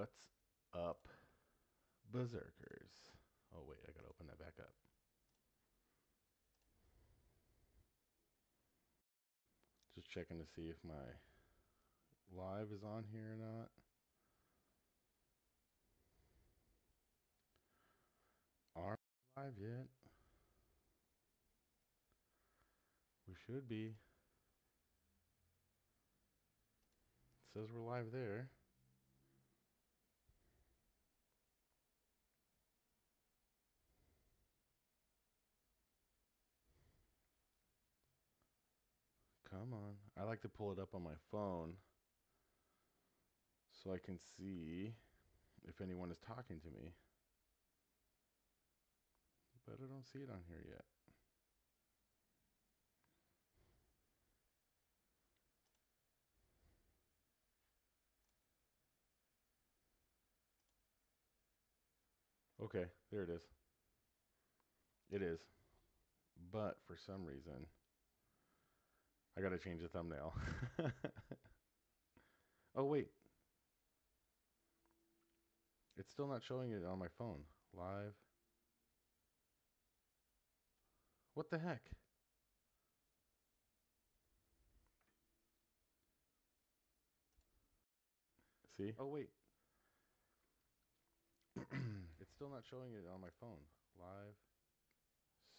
What's up, Berserkers? Oh, wait, I gotta open that back up. Just checking to see if my live is on here or not. Are we live yet? We should be. It says we're live there. Come on. I like to pull it up on my phone so I can see if anyone is talking to me. But I don't see it on here yet. Okay, there it is. It is. But for some reason, I gotta change the thumbnail. Oh, wait. It's still not showing it on my phone. Live. What the heck? See? Oh, wait. It's still not showing it on my phone. Live.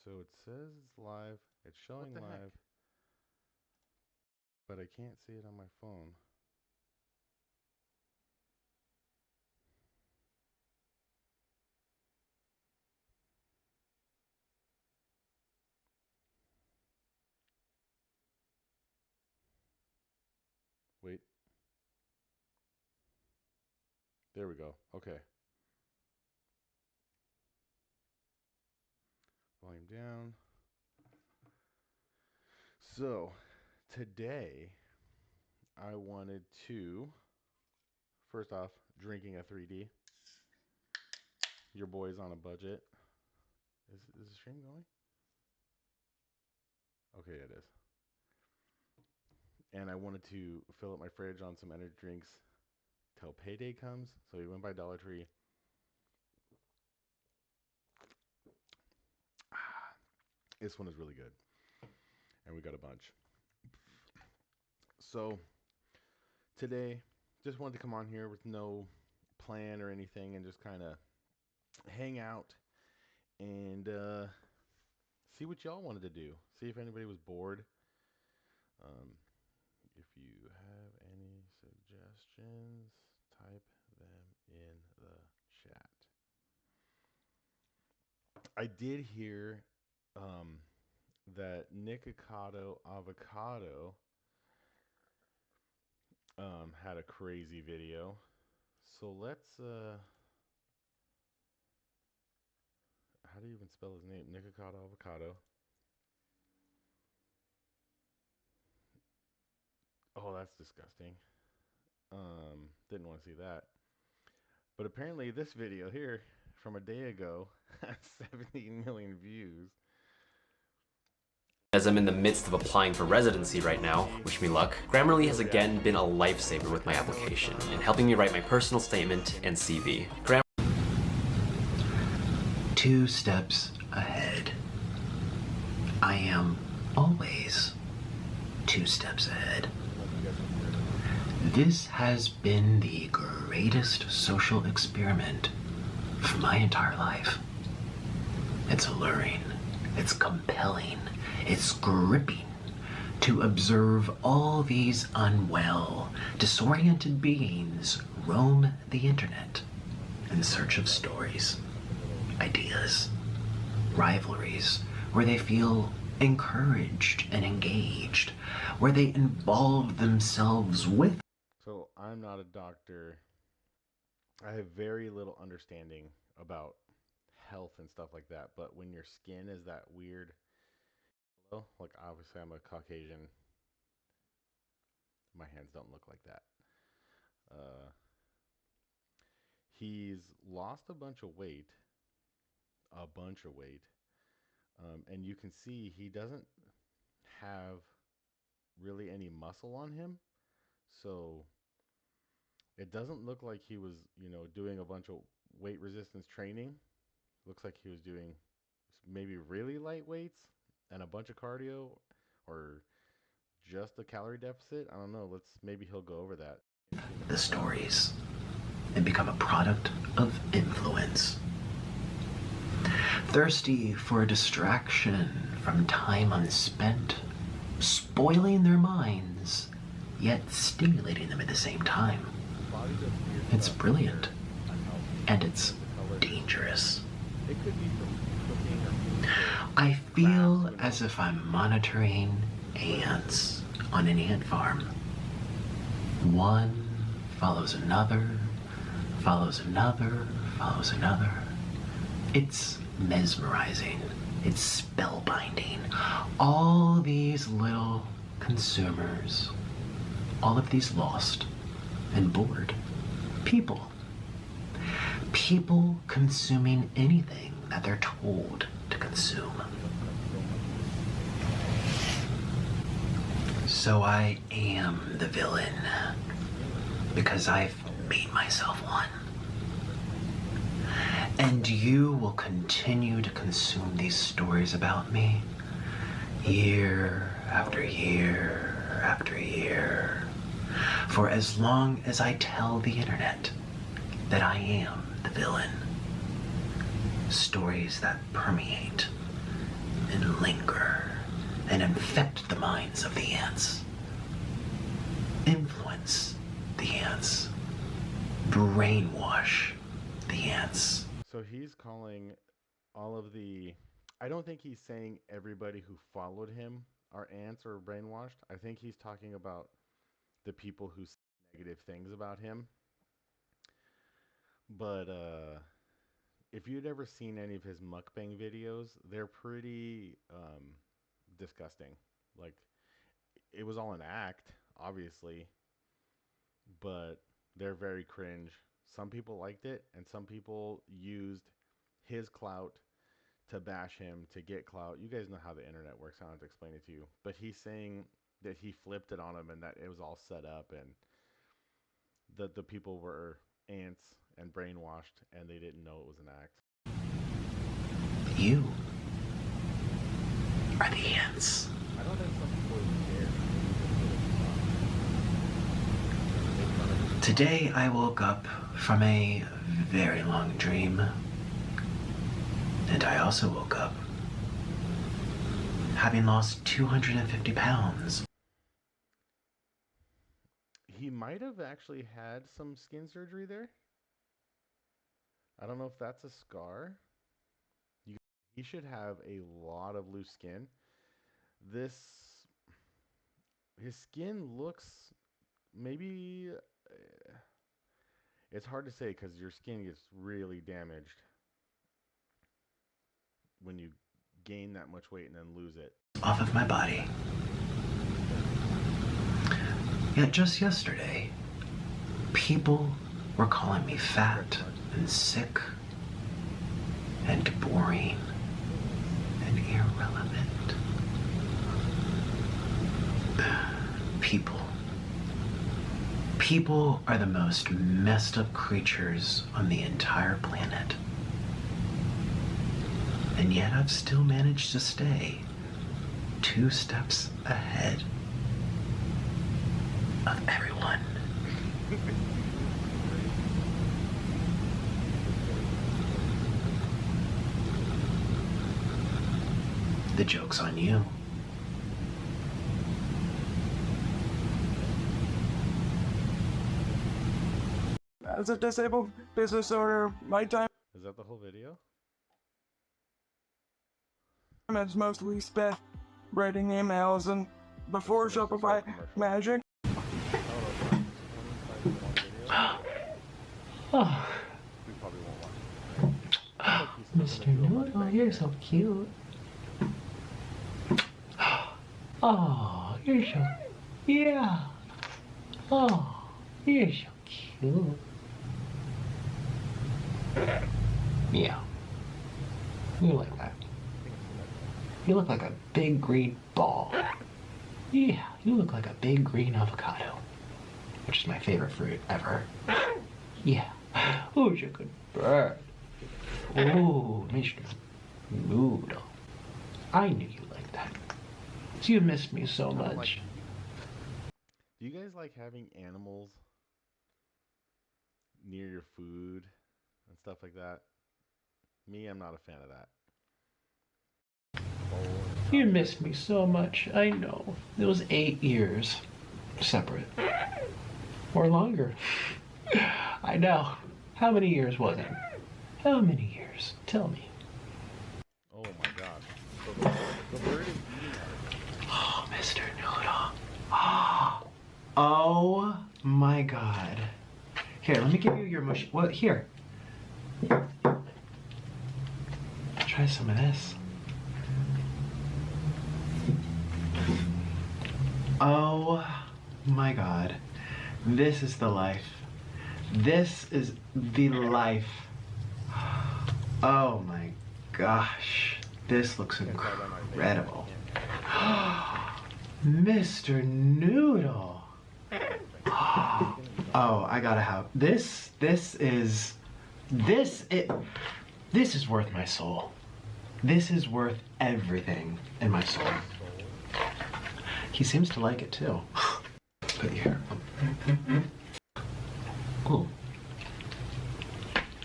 So it says it's live. It's showing live. Heck? But I can't see it on my phone. Wait. There we go. Okay. Volume down. So today I wanted to, first off, drinking a 3D. Your boy's on a budget. Is the stream going? Okay, it is. And I wanted to fill up my fridge on some energy drinks till payday comes. So we went by Dollar Tree. This one is really good. And we got a bunch. So today, just wanted to come on here with no plan or anything and just kind of hang out and see what y'all wanted to do. See if anybody was bored. Um, if you have any suggestions, type them in the chat. I did hear that Nikocado Avocado had a crazy video. So let's how do you even spell his name? Nikocado Avocado. Oh, that's disgusting. Didn't want to see that. But apparently this video here from a day ago has 17 million views. As I'm in the midst of applying for residency right now, wish me luck, Grammarly has again been a lifesaver with my application and helping me write my personal statement and CV. 2 steps ahead. I am always 2 steps ahead. This has been the greatest social experiment for my entire life. It's alluring, it's compelling, it's gripping to observe all these unwell, disoriented beings roam the internet in search of stories, ideas, rivalries, where they feel encouraged and engaged, where they involve themselves with. So I'm not a doctor. I have very little understanding about health and stuff like that. But when your skin is that weird, like obviously I'm a Caucasian, my hands don't look like that. Uh, he's lost a bunch of weight, and you can see he doesn't have really any muscle on him. So It doesn't look like he was, doing a bunch of weight resistance training. Looks like he was doing maybe really light weights and a bunch of cardio, or just a calorie deficit. I don't know. Maybe he'll go over that. The stories and become a product of influence. Thirsty for a distraction from time unspent, spoiling their minds, yet stimulating them at the same time. It's brilliant, and it's dangerous. It could be from cooking or I feel as if I'm monitoring ants on an ant farm. One follows another, follows another, follows another. It's mesmerizing. It's spellbinding. All these little consumers, all of these lost and bored people. People consuming anything that they're told to consume. So I am the villain because I've made myself one. And you will continue to consume these stories about me year after year after year, for as long as I tell the internet that I am the villain. Stories that permeate and linger and infect the minds of the ants, influence the ants, brainwash the ants. So he's calling all of the. I don't think he's saying everybody who followed him are ants or brainwashed. I think he's talking about the people who say negative things about him. But if you'd ever seen any of his mukbang videos, they're pretty disgusting. Like, it was all an act, obviously, but they're very cringe. Some people liked it, and some people used his clout to bash him to get clout. You guys know how the internet works. I don't have to explain it to you. But he's saying that he flipped it on him and that it was all set up and that the people were ants and brainwashed and they didn't know it was an act. You are the ants. I don't think some people even care. Today I woke up from a very long dream. And I also woke up having lost 250 pounds. He might have actually had some skin surgery there. I don't know if that's a scar. He should have a lot of loose skin. His skin looks maybe. It's hard to say because your skin gets really damaged when you gain that much weight and then lose it. Off of my body. Yet just yesterday, people were calling me fat and sick and boring and irrelevant. People are the most messed up creatures on the entire planet. And yet I've still managed to stay 2 steps ahead of everyone. The joke's on you. As a disabled business owner, my time Is that the whole video? is mostly spent writing emails, and before Shopify Magic, Oh, We probably won't watch it. Mr. Noodle, you're so cute. Oh, you're so... Yeah. Oh, you're so cute. Yeah. You like that. You look like a big green ball. Yeah, you look like a big green avocado. which is my favorite fruit ever. Yeah. Oh, you're a good bird. Oh, Mr. Noodle. I knew you liked that. You missed me so much. Do you guys like having animals near your food and stuff like that? Me, I'm not a fan of that. You missed me so much. I know. It was 8 years separate. Or longer. I know. How many years was it? How many years? Tell me. Oh my god. So the bird is eating her. Oh, Mr. Noodle. Oh my god. Here, let me give you your mush. Well, here. Try some of this. Oh my god. This is the life. This is the life. Oh my gosh. This looks incredible. Mr. Noodle. Oh, I gotta have this. This is worth my soul. This is worth everything in my soul. He seems to like it too. Put you here. Cool.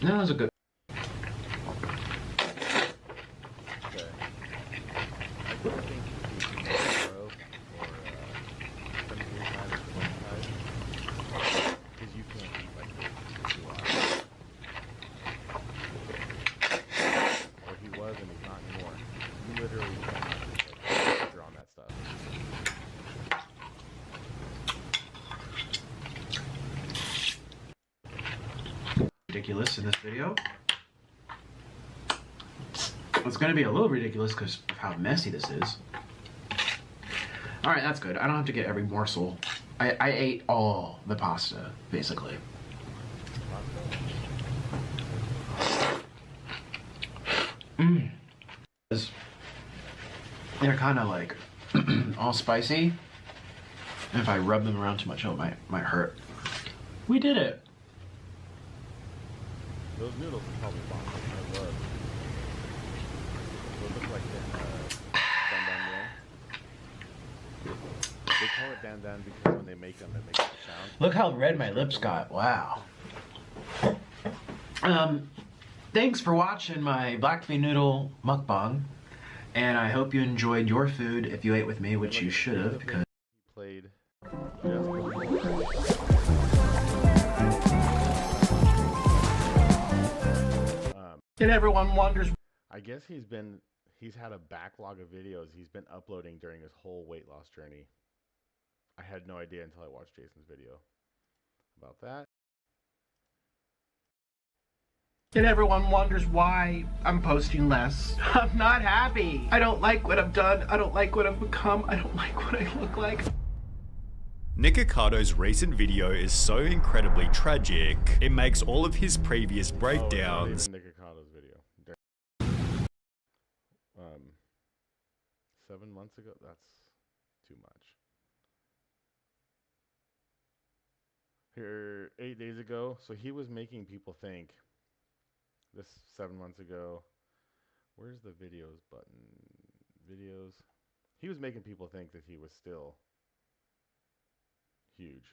That was a good. Ridiculous in this video. It's gonna be a little ridiculous because of how messy this is. Alright, that's good. I don't have to get every morsel. I ate all the pasta, basically. They're kind of like all spicy. And if I rub them around too much, it might hurt. We did it. Those noodles are probably bomb. I love. Those look like Dan Dan Yan. They call it Dan Dan because when they make them, it makes a sound. Look how red my lips got. Wow. Thanks for watching my black bean noodle mukbang. And I hope you enjoyed your food if you ate with me, which you should have, because he played. And everyone wonders. I guess he's had a backlog of videos he's been uploading during his whole weight loss journey. I had no idea until I watched Jason's video about that. And everyone wonders why I'm posting less. I'm not happy. I don't like what I've done. I don't like what I've become. I don't like what I look like. Nikocato's recent video is so incredibly tragic, it makes all of his previous breakdowns. Oh, Nikocato's video. 7 months ago? That's too much. Here, 8 days ago. So he was making people think. This 7 months ago. Where's the videos button? Videos. He was making people think that he was still huge.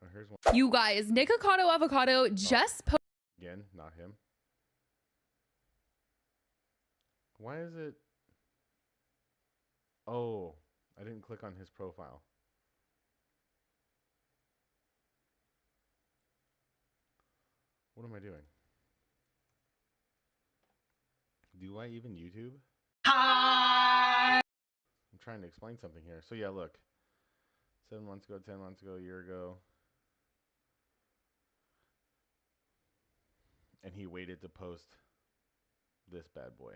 Oh, here's one. You guys, Nikokato Avocado just posted. Again, not him. Why is it? Oh, I didn't click on his profile. What am I doing? Do I even YouTube? Hi! I'm trying to explain something here. So yeah, look. 7 months ago, 10 months ago, a year ago. And he waited to post this bad boy.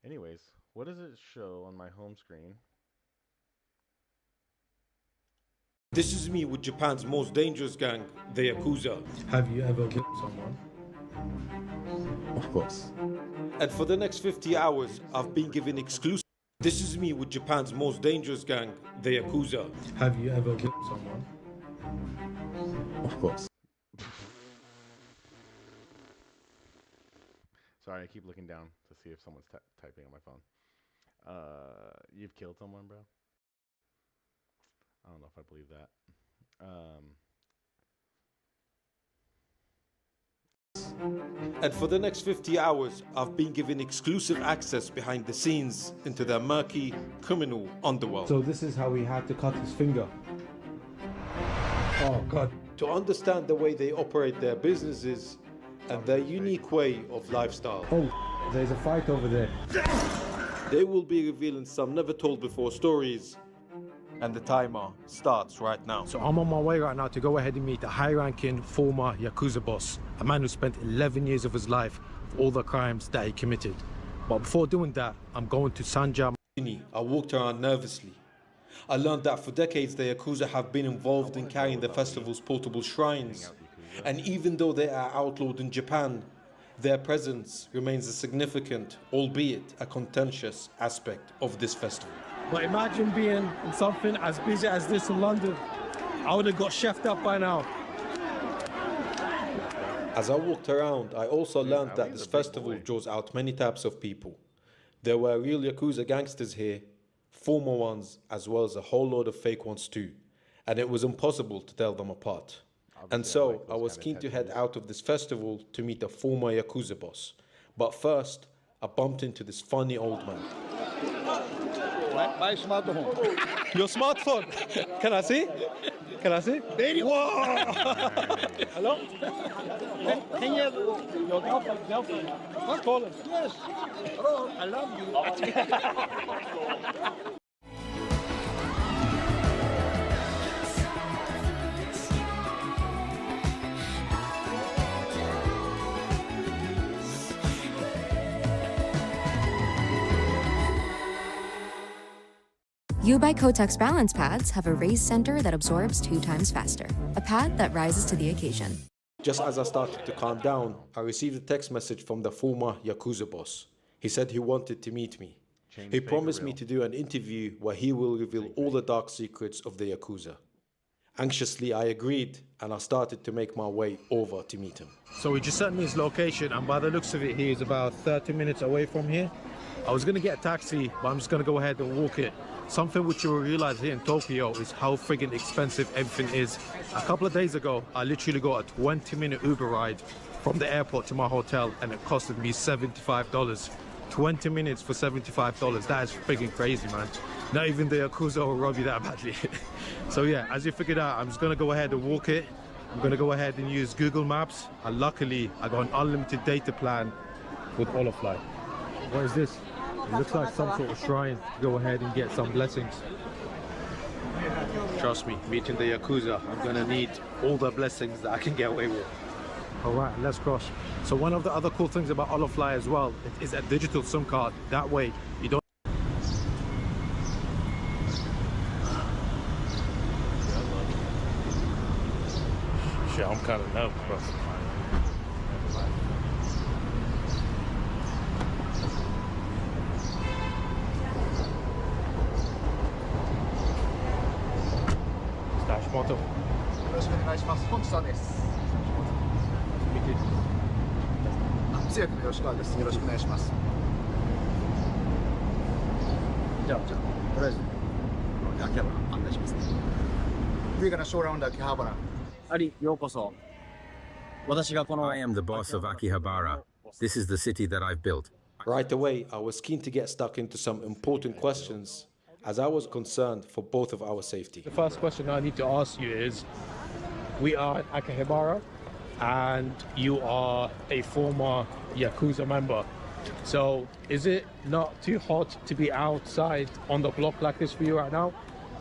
Anyways, what does it show on my home screen? This is me with Japan's most dangerous gang, the Yakuza. Have you ever killed someone? Of course. And for the next 50 hours, I've been given exclusive This is me with Japan's most dangerous gang, the Yakuza. Have you ever killed someone? Of course. Sorry, I keep looking down to see if someone's typing on my phone. You've killed someone, bro? I don't know if I believe that. And for the next 50 hours, I've been given exclusive access behind the scenes into their murky, criminal underworld. So this is how he had to cut his finger. Oh God. To understand the way they operate their businesses and their unique way of lifestyle. Oh, there's a fight over there. They will be revealing some never told before stories. And the timer starts right now. So I'm on my way right now to go ahead and meet a high-ranking former Yakuza boss, a man who spent 11 years of his life for all the crimes that he committed. But before doing that, I'm going to Sanja. I walked around nervously. I learned that for decades the Yakuza have been involved in carrying the festival's portable shrines. And even though they are outlawed in Japan, their presence remains a significant, albeit a contentious, aspect of this festival. But imagine being in something as busy as this in London. I would have got chefed up by now. As I walked around, I also learned that this festival draws out many types of people. There were real Yakuza gangsters here, former ones, as well as a whole load of fake ones too. And it was impossible to tell them apart. And so, I was keen to head out of this festival to meet a former Yakuza boss. But first, I bumped into this funny old man. My smartphone. Your smartphone? Can I see? Can I see? Whoa! Hello? Can you have your girlfriend? What's calling? Yes. Hello, I love you. You by Kotex balance pads have a raised center that absorbs 2 times faster. A pad that rises to the occasion. Just as I started to calm down, I received a text message from the former Yakuza boss. He said he wanted to meet me. He promised me to do an interview where he will reveal all the dark secrets of the Yakuza. Anxiously, I agreed, and I started to make my way over to meet him. So he just sent me his location, and by the looks of it, he is about 30 minutes away from here. I was going to get a taxi, but I'm just going to go ahead and walk it. Something which you will realize here in Tokyo is how friggin' expensive everything is. A couple of days ago, I literally got a 20-minute Uber ride from the airport to my hotel, and it costed me $75. 20 minutes for $75. That is friggin' crazy, man. Not even the Yakuza will rob you that badly. So yeah, as you figured out, I'm just gonna go ahead and walk it. I'm gonna go ahead and use Google Maps. And luckily, I got an unlimited data plan with Holofly. What is this? It looks like some sort of shrine. Go ahead and get some blessings. Trust me, meeting the Yakuza, I'm gonna need all the blessings that I can get away with. All right, let's cross. So one of the other cool things about Holofly as well, it is a digital SIM card. That way, you don't. Shit, I'm kind of nervous, bro. Moto. よろしくお願いします。本日はです。通訳の吉川です。よろしくお願いします。じゃあとりあえず秋葉原案内しますね。We're gonna show around 秋葉原。アリ、ようこそ。私がこの I am the boss of Akihabara. This is the city that I've built. Right away, I was keen to get stuck into some important questions, as I was concerned for both of our safety. The first question I need to ask you is, we are at Akihabara, and you are a former Yakuza member. So is it not too hot to be outside on the block like this for you right now?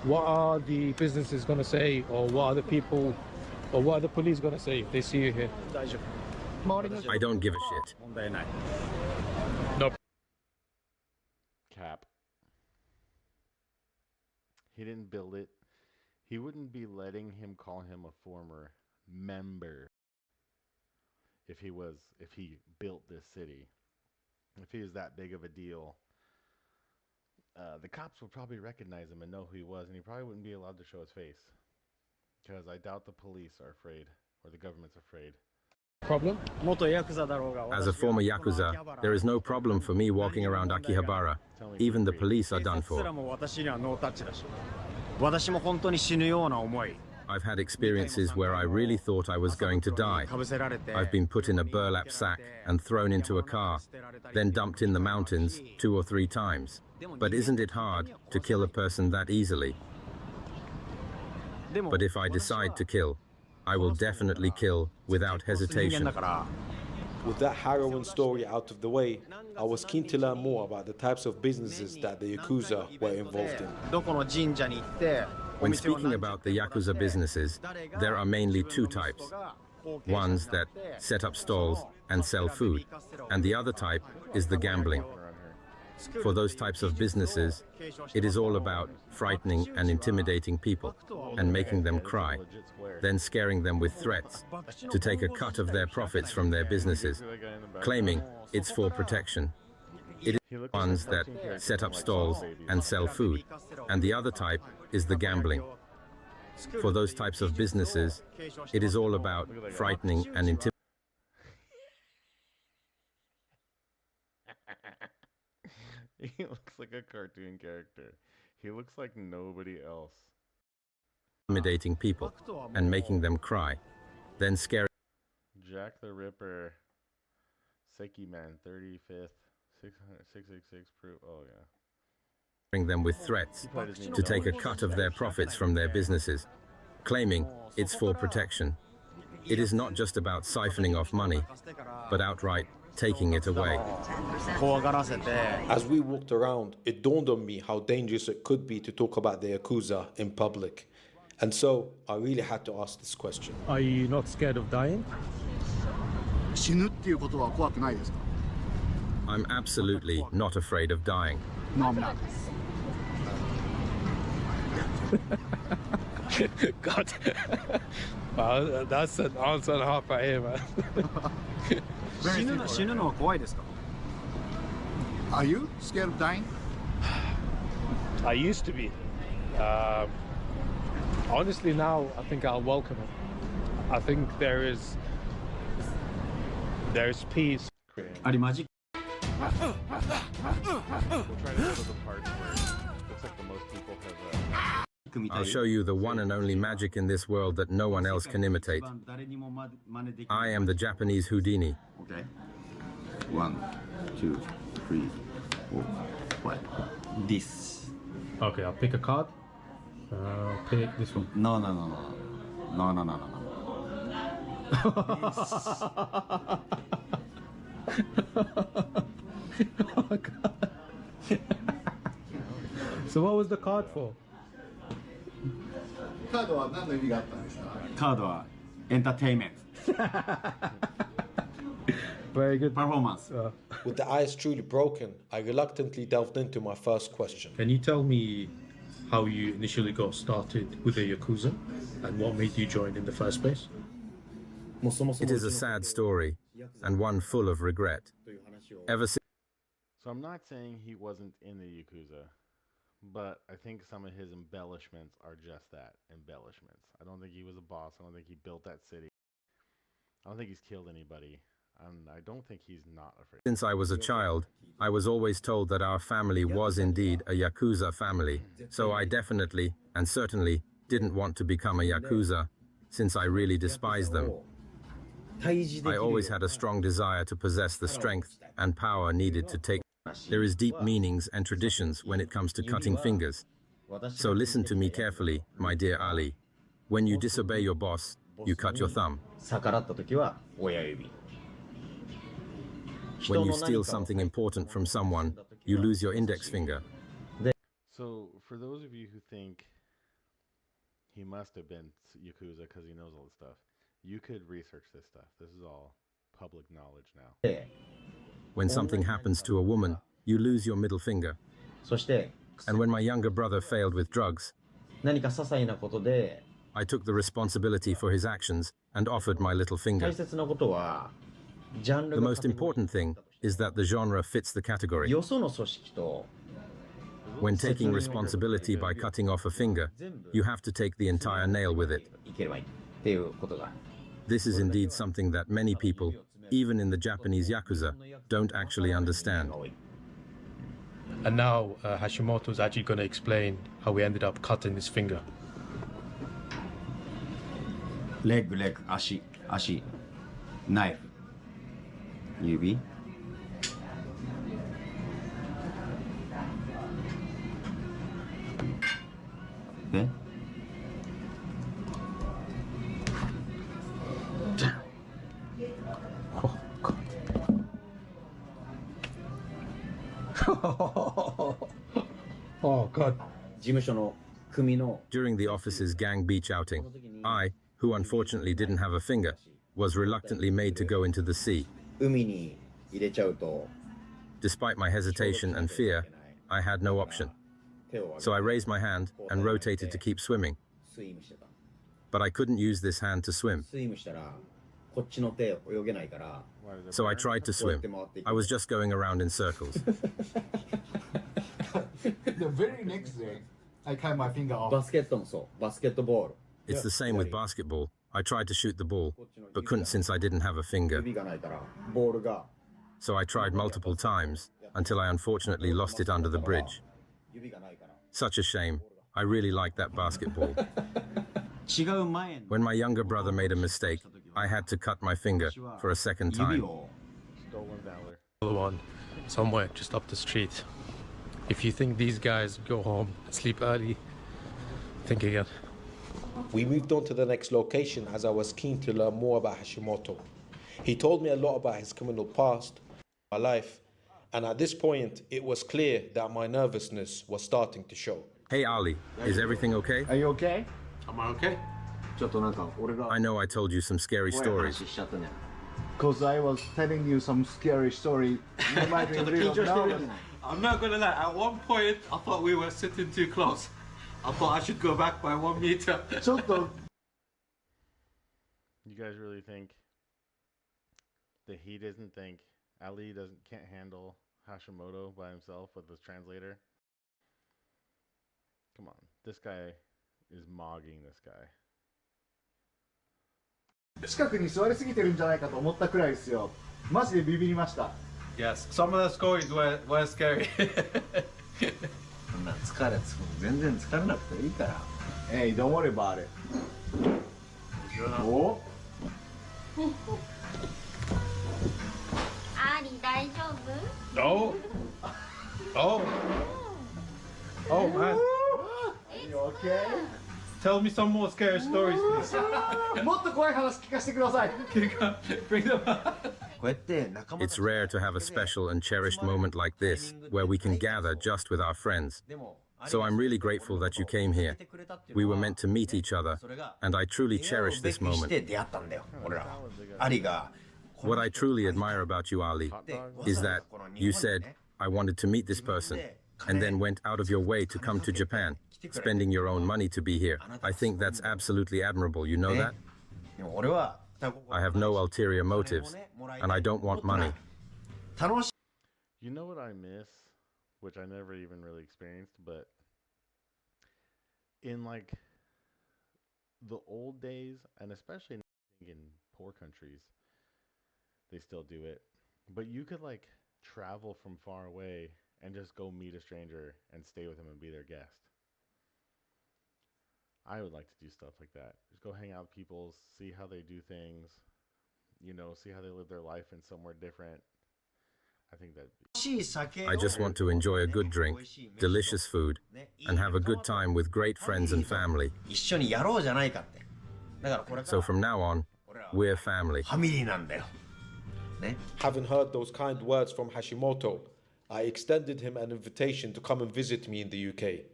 What are the businesses going to say, or what are the people, or what are the police going to say if they see you here? I don't give a shit. No. Cap. He didn't build it. He wouldn't be letting him call him a former member if he built this city. If he was that big of a deal, the cops would probably recognize him and know who he was, and he probably wouldn't be allowed to show his face. Because I doubt the police are afraid, or the government's afraid. Problem? As a former Yakuza, there is no problem for me walking around Akihabara. Even the police are done for. I've had experiences where I really thought I was going to die. I've been put in a burlap sack and thrown into a car, then dumped in the mountains 2 or 3 times. But isn't it hard to kill a person that easily? But if I decide to kill, I will definitely kill without hesitation. With that harrowing story out of the way, I was keen to learn more about the types of businesses that the Yakuza were involved in. When speaking about the Yakuza businesses, there are mainly 2 types. Ones that set up stalls and sell food, and the other type is the gambling. For those types of businesses, it is all about frightening and intimidating people and making them cry, then scaring them with threats to take a cut of their profits from their businesses, claiming it's for protection. It is ones that set up stalls and sell food, and the other type is the gambling. For those types of businesses, it is all about frightening and intimidating. He looks like a cartoon character. He looks like nobody else. Intimidating people and making them cry, then scaring. Jack the Ripper, Seki Man, 35th, 666 proof. Oh yeah. Them with threats to take a cut of their profits from their businesses, claiming it's for protection. It is not just about siphoning off money, but outright taking it away. As we walked around, it dawned on me how dangerous it could be to talk about the Yakuza in public. And so I really had to ask this question. Are you not scared of dying? I'm absolutely not afraid of dying. No, I'm not. God. Wow, that's an answer and a half right here, man. Are you scared of dying? I used to be. Honestly, now I think I'll welcome it. I think there's peace. We'll try to go to the parts where it looks like the most people have. I'll show you the one and only magic in this world that no one else can imitate. I am the Japanese Houdini. Okay. 1, 2, 3, 4, 5. This. Okay, I'll pick a card. Pick this one. No. Oh, God. So what was the card for? カードは何の意味があったんですか？カードはエンターテインメント。Very good performance. With the ice truly broken, I reluctantly delved into my first question. Can you tell me how you initially got started with the Yakuza and what made you join in the first place? It is a sad story and one full of regret. Ever since. So I'm not saying he wasn't in the Yakuza, but I think some of his embellishments are just that, embellishments. I don't think he was a boss. I don't think he built that city. I don't think he's killed anybody. And I don't think he's not afraid. Since I was a child, I was always told that our family was indeed a Yakuza family. So I definitely and certainly didn't want to become a Yakuza, since I really despised them. I always had a strong desire to possess the strength and power needed to take. There is deep meanings and traditions when it comes to cutting fingers. So listen to me carefully, my dear Ali. When you disobey your boss, you cut your thumb. When you steal something important from someone, you lose your index finger. So, for those of you who think he must have been Yakuza because he knows all this stuff, you could research this stuff. This is all public knowledge now. When something happens to a woman, you lose your middle finger. And when my younger brother failed with drugs, I took the responsibility for his actions and offered my little finger. The most important thing is that the genre fits the category. When taking responsibility by cutting off a finger, you have to take the entire nail with it. This is indeed something that many people, even in the Japanese Yakuza, don't actually understand. And now Hashimoto's actually going to explain how we ended up cutting his finger. Leg, 足、ナイフ、指。え？ Oh God. During the office's gang beach outing, I, who unfortunately didn't have a finger, was reluctantly made to go into the sea. Despite my hesitation and fear, I had no option. So I raised my hand and rotated to keep swimming. But I couldn't use this hand to swim. So I tried to swim. I was just going around in circles. The very next day, I cut my finger off. Basketball. It's the same with basketball. I tried to shoot the ball, but couldn't since I didn't have a finger. So I tried multiple times until I unfortunately lost it under the bridge. Such a shame. I really liked that basketball. When my younger brother made a mistake, I had to cut my finger for a second time. Stolen valor. Another one, somewhere just up the street. If you think these guys go home, sleep early, think again. We moved on to the next location as I was keen to learn more about Hashimoto. He told me a lot about his criminal past, my life, and at this point, it was clear that my nervousness was starting to show. Hey Ali, is everything okay? Are you okay? Am I okay? I know I told you some scary stories. Because I was telling you some scary story. You might be real now. I'm not gonna lie, at one point I thought we were sitting too close. I thought I should go back by 1 meter. You guys really think that he doesn't think Ali can't handle Hashimoto by himself with his translator? Come on, this guy is mogging this guy. 近くに座りすぎてるんじゃないかと思ったくらいですよ。マジでビビりました。 Yes, some of the stories were scary. そんな全然疲れなくていいから。 Hey, don't worry about it. お？アーリー大丈夫？ Oh, oh, oh man. You okay? Tell me some more scary stories, please. もっと怖い話聞かせてください。 Bring them up. It's rare to have a special and cherished moment like this, where we can gather just with our friends. So I'm really grateful that you came here. We were meant to meet each other, and I truly cherish this moment. What I truly admire about you, Ali, is that you said, I wanted to meet this person, and then went out of your way to come to Japan, spending your own money to be here. I think that's absolutely admirable, you know that? I have no ulterior motives, and I don't want money. You know what I miss, which I never even really experienced, but in like the old days, and especially in poor countries, they still do it, but you could like travel from far away and just go meet a stranger and stay with him and be their guest. I would like to do stuff like that. Just go hang out with people, see how they do things, you know, see how they live their life in somewhere different. I think that. I just want to enjoy a good drink, delicious food, and have a good time with great friends and family. So from now on, we're family. Having heard those kind words from Hashimoto, I extended him an invitation to come and visit me in the UK.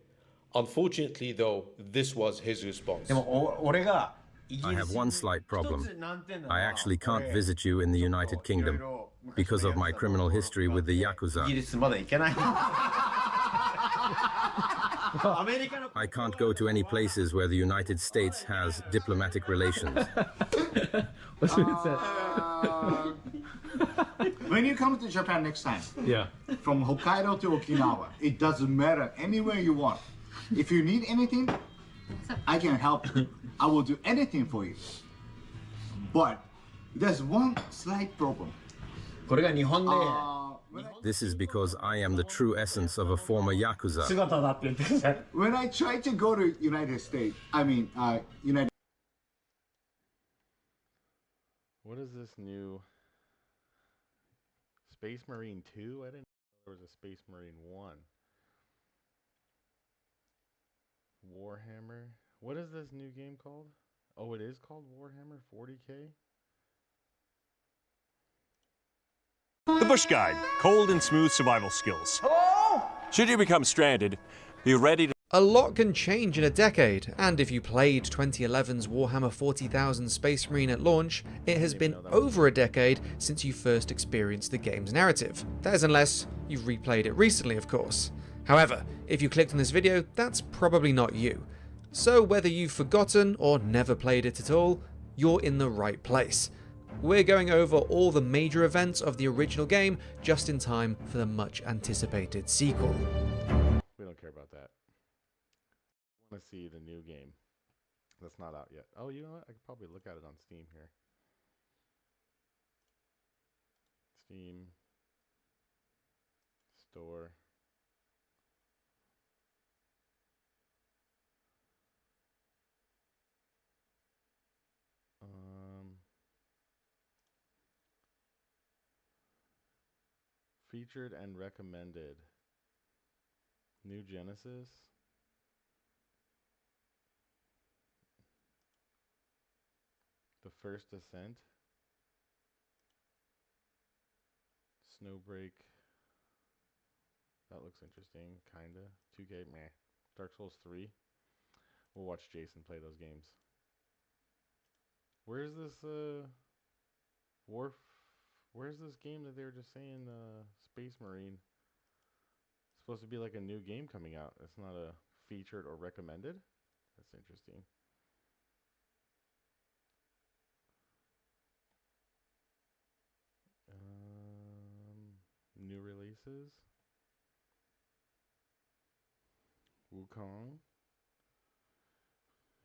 Unfortunately, though, this was his response. I have one slight problem. I actually can't visit you in the United Kingdom because of my criminal history with the Yakuza. I can't go to any places where the United States has diplomatic relations. When you come to Japan next time, Yeah. from Hokkaido to Okinawa, it doesn't matter, anywhere you want. If you need anything, I can help you. I will do anything for you. But there's one slight problem. This is because I am the true essence of a former Yakuza. When I try to go to United States, United. What is this new Space Marine 2? I didn't know there was a Space Marine 1. Warhammer. What is this new game called? Oh, it is called Warhammer 40K? The Bush Guide, cold and smooth survival skills. Hello? Should you become stranded, be ready to... A lot can change in a decade, and if you played 2011's Warhammer 40,000 Space Marine at launch, it has been over a decade since you first experienced the game's narrative. That is unless you've replayed it recently, of course. However, if you clicked on this video, that's probably not you. So whether you've forgotten or never played it at all, you're in the right place. We're going over all the major events of the original game just in time for the much anticipated sequel. We don't care about that. I want to see the new game. That's not out yet. Oh, you know what? I could probably look at it on Steam here. Steam. Store. Featured and recommended. New Genesis. The First Ascent. Snowbreak. That looks interesting, kinda. 2K, meh. Dark Souls 3. We'll watch Jason play those games. Where's this Where's this game that they were just saying, Space Marine? It's supposed to be like a new game coming out. It's not a featured or recommended? That's interesting. New releases. Wukong.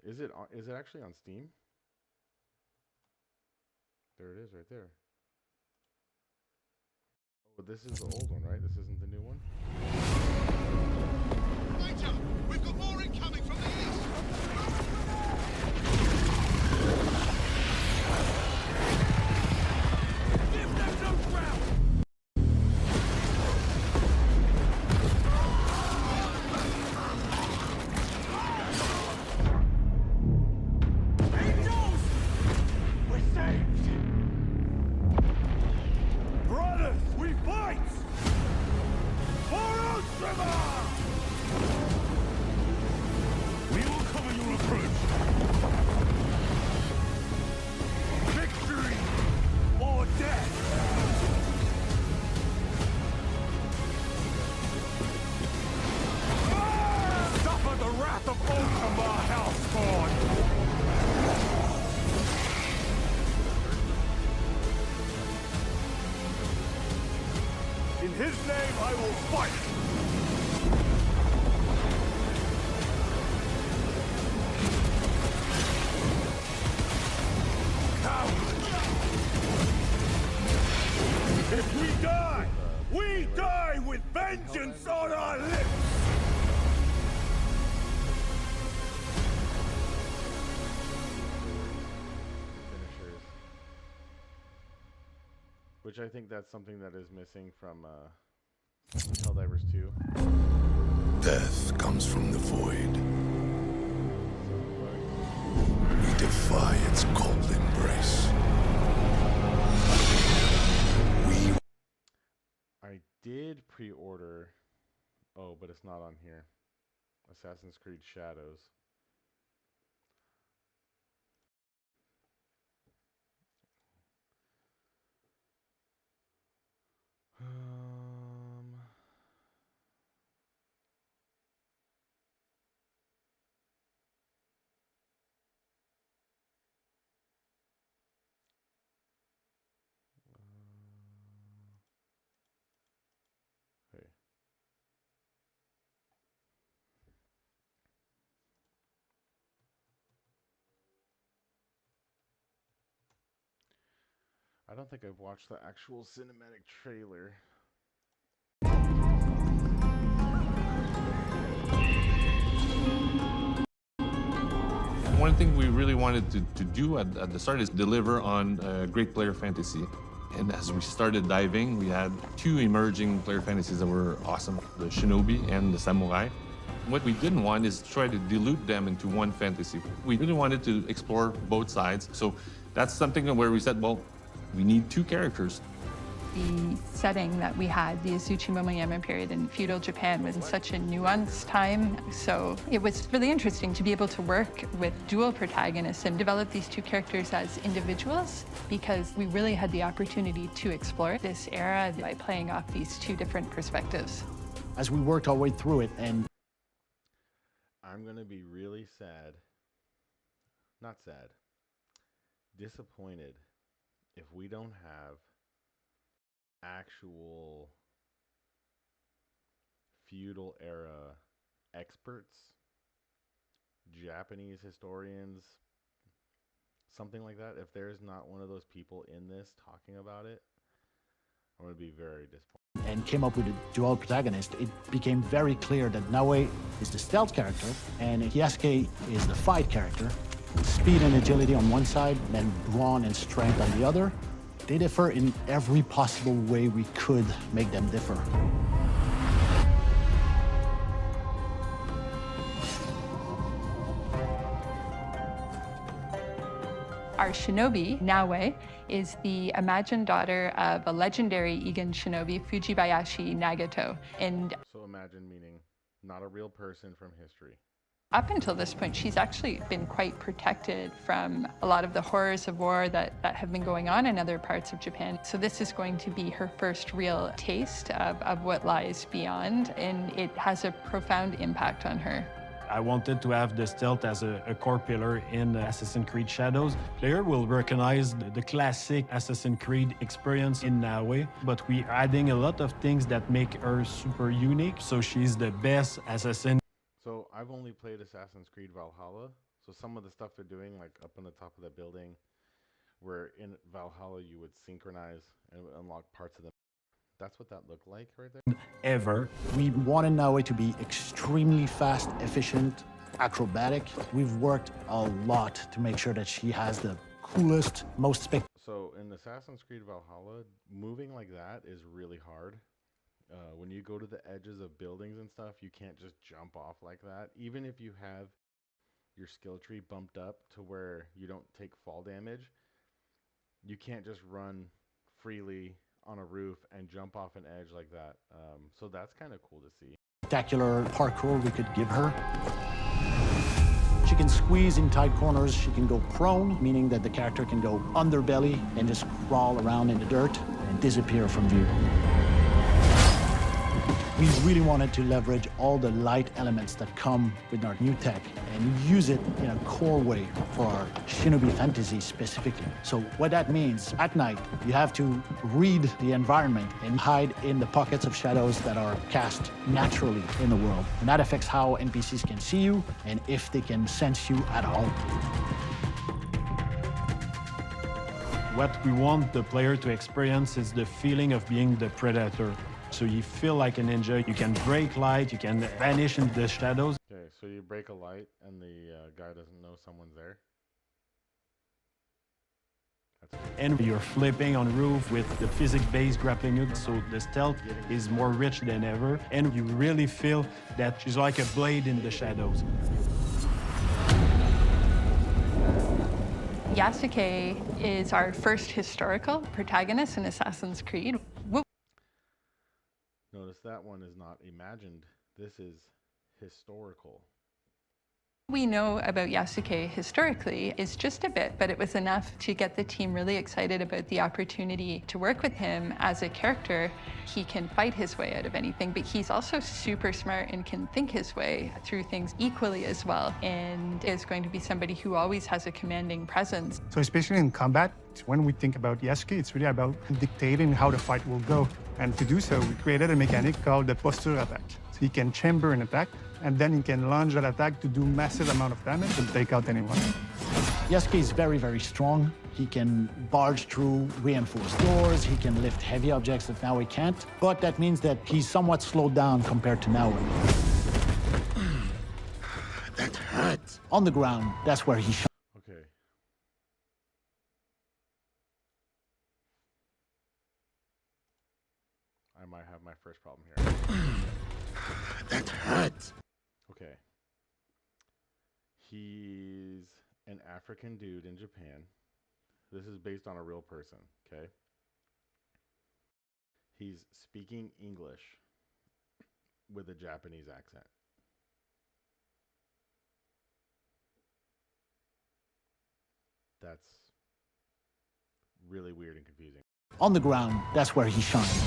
Is it actually on Steam? There it is right there. Oh, this is the old one, right? This isn't the new one? Major, we've got more incoming from the east! Give them no ground! Angels! We're saved! Brothers, we fight! For Ostrava! We will cover your approach. Victory or death! Suffer the wrath of Ultramar Hellspawn! In his name I will fight! If we die with vengeance on our lips! Finishers. Which I think that's something that is missing from Helldivers 2. Death comes from the void. We defy its cold embrace. I did pre-order. Oh, but it's not on here. Assassin's Creed Shadows. I don't think I've watched the actual cinematic trailer. One thing we really wanted to do at the start is deliver on great player fantasy. And as we started diving, we had two emerging player fantasies that were awesome, the Shinobi and the Samurai. What we didn't want is try to dilute them into one fantasy. We really wanted to explore both sides. So that's something where we said, well, we need two characters. The setting that we had, the Azuchi Momoyama period in feudal Japan, was such a nuanced time. So it was really interesting to be able to work with dual protagonists and develop these two characters as individuals, because we really had the opportunity to explore this era by playing off these two different perspectives. As we worked our way through it, and I'm gonna be really sad, not sad, disappointed if we don't have actual feudal era experts, Japanese historians, something like that. If there's not one of those people in this talking about it, I'm going to be very disappointed. And came up with a dual protagonist, it became very clear that Naoe is the stealth character and Yasuke is the fight character. Speed and agility on one side, and brawn and strength on the other. They differ in every possible way we could make them differ. Our shinobi, Naoe, is the imagined daughter of a legendary Egan shinobi, Fujibayashi Nagato. And so imagine meaning not a real person from history. Up until this point, she's actually been quite protected from a lot of the horrors of war that have been going on in other parts of Japan. So this is going to be her first real taste of what lies beyond, and it has a profound impact on her. I wanted to have the stealth as a core pillar in Assassin's Creed Shadows. Player will recognize the classic Assassin's Creed experience in Naoe, but we're adding a lot of things that make her super unique, so she's the best assassin. So I've only played Assassin's Creed Valhalla, so some of the stuff they're doing, like up on the top of that building, where in Valhalla you would synchronize and unlock parts of them. That's what that looked like right there? Ever. We wanted Naoe to be extremely fast, efficient, acrobatic. We've worked a lot to make sure that she has the coolest, most spectacular. So in Assassin's Creed Valhalla, moving like that is really hard. When you go to the edges of buildings and stuff, you can't just jump off like that. Even if you have your skill tree bumped up to where you don't take fall damage, you can't just run freely on a roof and jump off an edge like that. So that's kind of cool to see. Spectacular parkour we could give her. She can squeeze in tight corners. She can go prone, meaning that the character can go underbelly and just crawl around in the dirt and disappear from view. We really wanted to leverage all the light elements that come with our new tech and use it in a core way for our Shinobi fantasy specifically. So what that means, at night, you have to read the environment and hide in the pockets of shadows that are cast naturally in the world. And that affects how NPCs can see you and if they can sense you at all. What we want the player to experience is the feeling of being the predator. So you feel like a ninja, you can break light, you can vanish into the shadows. Okay, so you break a light and the guy doesn't know someone's there. And you're flipping on the roof with the physics-based grappling hook, so the stealth is more rich than ever. And you really feel that she's like a blade in the shadows. Yasuke is our first historical protagonist in Assassin's Creed. Notice that one is not imagined. This is historical. We know about Yasuke historically is just a bit, but it was enough to get the team really excited about the opportunity to work with him as a character. He can fight his way out of anything, but he's also super smart and can think his way through things equally as well, and is going to be somebody who always has a commanding presence. So especially in combat, when we think about Yasuke, it's really about dictating how the fight will go. And to do so, we created a mechanic called the posture attack. So he can chamber an attack, and then he can launch that attack to do massive amount of damage and take out anyone. Yasuke is very, very strong. He can barge through reinforced doors. He can lift heavy objects that Naue can't. But that means that he's somewhat slowed down compared to Naue. That hurts. On the ground, that's where he shines. Okay. I might have my first problem here. That hurts. Okay. He's an African dude in Japan. This is based on a real person, okay? He's speaking English with a Japanese accent. That's really weird and confusing. On the ground, that's where he shines.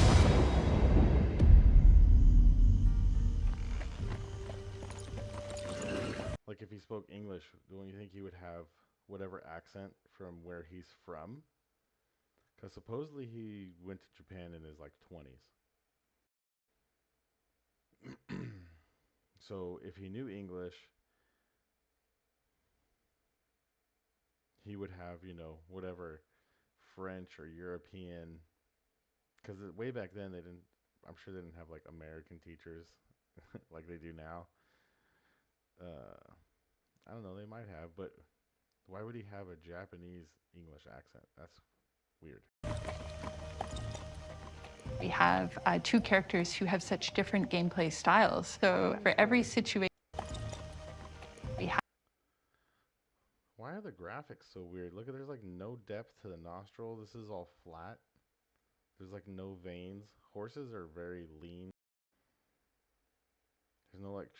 Like if he spoke English, don't you think he would have whatever accent from where he's from? Because supposedly he went to Japan in his like 20s. So if he knew English, he would have, you know, whatever French or European. Because way back then they didn't. I'm sure they didn't have like American teachers like they do now. I don't know, they might have, but why would he have a Japanese English accent? That's weird. We have two characters who have such different gameplay styles. So for every situation, we have. Why are the graphics so weird? Look at, there's like no depth to the nostril. This is all flat. There's like no veins. Horses are very lean. There's no like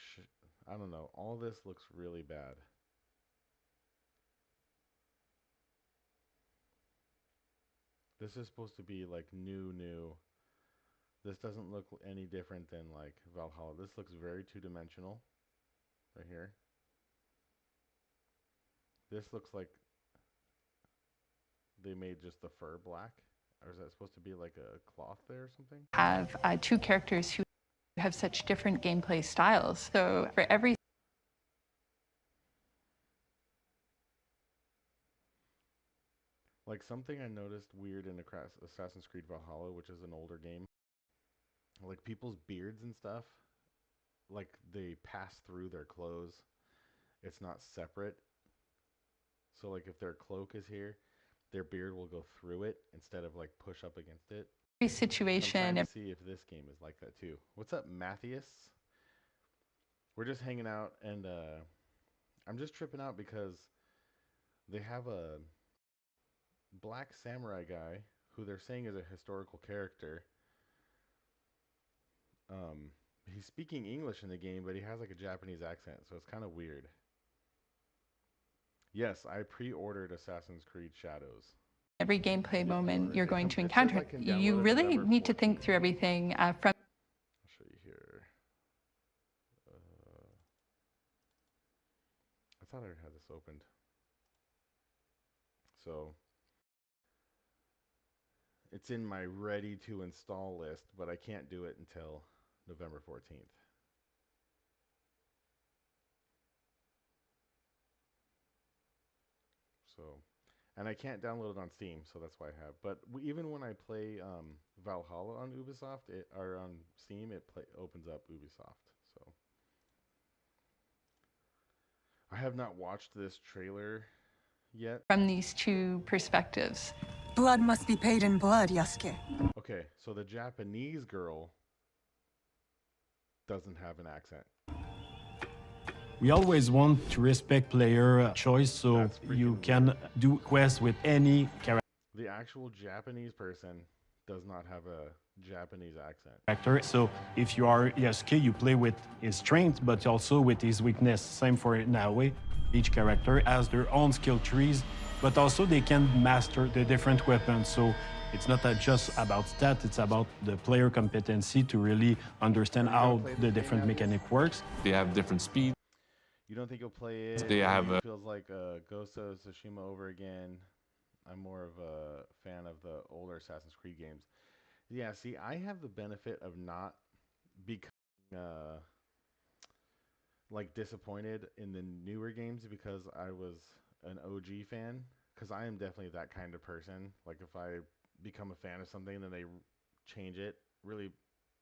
I don't know. All this looks really bad. This is supposed to be like new. This doesn't look any different than like Valhalla. This looks very two-dimensional right here. This looks like they made just the fur black. Or is that supposed to be like a cloth there or something? Have two characters who have such different gameplay styles. So for every like something I noticed weird in Assassin's Creed Valhalla, which is an older game, like people's beards and stuff, like they pass through their clothes. It's not separate. So like if their cloak is here, their beard will go through it instead of like push up against it. situation. I'm trying to see if this game is like that too. What's up, Matthias? We're just hanging out, and I'm just tripping out because they have a black samurai guy who they're saying is a historical character. He's speaking English in the game, but he has like a Japanese accent, so it's kind of weird. Yes, I pre-ordered Assassin's Creed Shadows. Every gameplay moment you're going to encounter, you really need to think through everything from. I'll show you here. I thought I had this opened. So it's in my ready to install list, but I can't do it until November 14th. So, and I can't download it on Steam, so that's why I have. But even when I play Valhalla on Ubisoft, or on Steam, it opens up Ubisoft. So I have not watched this trailer yet. From these two perspectives. Blood must be paid in blood, Yasuke. Okay, so the Japanese girl doesn't have an accent. We always want to respect player choice, so you can do quests with any character. The actual Japanese person does not have a Japanese accent. So if you are Yasuke, you play with his strength, but also with his weakness. Same for Naue. Each character has their own skill trees, but also they can master the different weapons. So it's not just about stats, it's about the player competency to really understand how the different mechanic works. They have different speed. You don't think you'll play it? They have it feels like Ghost of Tsushima over again. I'm more of a fan of the older Assassin's Creed games. Yeah, see, I have the benefit of not becoming like disappointed in the newer games because I was an OG fan. because I am definitely that kind of person. Like if I become a fan of something, then they change it really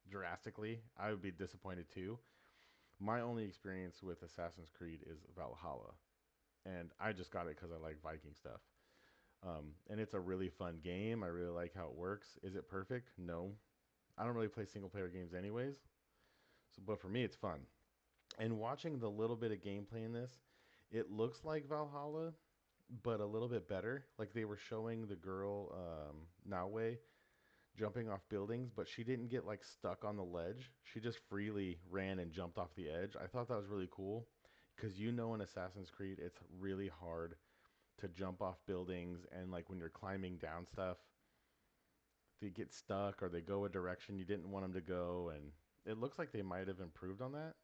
drastically, I would be disappointed too. My only experience with Assassin's Creed is Valhalla, and I just got it because I like Viking stuff. And it's a really fun game. I really like how it works. Is it perfect? No. I don't really play single player games anyways. So, but for me, it's fun. And watching the little bit of gameplay in this, it looks like Valhalla, but a little bit better. Like they were showing the girl, Nawe, jumping off buildings, but she didn't get like stuck on the ledge. She just freely ran and jumped off the edge. I thought that was really cool because in Assassin's Creed, it's really hard to jump off buildings, and like when you're climbing down stuff, they get stuck or they go a direction you didn't want them to go, and it looks like they might have improved on that.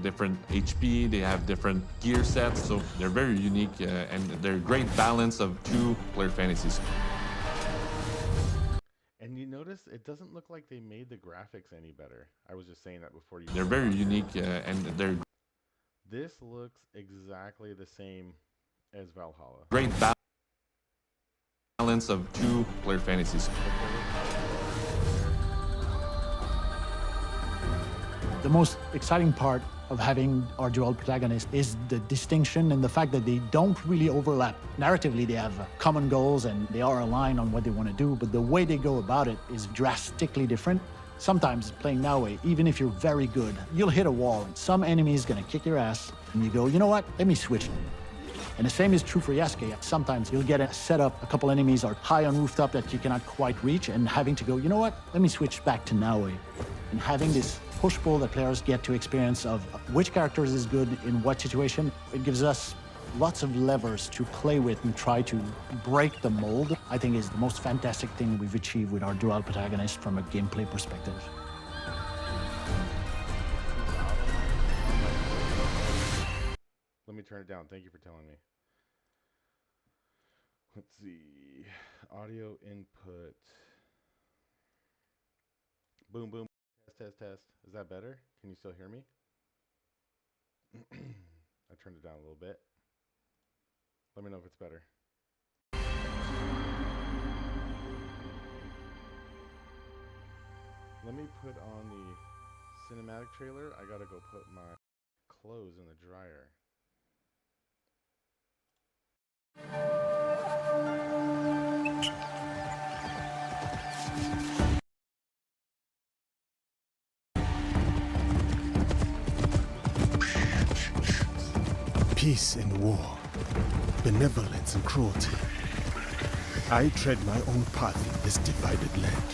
Different HP, they have different gear sets, so they're very unique, and they're a great balance of two player fantasies. And you notice it doesn't look like they made the graphics any better. I was just saying that before you. They're very unique, and they're. This looks exactly the same as Valhalla. Great balance of two player fantasies. The most exciting part of having our dual protagonists is the distinction and the fact that they don't really overlap. Narratively, they have common goals and they are aligned on what they want to do, but the way they go about it is drastically different. Sometimes playing Nawe, even if you're very good, you'll hit a wall and some enemy is going to kick your ass and you go, you know what, let me switch. And the same is true for Yasuke. Sometimes you'll get a setup, a couple enemies are high on rooftop that you cannot quite reach, and having to go, you know what, let me switch back to Nawe. And having this push-pull that players get to experience of which characters is good in what situation, it gives us lots of levers to play with and try to break the mold, I think is the most fantastic thing we've achieved with our dual protagonist from a gameplay perspective. Let me turn it down. Thank you for telling me. Let's see. Audio input. Boom, boom. Test, test, test. Is that better? Can you still hear me? I turned it down a little bit. Let me know if it's better. Let me put on the cinematic trailer. I gotta go put my clothes in the dryer. Peace and war, benevolence and cruelty. I tread my own path in this divided land.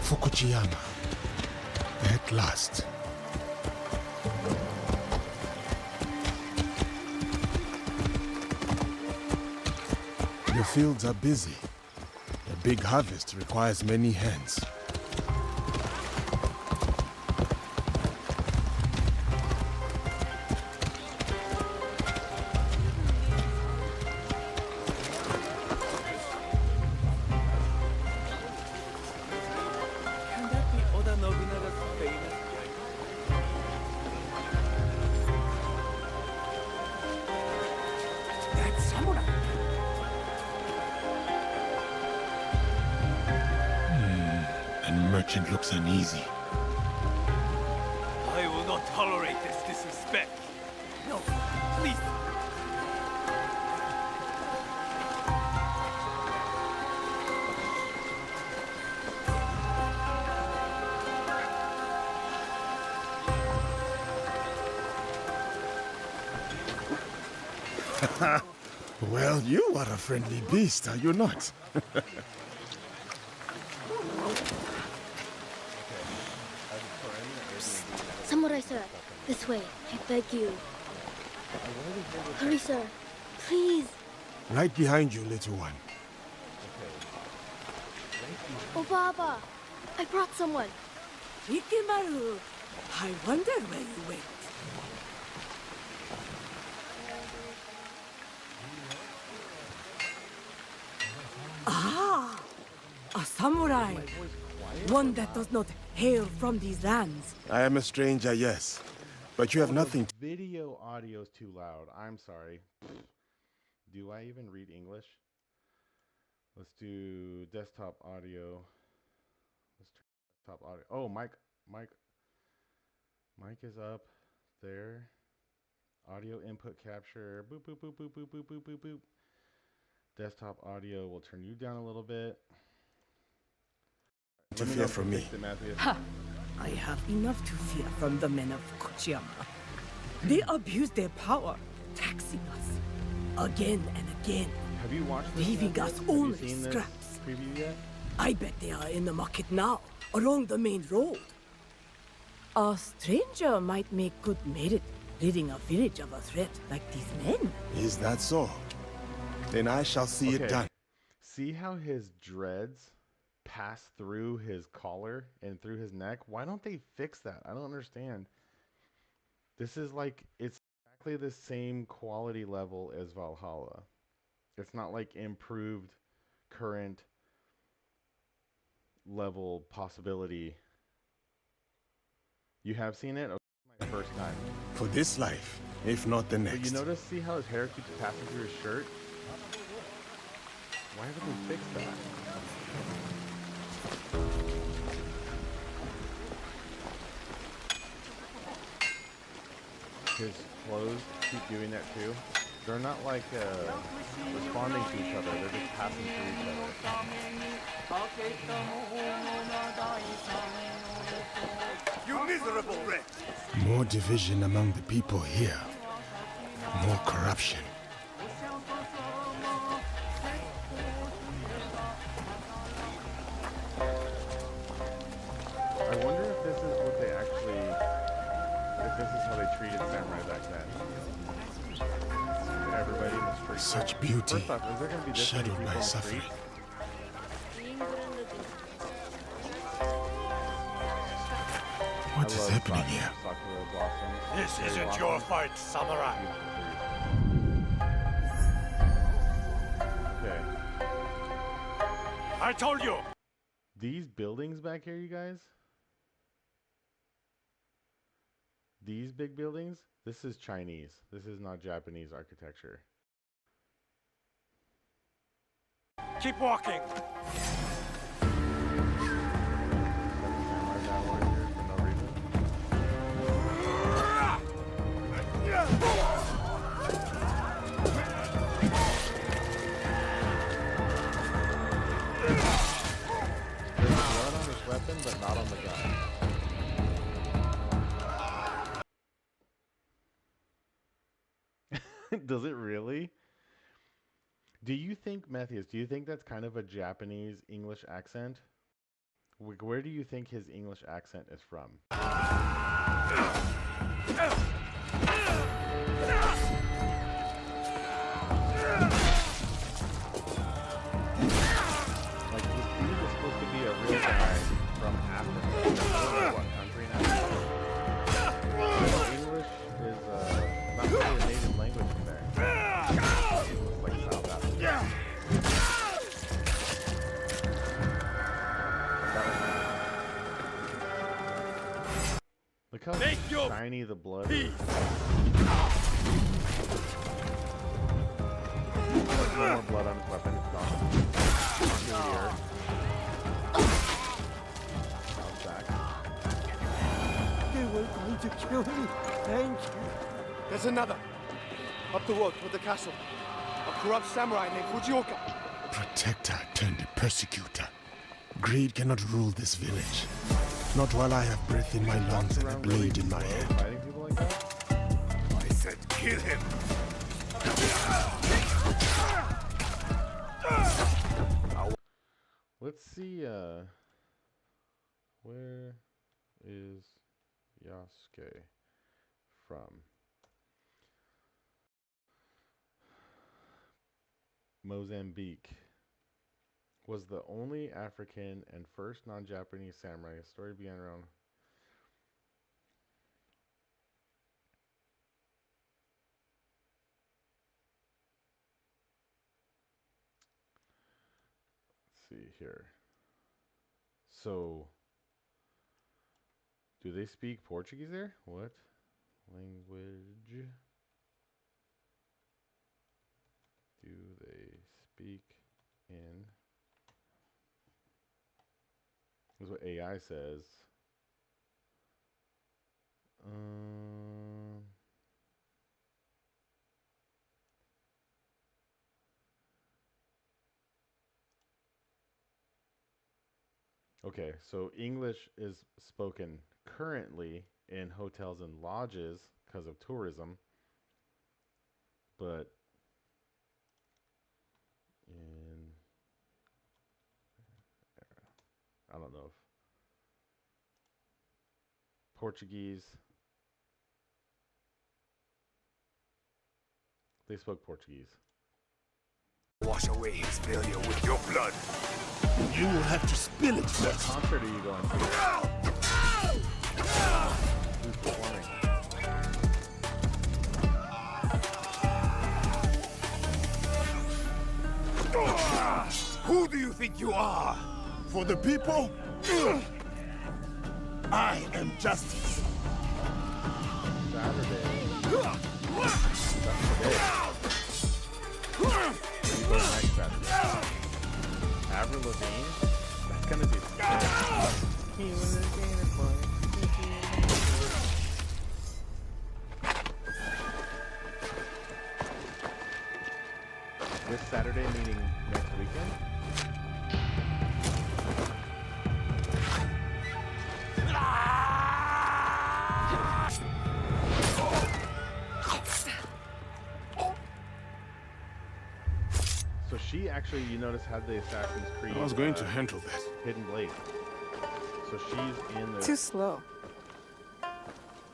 Fukujiyama, at last. The fields are busy. A big harvest requires many hands. Merchant looks uneasy. I will not tolerate this disrespect. No, please. Well, you are a friendly beast, are you not? Samurai sir, this way, I beg you. Hurry sir, please. Right behind you, little one. Oh Baba, I brought someone. Ikimaru, I wonder where you went. Ah, a samurai. one that does not hail from these lands. I am a stranger, yes. But you have nothing to... Video audio is too loud. I'm sorry. Do I even read English? Let's do desktop audio. Let's turn desktop audio. Oh, mic is up there. Audio input capture. Boop, boop, boop, boop, boop, boop, boop, boop, boop. Desktop audio will turn you down a little bit. To fear from me. Ha! I have enough to fear from the men of Kochiyama. They abuse their power, taxing us again and again. Have you watched this? Leaving us only scraps. Preview yet? I bet they are in the market now, along the main road. A stranger might make good merit, leading a village of a threat like these men. Is that so? Then I shall see it done. See how his dreads pass through his collar and through his neck? Why don't they fix that? I don't understand. This is like, it's exactly the same quality level as Valhalla. It's not like improved current level possibility. You have seen it? Okay, my first time. For this life, if not the next. But you notice, see how his hair keeps passing through his shirt? Why haven't they fixed that? His clothes keep doing that too. They're not like responding to each other. They're just passing through each other. You miserable wretch! More division among the people here. More corruption. I wonder if this is what they actually, if this is how they treated samurai back then. Everybody in the street. Such beauty, First off, is there gonna be this many shadowed people by on the suffering. street? What is happening here? This isn't your fight, samurai. Okay. I told you. These buildings back here, you guys. These big buildings. This is Chinese. This is not Japanese architecture. Keep walking. Weapon, but not on the gun. Does it really? Do you think, Matthias, do you think that's kind of a Japanese English accent? Where do you think his English accent is from? Like, this dude is supposed to be a real guy from Africa. I don't know what country now. English is not really a native language from there. It's like South Africa. Look how shiny the blood is. There's no more blood on his weapon. It's gone. Onto the earth. Bounce back. They were going to kill me. Thank you. There's another. Up the road toward the castle. A corrupt samurai named Fujioka. Protector turned persecutor. Greed cannot rule this village. Not while I have breath in my lungs and a blade in my hand. Fighting people like that? I said kill him. Let's see, where is Yasuke from? Mozambique. Was the only African and first non-Japanese samurai. A story began around. Let's see here. So Do they speak Portuguese there? What language do they speak in? This is what AI says. Okay, so English is spoken currently in hotels and lodges because of tourism, but in, I don't know if Portuguese, they spoke Portuguese. Wash away his failure with your blood. You will have to spill it What first. concert are you going to? Who's performing? Who do you think you are? For the people? I am justice. Saturday. Where you going next Saturday? Avril Lavigne? That's gonna be He was a gainer boy. This Saturday meeting next weekend? So she actually, you notice, had the Assassin's Creed. I was going to handle that. Hidden Blade. So she's in the. Too slow.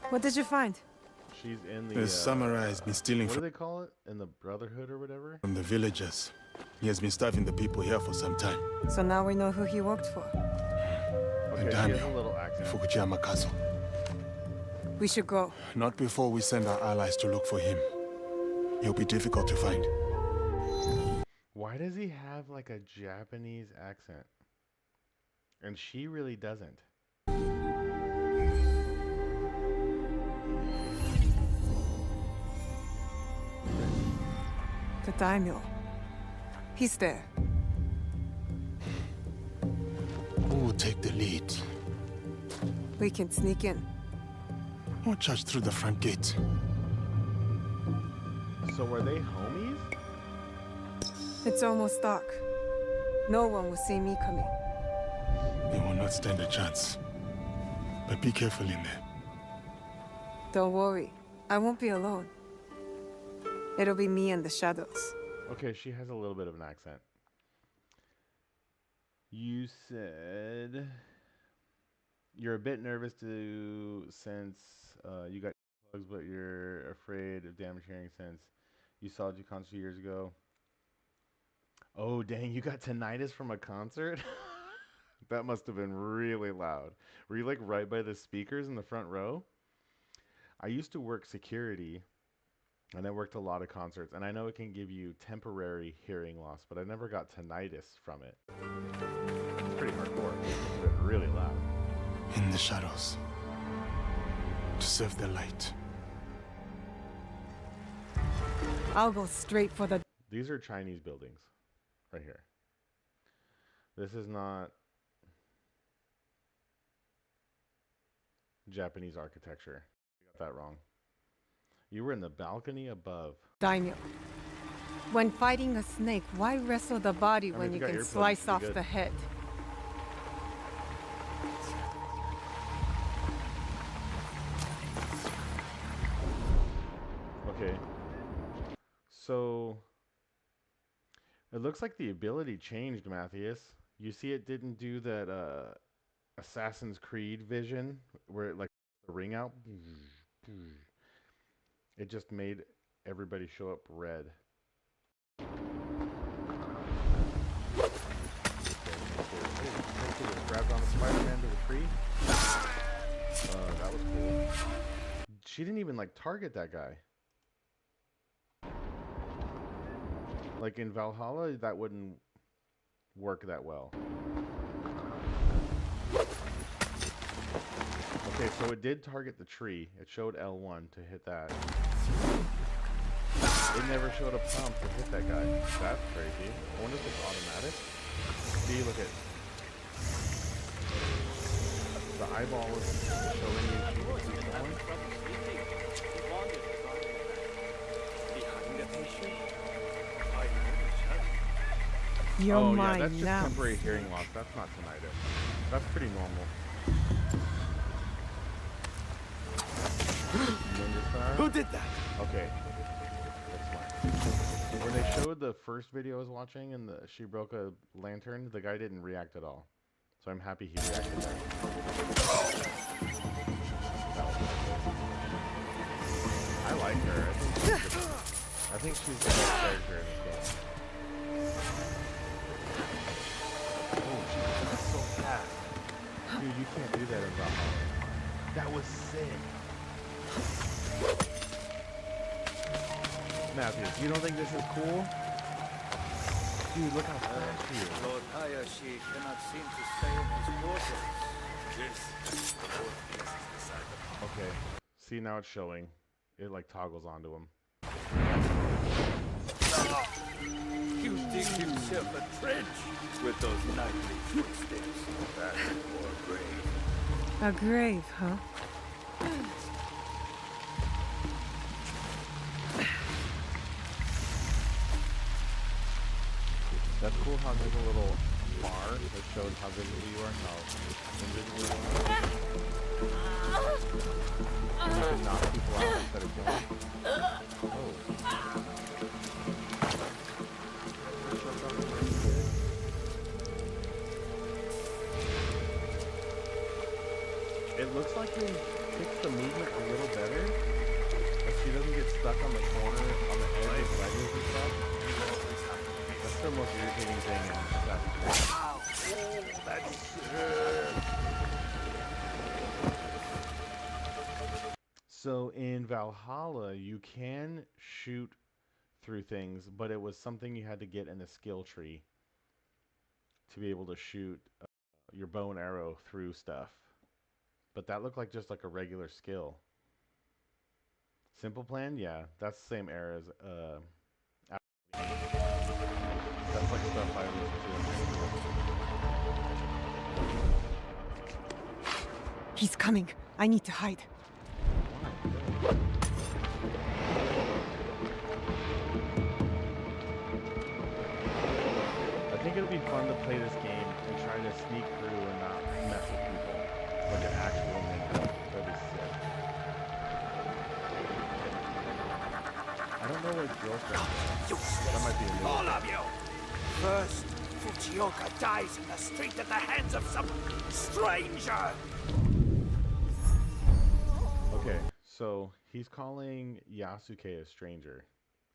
What did you find? She's in the. The samurai has been stealing What do from they call it? In the Brotherhood or whatever? the villagers. He has been starving the people here for some time. So now we know who he worked for. Okay, she has a Daniel, little accent. Fukuyama Castle. We should go. Not before we send our allies to look for him. He'll be difficult to find. Why does he have like a Japanese accent? And she really doesn't. The daimyo. He's there. Who will take the lead? We can sneak in. Or charge through the front gate? So were they homies? It's almost dark. No one will see me coming. They will not stand a chance. But be careful in there. Don't worry. I won't be alone. It'll be me and the shadows. Okay, she has a little bit of an accent. You said you're a bit nervous since you got plugs, but you're afraid of damage hearing since you saw the concert years ago. Oh, dang, you got tinnitus from a concert? That must have been really loud. Were you like right by the speakers in the front row? I used to work security, and I worked a lot of concerts, and I know it can give you temporary hearing loss, but I never got tinnitus from it. It's pretty hardcore. It's been really loud. In the shadows. To serve the light. I'll go straight for the... These are Chinese buildings, right here. This is not Japanese architecture. You got that wrong. You were in the balcony above. daimyo. When fighting a snake, why wrestle the body when you got can earplugs, slice you're off good. the head? Okay. So it looks like the ability changed, Matthias. You see it didn't do that Assassin's Creed vision where it like the ring out. It just made everybody show up red. Grabbed on the Spider-Man to the tree. That was cool. She didn't even like target that guy. Like in Valhalla, that wouldn't work that well. Okay, so it did target the tree. It showed L1 to hit that. It never showed a pump to hit that guy. That's crazy. I wonder if it's automatic. See, look at the eyeball was showing you keep going. You're oh, mine yeah, that's just now. temporary hearing loss. That's not tinnitus. That's pretty normal. Who did that? Okay. That's smart. When they showed the first video I was watching and she broke a lantern, the guy didn't react at all. So I'm happy he reacted there. I like her. I think she's the best character in the game. Oh, she's so fast. Dude, you can't do that in Valhalla. That was sick. Matthew, you don't think this is cool? Dude, look how fast he is. Lord Hayashi cannot seem to stay in his quarters. Okay. See, now it's showing. It like toggles onto him. You dig himself a trench with those nightly footsteps. That's more grave. A grave, huh? That's cool how there's a little bar that shows how visible you are and how invisible you are. You can knock people out instead of killing. Oh. It looks like they fixed the movement a little better. Like she doesn't get stuck on the corner, on the edge of ledges and stuff. That's the most irritating thing in Assassin's Creed. Oh, that's So in Valhalla, you can shoot through things, but it was something you had to get in the skill tree to be able to shoot your bow and arrow through stuff. But that looked like just like a regular skill. Simple Plan, yeah, that's the same era as that's like stuff I listened to. He's coming. I need to hide. I think it'll be fun to play this game and try to sneak through and not mess with people. Like an actual ninja. That'd be sick. I don't know where girlfriend is. That might be a new All of you! First, Fujioka dies in the street at the hands of some stranger! Okay, so he's calling Yasuke a stranger.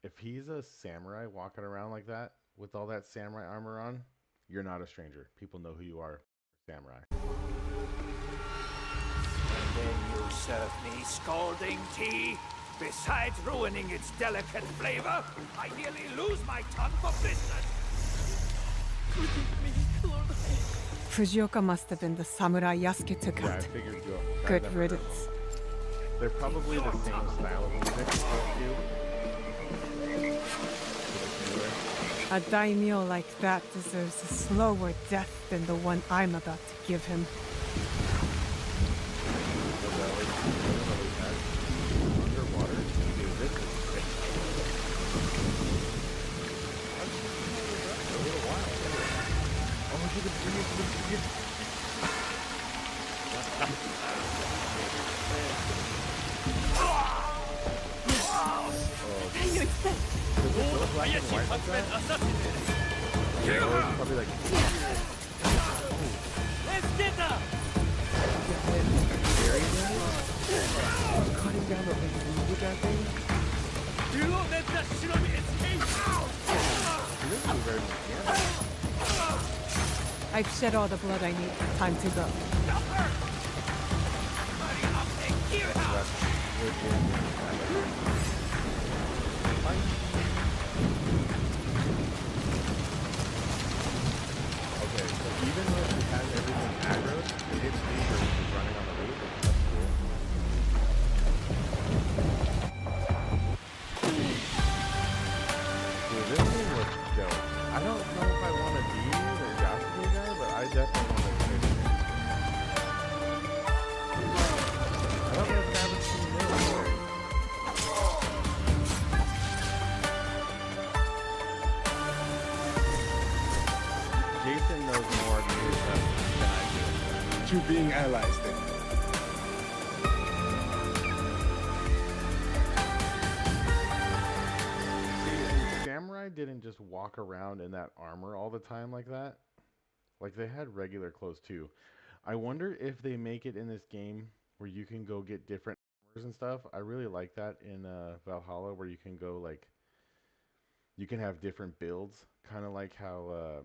If he's a samurai walking around like that, with all that samurai armor on, you're not a stranger. People know who you are, samurai. And then you serve me scalding tea? Besides ruining its delicate flavor, I nearly lose my tongue for business! Fujioka must have been the samurai Yasuke took Yeah, I out. figured Good riddance. They're probably the same style of music, A daimyo like that deserves a slower death than the one I'm about to give him. underwater. Dude, this is sick. A little while. Oh, look at the breeze. Probably like. Cutting down the thing with that thing. You won't let that shinobi escape! I've shed all the blood I need. Time to go. Okay, so even though she has everything aggroed, it hits me when she's running on the roof. That's cool. being allies then. See, Samurai didn't just walk around in that armor all the time like that. Like, they had regular clothes too. I wonder if they make it in this game where you can go get different armors and stuff. I really like that in Valhalla, where you can go, like, you can have different builds, kind of like how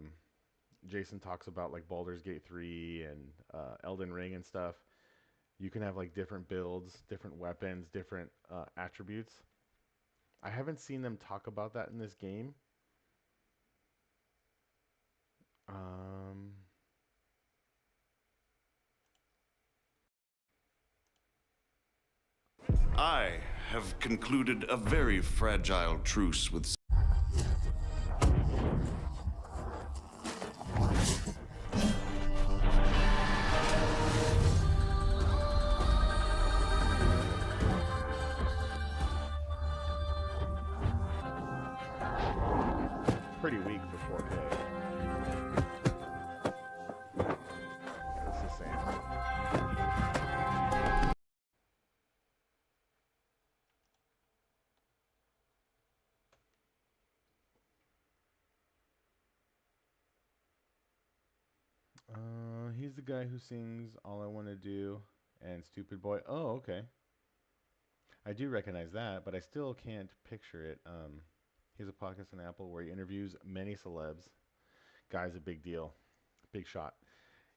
Jason talks about, like, Baldur's Gate 3 and Elden Ring and stuff. You can have, like, different builds, different weapons, different attributes. I haven't seen them talk about that in this game. I have concluded a very fragile truce with... Pretty weak for 4K. It's the same. He's the guy who sings All I Want to Do and Stupid Boy. Oh, okay. I do recognize that, but I still can't picture it. He has a podcast on Apple where he interviews many celebs. Guy's a big deal. Big shot.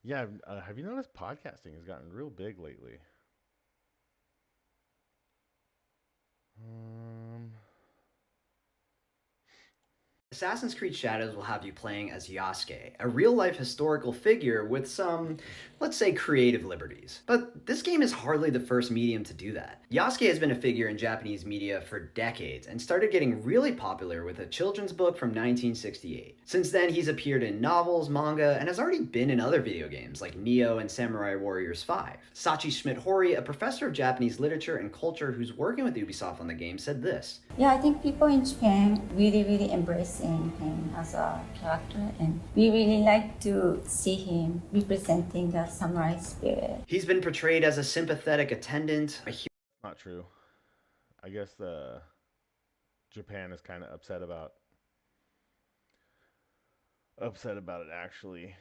Yeah, have you noticed podcasting has gotten real big lately? Assassin's Creed Shadows will have you playing as Yasuke, a real-life historical figure with some, let's say, creative liberties. But this game is hardly the first medium to do that. Yasuke has been a figure in Japanese media for decades and started getting really popular with a children's book from 1968. Since then, he's appeared in novels, manga, and has already been in other video games like Nioh and Samurai Warriors 5. Sachi Schmidt-Hori, a professor of Japanese literature and culture who's working with Ubisoft on the game, said this. Yeah, I think people in Japan really embrace him as a character, and we really like to see him representing the samurai spirit. He's been portrayed as a sympathetic attendant. Not true. I guess Japan is kind of upset about it, actually.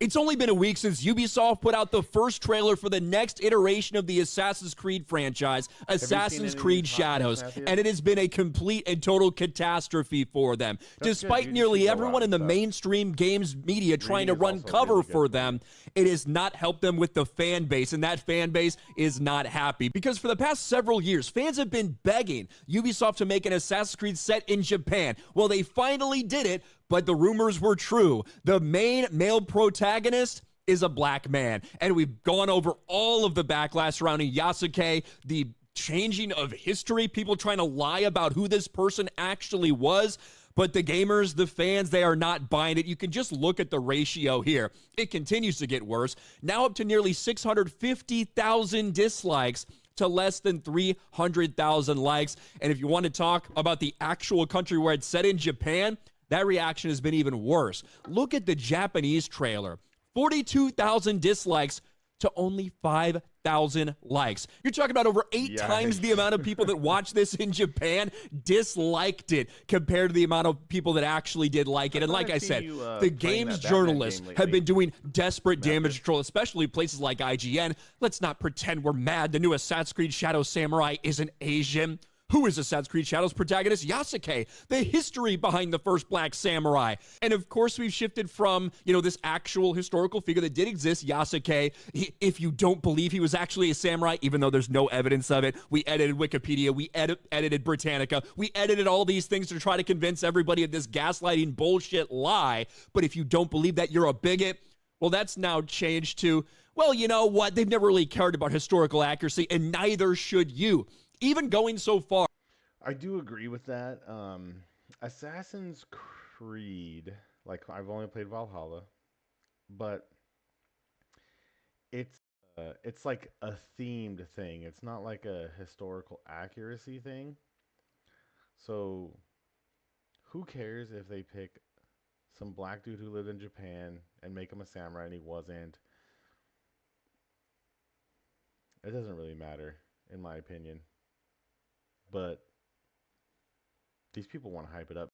It's only been a week since Ubisoft put out the first trailer for the next iteration of the Assassin's Creed franchise, Assassin's Creed Shadows, and it has been a complete and total catastrophe for them. Despite nearly everyone in the mainstream games media trying to run cover for them, it has not helped them with the fan base, and that fan base is not happy. Because for the past several years, fans have been begging Ubisoft to make an Assassin's Creed set in Japan. Well, they finally did it, but the rumors were true. The main male protagonist is a black man. And we've gone over all of the backlash surrounding Yasuke, the changing of history, people trying to lie about who this person actually was. But the gamers, the fans, they are not buying it. You can just look at the ratio here. It continues to get worse. Now up to nearly 650,000 dislikes to less than 300,000 likes. And if you want to talk about the actual country where it's set in, Japan, that reaction has been even worse. Look at the Japanese trailer. 42,000 dislikes to only 5,000 likes. You're talking about over 8 times the amount of people that watched this in Japan disliked it compared to the amount of people that actually did like it. And like I said, the game's journalists have been doing desperate damage control, especially places like IGN. Let's not pretend we're mad the new Assassin's Creed Shadow Samurai isn't Asian. Who is Assassin's Creed Shadows protagonist? Yasuke, the history behind the first Black Samurai. And of course, we've shifted from, this actual historical figure that did exist, Yasuke. If you don't believe he was actually a samurai, even though there's no evidence of it, we edited Wikipedia, we edited Britannica, we edited all these things to try to convince everybody of this gaslighting bullshit lie. But if you don't believe that, you're a bigot. Well, that's now changed to, well, you know what? They've never really cared about historical accuracy, and neither should you. Even going so far. I do agree with that. Assassin's Creed, like, I've only played Valhalla, but it's it's like a themed thing. It's not like a historical accuracy thing. So who cares if they pick some black dude who lived in Japan and make him a samurai and he wasn't? It doesn't really matter, in my opinion. But these people want to hype it up.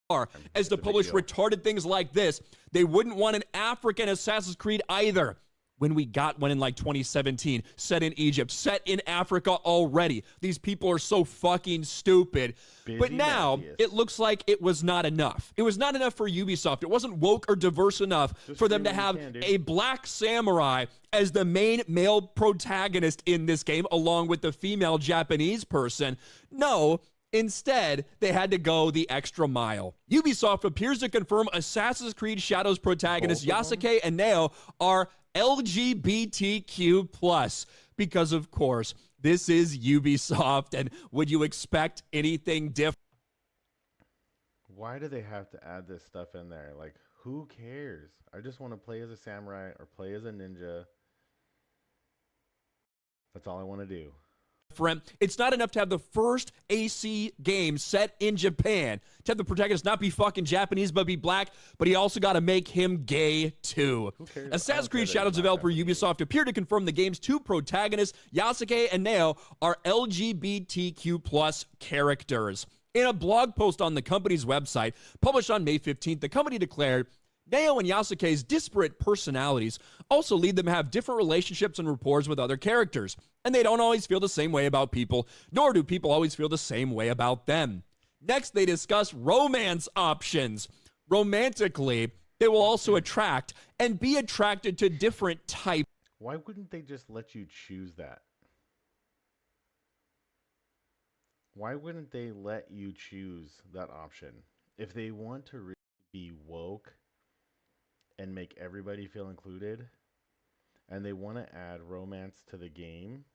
As to publish retarded things like this, they wouldn't want an African Assassin's Creed either. When we got one in like 2017, set in Egypt, set in Africa already. These people are so fucking stupid. But now, it looks like it was not enough. It was not enough for Ubisoft. It wasn't woke or diverse enough for them to have a black samurai as the main male protagonist in this game, along with the female Japanese person. No. Instead, they had to go the extra mile. Ubisoft appears to confirm Assassin's Creed Shadows protagonists Yasuke and Neo are LGBTQ+, because of course, this is Ubisoft, and would you expect anything different? Why do they have to add this stuff in there? Like, who cares? I just want to play as a samurai or play as a ninja. That's all I want to do. It's not enough to have the first AC game set in Japan, to have the protagonist not be fucking Japanese but be black, but he also got to make him gay too. Assassin's Creed Shadows developer Ubisoft appeared to confirm the game's two protagonists, Yasuke and Neo, are LGBTQ+ characters. In a blog post on the company's website, published on May 15th, the company declared, Neo and Yasuke's disparate personalities also lead them to have different relationships and rapports with other characters, and they don't always feel the same way about people, nor do people always feel the same way about them. Next, they discuss romance options. Romantically, they will also attract and be attracted to different types. Why wouldn't they just let you choose that? Why wouldn't they let you choose that option? If they want to really be woke and make everybody feel included, and they want to add romance to the game,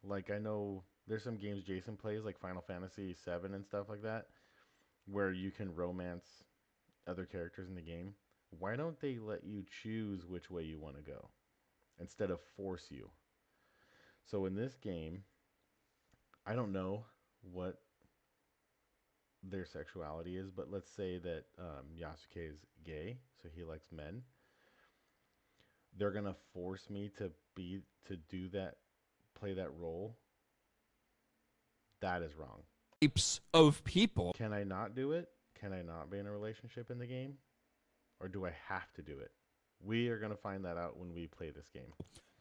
like I know there's some games Jason plays, like Final Fantasy VII and stuff like that, where you can romance other characters in the game. Why don't they let you choose which way you want to go instead of force you? So in this game, I don't know what their sexuality is, but let's say that Yasuke is gay, so he likes men. They're gonna force me to do that, play that role. That is wrong. Types of people. Can I not do it? Can I not be in a relationship in the game? Or do I have to do it? We are gonna find that out when we play this game.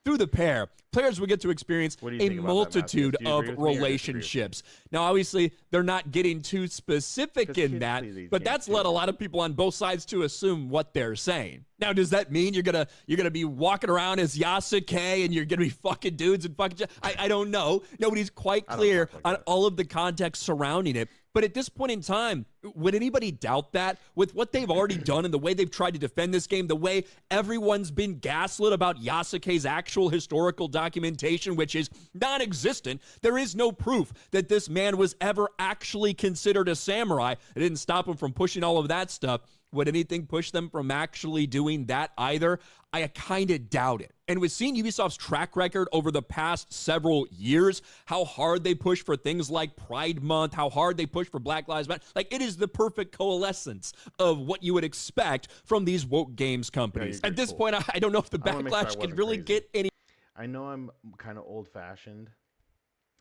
Through the pair, players will get to experience a multitude of relationships. Now, obviously, they're not getting too specific in that, but that's led a lot of people on both sides to assume what they're saying. Now, does that mean you're gonna be walking around as Yasuke and you're gonna be fucking dudes and fucking? I don't know. Nobody's quite clear on all of the context surrounding it. But at this point in time, would anybody doubt that? With what they've already done and the way they've tried to defend this game, the way everyone's been gaslit about Yasuke's actual historical documentation, which is non-existent, there is no proof that this man was ever actually considered a samurai. It didn't stop him from pushing all of that stuff. Would anything push them from actually doing that either? I kind of doubt it. And with seeing Ubisoft's track record over the past several years, how hard they push for things like Pride Month, how hard they push for Black Lives Matter, like it is the perfect coalescence of what you would expect from these woke games companies. At this point, I don't know if the backlash can really get any. I know I'm kind of old-fashioned,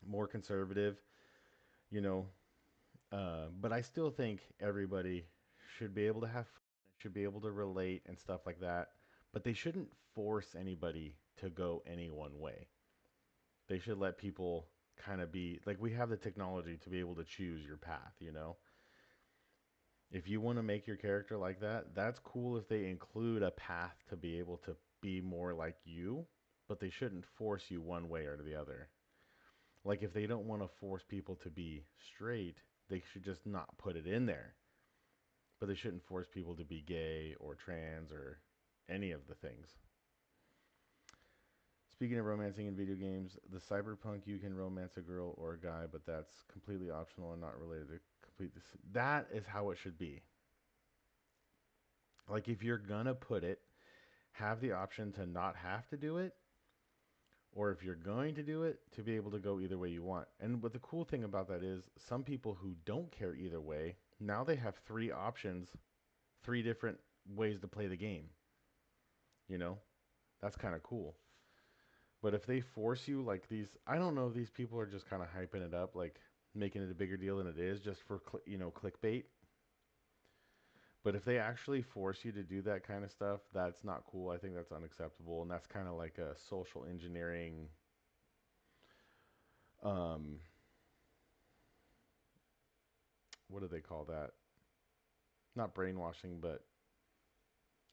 more conservative, you know, but I still think everybody should be able to have fun, should be able to relate and stuff like that, but they shouldn't force anybody to go any one way. They should let people kind of be, like, we have the technology to be able to choose your path, you know? If you want to make your character like that, that's cool if they include a path to be able to be more like you, but they shouldn't force you one way or the other. Like, if they don't want to force people to be straight, they should just not put it in there. But they shouldn't force people to be gay or trans or any of the things. Speaking of romancing in video games, the Cyberpunk, you can romance a girl or a guy, but that's completely optional and not related to complete this. That is how it should be. Like, if you're gonna put it, have the option to not have to do it, or if you're going to do it, to be able to go either way you want. And what the cool thing about that is, some people who don't care either way, now they have 3 options, 3 different ways to play the game. You know, that's kind of cool. But if they force you like these, I don't know if these people are just kind of hyping it up, like making it a bigger deal than it is, just for clickbait. But if they actually force you to do that kind of stuff, that's not cool. I think that's unacceptable, and that's kind of like a social engineering. What do they call that? Not brainwashing, but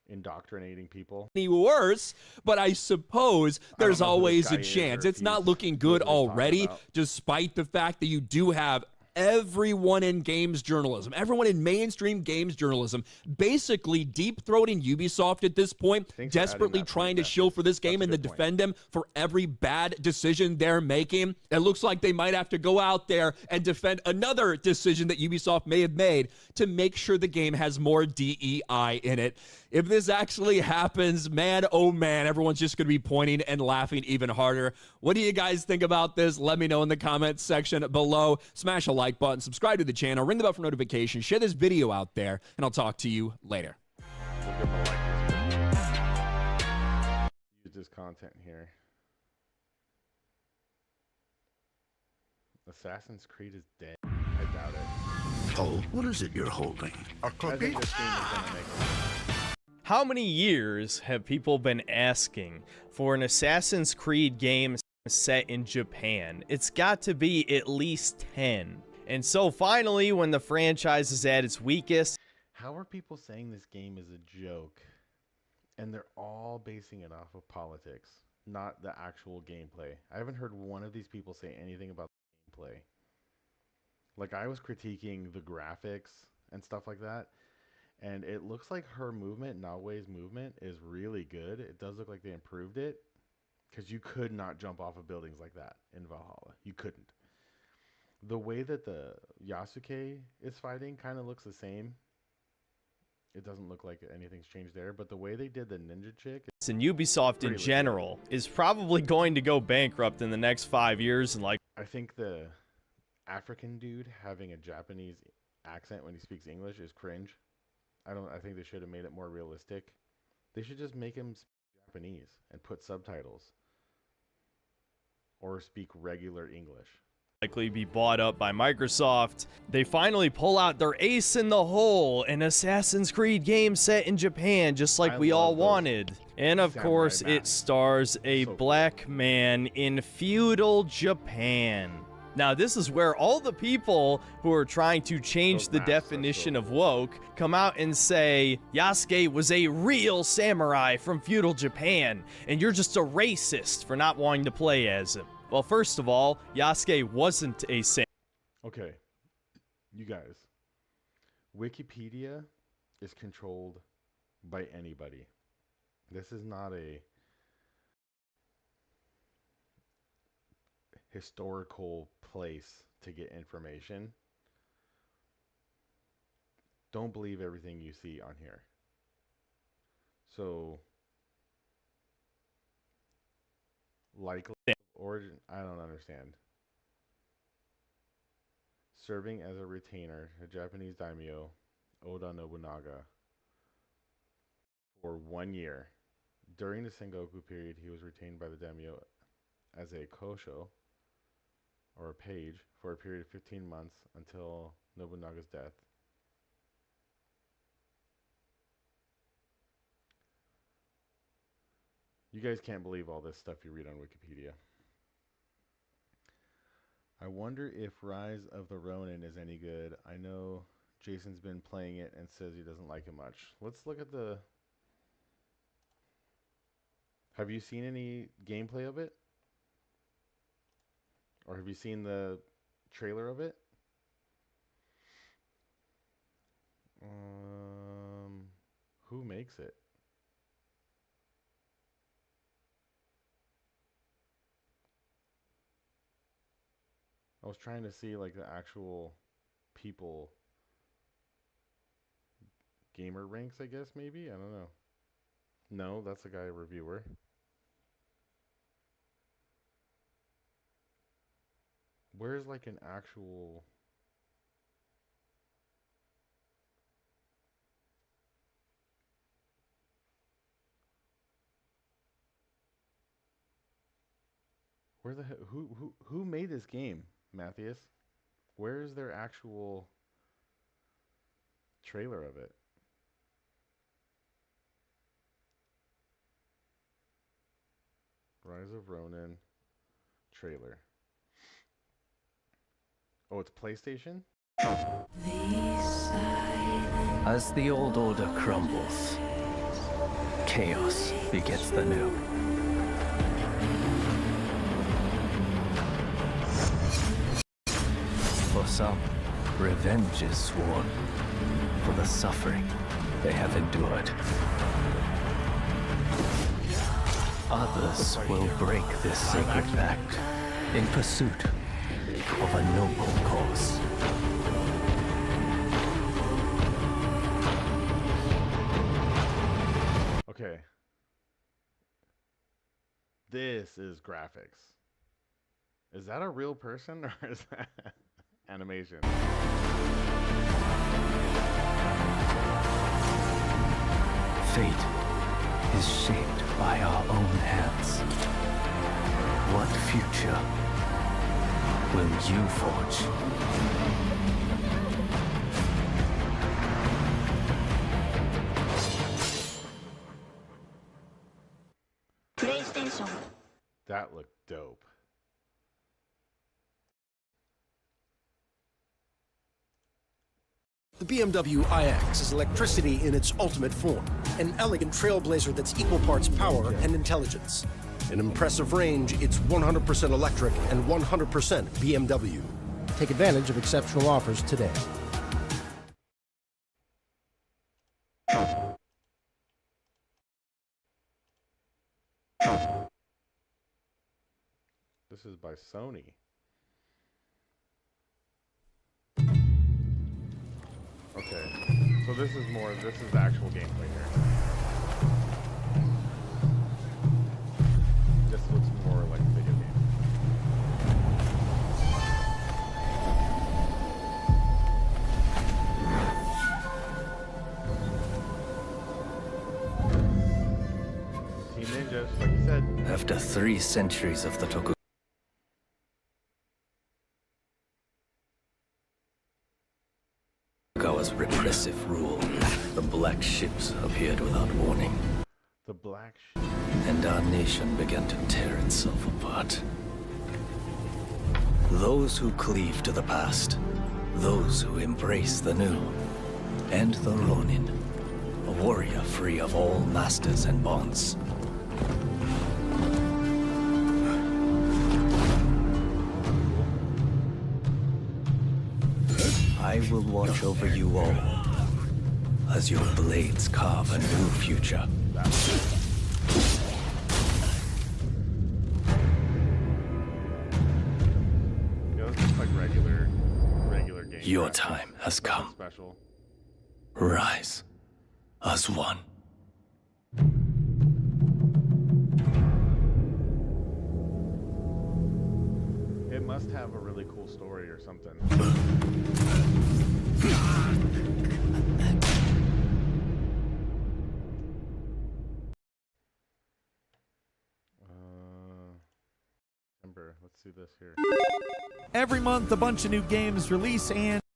indoctrinating people. Any worse, but I suppose there's always a chance. It's not looking good already, despite the fact that you do have everyone in games journalism, everyone in mainstream games journalism, basically deep-throating Ubisoft at this point, desperately trying to shill for this game and to defend them for every bad decision they're making. It looks like they might have to go out there and defend another decision that Ubisoft may have made to make sure the game has more DEI in it. If this actually happens, man, oh man, everyone's just going to be pointing and laughing even harder. What do you guys think about this? Let me know in the comments section below. Smash a like button, subscribe to the channel, ring the bell for notifications, share this video out there, and I'll talk to you later. Use this content here. Assassin's Creed is dead. I doubt it. Oh, what is it you're holding? A cookie? How many years have people been asking for an Assassin's Creed game set in Japan? It's got to be at least 10. And so finally, when the franchise is at its weakest... How are people saying this game is a joke? And they're all basing it off of politics, not the actual gameplay. I haven't heard one of these people say anything about the gameplay. Like, I was critiquing the graphics and stuff like that. And it looks like her movement, Naoe's movement, is really good. It does look like they improved it. Because you could not jump off of buildings like that in Valhalla. You couldn't. The way that the Yasuke is fighting kind of looks the same. It doesn't look like anything's changed there. But the way they did the ninja chick... And Ubisoft in general is probably going to go bankrupt in the next 5 years. And like, I think the African dude having a Japanese accent when he speaks English is cringe. I think they should have made it more realistic. They should just make him speak Japanese and put subtitles. Or speak regular English. Likely be bought up by Microsoft. They finally pull out their ace in the hole, an Assassin's Creed game set in Japan, just like we all wanted. And of course, it stars a black man in feudal Japan. Now, this is where all the people who are trying to change the definition of woke come out and say, Yasuke was a real samurai from feudal Japan, and you're just a racist for not wanting to play as him. Well, first of all, Yasuke wasn't a samurai. Okay, you guys. Wikipedia is controlled by anybody. This is not a historical place to get information. Don't believe everything you see on here. So, likely origin, I don't understand. Serving as a retainer, a Japanese daimyo, Oda Nobunaga, for 1 year. During the Sengoku period, he was retained by the daimyo as a kosho, or a page, for a period of 15 months until Nobunaga's death. You guys can't believe all this stuff you read on Wikipedia. I wonder if Rise of the Ronin is any good. I know Jason's been playing it and says he doesn't like it much. Let's look at the... Have you seen any gameplay of it? Or have you seen the trailer of it? Who makes it? I was trying to see like the actual people gamer ranks, I guess, maybe? I don't know. No, that's a guy, a reviewer. Where's like an actual... Where the hell, who made this game, Matthias? Where is their actual trailer of it? Rise of Ronin trailer. Oh, it's PlayStation? As the old order crumbles, chaos begets the new. For some, revenge is sworn for the suffering they have endured. Others will break this sacred pact in pursuit of a noble cause. Okay. This is graphics. Is that a real person or is that animation? Fate is shaped by our own hands. What future will you forge? PlayStation. That looked dope. The BMW iX is electricity in its ultimate form, an elegant trailblazer that's equal parts power and intelligence. In impressive range, it's 100% electric and 100% BMW. Take advantage of exceptional offers today. This is by Sony. Okay, so this is the actual gameplay here. This looks more like a video game. Team Ninjas, like you said. After 3 centuries of the Tokugawa's repressive rule, the Black Ships appeared without warning. The Black Ship. And our nation began to tear itself apart. Those who cleave to the past, those who embrace the new, and the Ronin, a warrior free of all masters and bonds. I will watch over you all as your blades carve a new future. Like regular game. Your time has come. Special. Rise as one. It must have a really cool story or something. Let's see this here. Every month, a bunch of new games release, and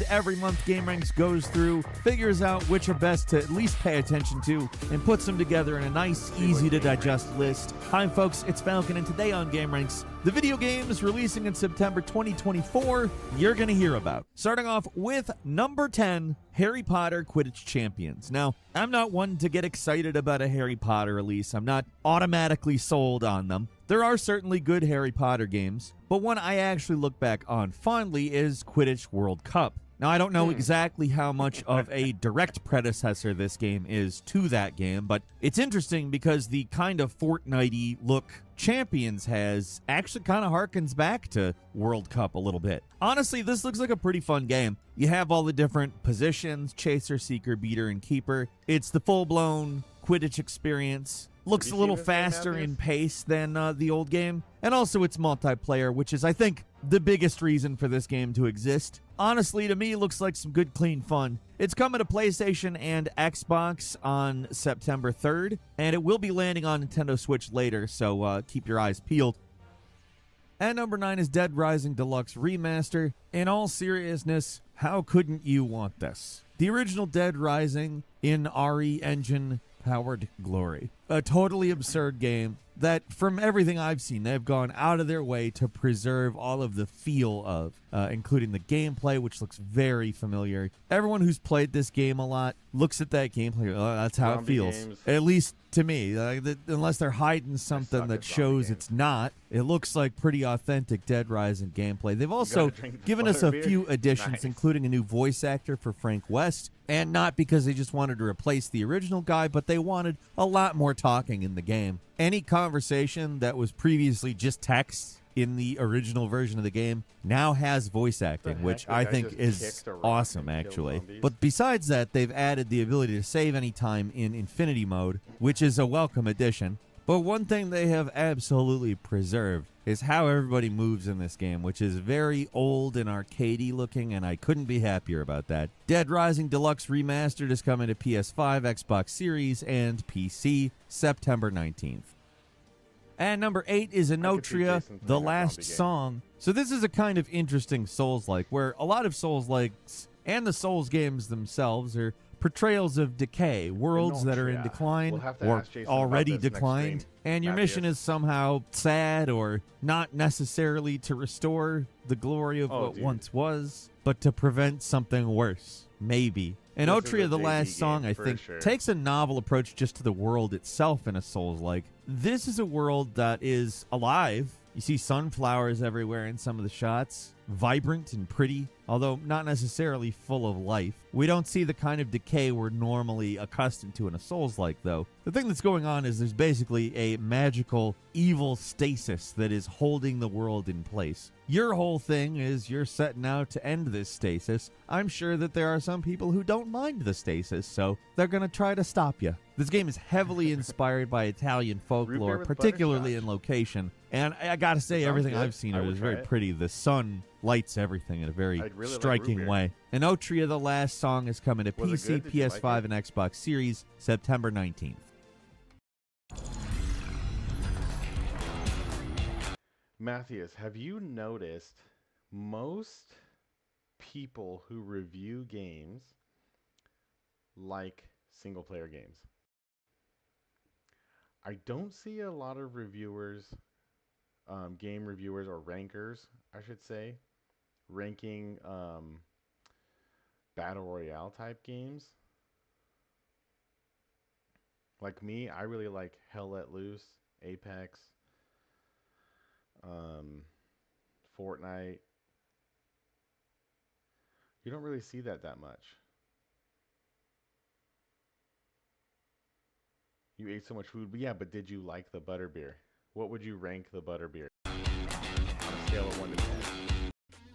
every month GameRanks goes through, figures out which are best to at least pay attention to, and puts them together in a nice, easy-to-digest list. Hi, folks, it's Falcon, and today on GameRanks, the video games releasing in September 2024 you're going to hear about. Starting off with number 10, Harry Potter Quidditch Champions. Now, I'm not one to get excited about a Harry Potter release. I'm not automatically sold on them. There are certainly good Harry Potter games, but one I actually look back on fondly is Quidditch World Cup. Now, I don't know exactly how much of a direct predecessor this game is to that game, but it's interesting because the kind of Fortnite-y look Champions has actually kind of harkens back to World Cup a little bit. Honestly, this looks like a pretty fun game. You have all the different positions, chaser, seeker, beater, and keeper. It's the full-blown Quidditch experience. Looks Have a you little seen this game, faster Matthews? in pace than the old game. And also it's multiplayer, which is, I think, the biggest reason for this game to exist. Honestly, to me, it looks like some good, clean fun. It's coming to PlayStation and Xbox on September 3rd, and it will be landing on Nintendo Switch later, so keep your eyes peeled. And number 9 is Dead Rising Deluxe Remaster. In all seriousness, how couldn't you want this? The original Dead Rising in RE Engine powered glory. A totally absurd game that, from everything I've seen, they've gone out of their way to preserve all of the feel of, including the gameplay, which looks very familiar. Everyone who's played this game a lot looks at that gameplay, oh, that's how it feels. Games. At least to me, unless they're hiding something that shows it's not, it looks like pretty authentic Dead Rising gameplay. They've also given us a few additions, including a new voice actor for Frank West, and not because they just wanted to replace the original guy, but they wanted a lot more talking in the game. Any conversation that was previously just text in the original version of the game now has voice acting, which I think is awesome, actually. But besides that, they've added the ability to save anytime in Infinity Mode, which is a welcome addition. But one thing they have absolutely preserved is how everybody moves in this game, which is very old and arcadey looking, and I couldn't be happier about that. Dead Rising Deluxe Remastered is coming to PS5, Xbox Series, and PC September 19th. And number 8 is Enotria, The Last Song. So this is a kind of interesting Souls-like, where a lot of Souls-likes and the Souls games themselves are portrayals of decay, worlds that are in decline or already declined, and your mission is somehow sad or not necessarily to restore the glory of what once was, but to prevent something worse, maybe. And Enotria, The Last Song, I think, takes a novel approach just to the world itself in a Souls-like. This is a world that is alive. You see sunflowers everywhere in some of the shots. Vibrant and pretty, although not necessarily full of life. We don't see the kind of decay we're normally accustomed to in a Souls-like, though. The thing that's going on is there's basically a magical, evil stasis that is holding the world in place. Your whole thing is you're setting out to end this stasis. I'm sure that there are some people who don't mind the stasis, so they're going to try to stop you. This game is heavily inspired by Italian folklore, particularly in location. And I gotta say, everything I've seen of it is very pretty. The sun lights everything in a very striking way. Enotria, The Last Song is coming to PC, PS5, and Xbox Series September 19th. Matthias, have you noticed most people who review games like single-player games? I don't see a lot of reviewers, game reviewers or rankers, I should say, ranking Battle Royale type games. Like me, I really like Hell Let Loose, Apex, Fortnite. You don't really see that much. You ate so much food, but yeah, but did you like the butterbeer? What would you rank the butterbeer on a scale of 1 to 10?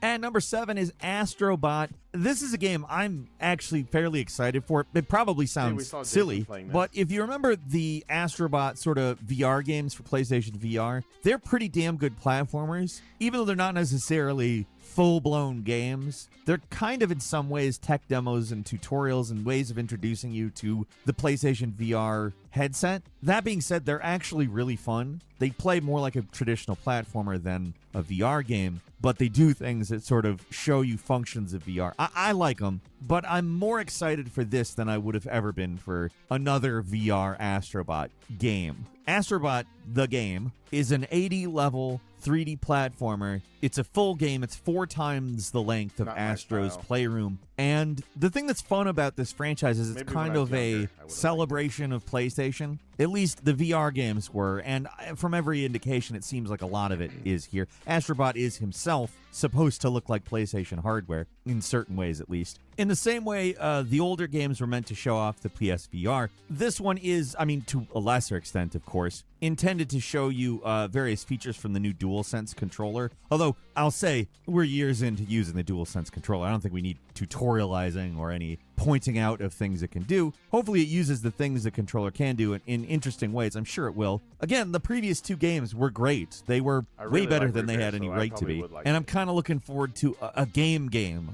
And number 7 is Astrobot. This is a game I'm actually fairly excited for. It probably sounds silly, but if you remember the Astrobot sort of VR games for PlayStation VR, they're pretty damn good platformers. Even though they're not necessarily full-blown games, they're kind of in some ways tech demos and tutorials and ways of introducing you to the PlayStation VR headset. That being said, they're actually really fun. They play more like a traditional platformer than a VR game, but they do things that sort of show you functions of VR. I like them, but I'm more excited for this than I would have ever been for another VR Astrobot game. Astrobot, the game, is an 80-level 3D platformer. It's a full game. It's 4 times the length of Astro's Playroom. And the thing that's fun about this franchise is it's kind of a celebration of PlayStation. At least the VR games were. And from every indication, it seems like a lot of it is here. Astrobot is himself supposed to look like PlayStation hardware, in certain ways at least. In the same way the older games were meant to show off the PSVR, this one is, I mean, to a lesser extent, of course, intended to show you various features from the new DualSense controller. Although, I'll say, we're years into using the DualSense controller. I don't think we need tutorializing or any pointing out of things it can do. Hopefully it uses the things the controller can do in interesting ways. I'm sure it will. Again, the previous two games were great. They were way better than they had any right to be. And I'm kind of looking forward to a game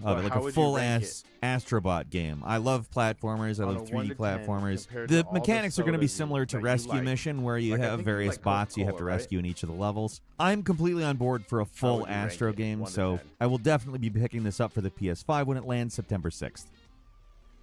of it, like a full-ass Astrobot game. I love platformers. I love 3D platformers. The mechanics are going to be similar to Rescue Mission, where you have various bots you have to rescue in each of the levels. I'm completely on board for a full Astro game, so I will definitely be picking this up for the PS5 when it lands September 6th.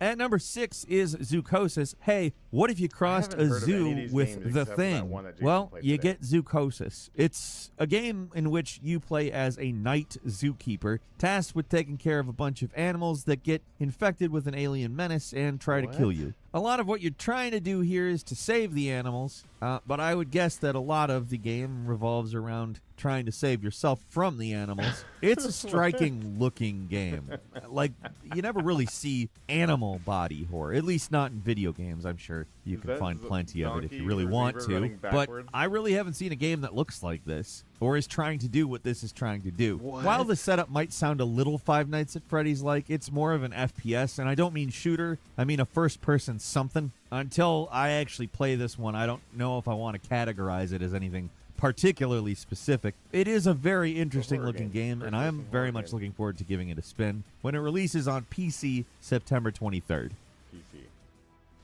At number 6 is Zoocosis. Hey, what if you crossed a zoo with The Thing? Well, you get Zoocosis. It's a game in which you play as a night zookeeper, tasked with taking care of a bunch of animals that get infected with an alien menace and try to kill you. A lot of what you're trying to do here is to save the animals, but I would guess that a lot of the game revolves around trying to save yourself from the animals. It's a striking looking game. Like, you never really see animal body horror, at least not in video games. I'm sure you can find plenty of it if you really want to, but I really haven't seen a game that looks like this or is trying to do what this is trying to do. While the setup might sound a little Five Nights at Freddy's like, it's more of an FPS, and I don't mean shooter, I mean a first-person something. Until I actually play this one, I don't know if I want to categorize it as anything particularly specific. It is a very interesting looking game, and I'm very much looking forward to giving it a spin when it releases on PC September 23rd.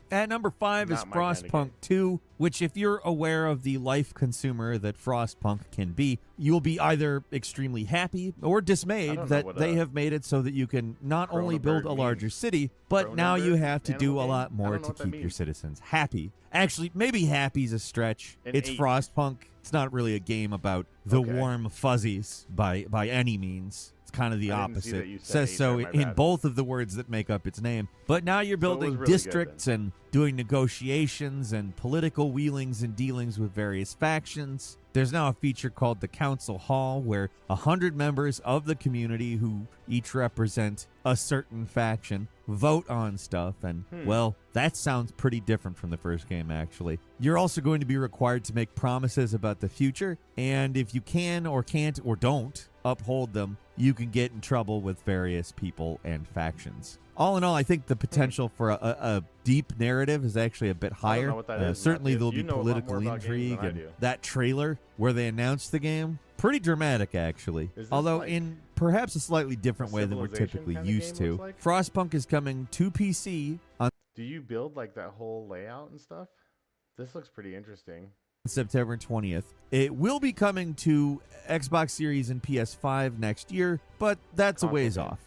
At number 5 is Frostpunk 2, which, if you're aware of the life consumer that Frostpunk can be, you'll be either extremely happy or dismayed that they have made it so that you can not only build a larger city, but now you have to do a lot more to keep your citizens happy. Actually, maybe happy's a stretch. It's Frostpunk. It's not really a game about the warm fuzzies by any means. Kind of the opposite. Says so in both of the words that make up its name. But now you're building districts and doing negotiations and political wheelings and dealings with various factions. There's now a feature called the Council Hall, where 100 members of the community who each represent a certain faction vote on stuff, and, well, that sounds pretty different from the first game, actually. You're also going to be required to make promises about the future, and if you can or can't or don't uphold them, you can get in trouble with various people and factions. All in all, I think the potential for a deep narrative is actually a bit higher. I don't know what that is. Certainly there'll be political intrigue, and that trailer where they announced the game, pretty dramatic actually. Although in perhaps a slightly different way than we're typically used to. Frostpunk is coming to PC on Do you build like that whole layout and stuff? This looks pretty interesting. September 20th. It will be coming to Xbox Series and PS5 next year, but that's a ways off.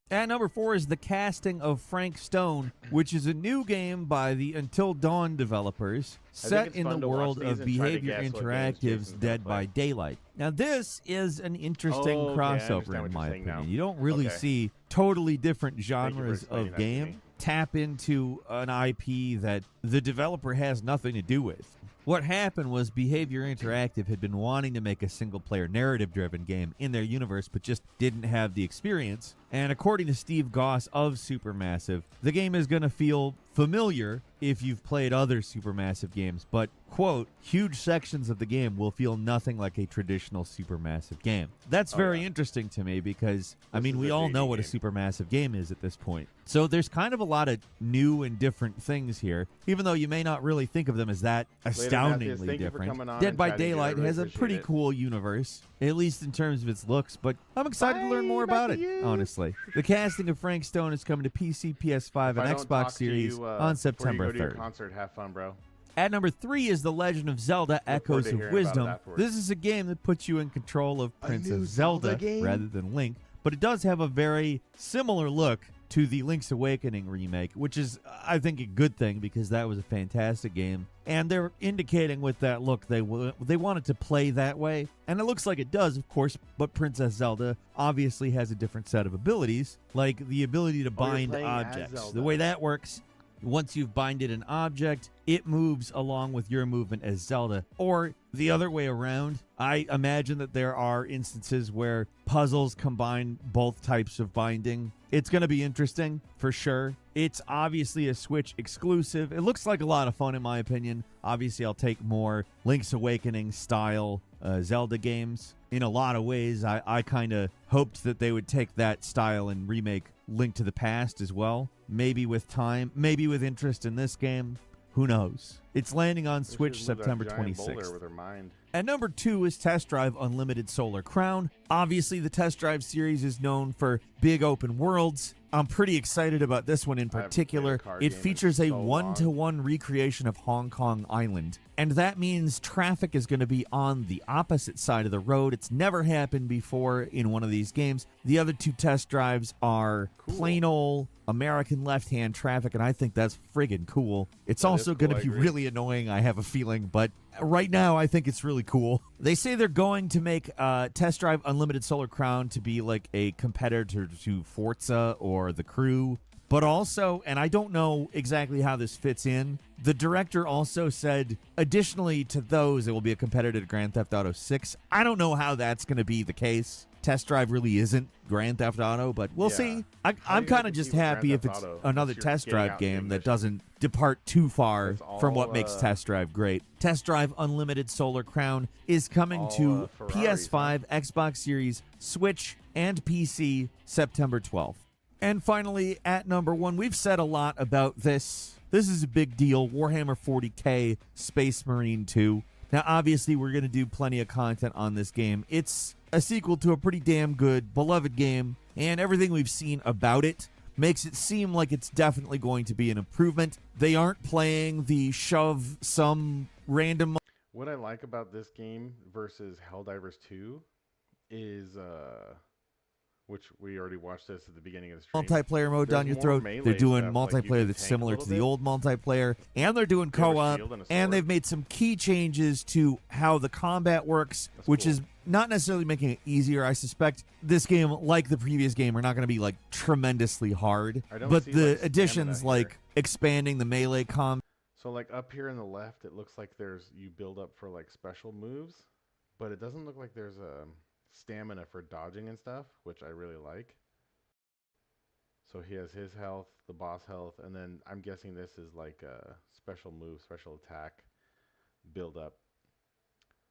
At number 4 is The Casting of Frank Stone, which is a new game by the Until Dawn developers, set in the world of Behavior Interactive's Dead by Daylight. Now, this is an interesting crossover, in my opinion. You don't really see totally different genres of game tap into an IP that the developer has nothing to do with. What happened was Behavior Interactive had been wanting to make a single-player narrative-driven game in their universe, but just didn't have the experience. And according to Steve Goss of Supermassive, the game is going to feel familiar if you've played other Supermassive games, but, quote, huge sections of the game will feel nothing like a traditional Supermassive game. That's very interesting to me because, I mean, we all know what a Supermassive game is at this point. So there's kind of a lot of new and different things here, even though you may not really think of them as that astoundingly different. Dead by Daylight has a pretty cool universe, at least in terms of its looks, but I'm excited to learn more about it, honestly. The casting of Frank Stone is coming to PC, PS5, and Xbox Series on September 3rd. Concert, have fun, bro. At number 3 is The Legend of Zelda: Echoes of Wisdom. This is a game that puts you in control of Princess Zelda rather than Link, but it does have a very similar look to the Link's Awakening remake, which is, I think, a good thing because that was a fantastic game. And they're indicating with that look they wanted to play that way. And it looks like it does, of course, but Princess Zelda obviously has a different set of abilities, like the ability to bind objects. The way that works once you've binded an object, it moves along with your movement as Zelda, or the other way around. I imagine that there are instances where puzzles combine both types of binding. It's going to be interesting for sure. It's obviously a Switch exclusive. It looks like a lot of fun in my opinion. Obviously, I'll take more Link's Awakening style Zelda games. In a lot of ways, I kind of hoped that they would take that style and remake Link to the Past as well. Maybe with time, maybe with interest in this game. Who knows? It's landing on Switch September 26th. With her mind. At number 2 is Test Drive Unlimited Solar Crown. Obviously, the Test Drive series is known for big open worlds. I'm pretty excited about this one in particular. It features a one-to-one recreation of Hong Kong Island. And that means traffic is going to be on the opposite side of the road. It's never happened before in one of these games. The other 2 test drives are plain old American left-hand traffic, and I think that's friggin' cool. It's also going to be really annoying, I have a feeling, but right now I think it's really cool. They say they're going to make Test Drive Unlimited Solar Crown to be like a competitor to Forza or The Crew, but also, and I don't know exactly how this fits in, the director also said, additionally to those, it will be a competitor to Grand Theft Auto 6. I don't know how that's going to be the case. Test Drive really isn't Grand Theft Auto, but we'll see. I'm kind of just happy if it's another Test Drive game that doesn't depart too far from what makes Test Drive great. Test Drive Unlimited Solar Crown is coming to PS5, Xbox Series, Switch, and PC September 12th. And finally, at number 1, we've said a lot about this. This is a big deal. Warhammer 40k Space Marine 2. Now, obviously, we're going to do plenty of content on this game. It's a sequel to a pretty damn good, beloved game, and everything we've seen about it makes it seem like it's definitely going to be an improvement. They aren't playing the shove some random... What I like about this game versus Helldivers 2 is... which we already watched this at the beginning of the stream. Multiplayer mode down your throat. They're doing multiplayer that's similar to the old multiplayer, and they're doing co-op, and they've made some key changes to how the combat works, which is not necessarily making it easier. I suspect this game, like the previous game, are not going to be like tremendously hard, but the additions like expanding the melee combat. So like up here in the left, it looks like you build up for like special moves, but it doesn't look like there's a stamina for dodging and stuff, which I really like. So he has his health, the boss health, and then I'm guessing this is like a special move, special attack, build up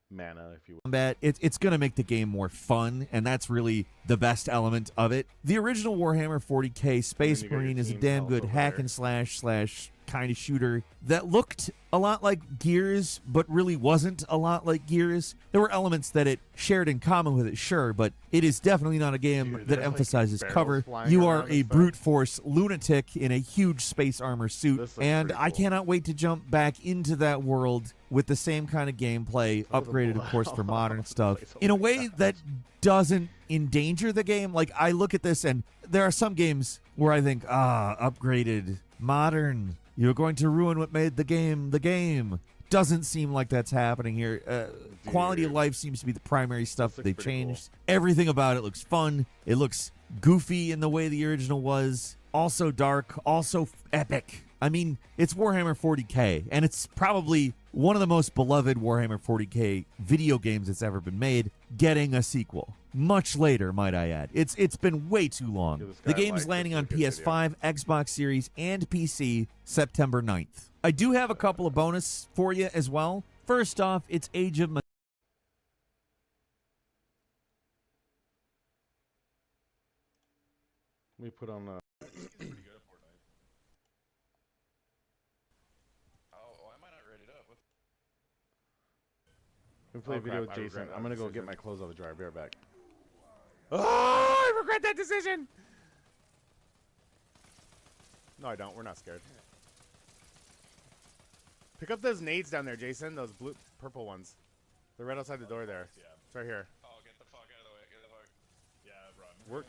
mana, if you will. Combat, it's going to make the game more fun, and that's really the best element of it. The original Warhammer 40k Space Marine is a damn good hack and slash kind of shooter that looked a lot like Gears, but really wasn't a lot like Gears. There were elements that it shared in common with it, sure, but it is definitely not a game that emphasizes cover. You are a brute force lunatic in a huge space armor suit, and I cannot wait to jump back into that world with the same kind of gameplay, upgraded, of course, for modern stuff, in a way that doesn't endanger the game. Like, I look at this, and there are some games where I think, upgraded, modern, you're going to ruin what made the game the game. Doesn't seem like that's happening here. Quality of life seems to be the primary stuff that they've changed. Cool. Everything about it looks fun. It looks goofy in the way the original was. Also dark, also epic. I mean, it's Warhammer 40k, and it's probably one of the most beloved Warhammer 40k video games that's ever been made, getting a sequel. Much later, might I add. It's been way too long. The game's landing on PS5, Xbox Series, and PC September 9th. I do have a couple of bonus for you as well. First off, it's Age of... We put on the... We play video with Jason. I'm gonna go get my clothes off the dryer. Be right back. Oh, I regret that decision. No, I don't. We're not scared. Pick up those nades down there, Jason. Those blue, purple ones. They're right outside the door there. Yeah. It's right here. Oh, get the fuck out of the way. Get the fuck. Yeah, run. Work.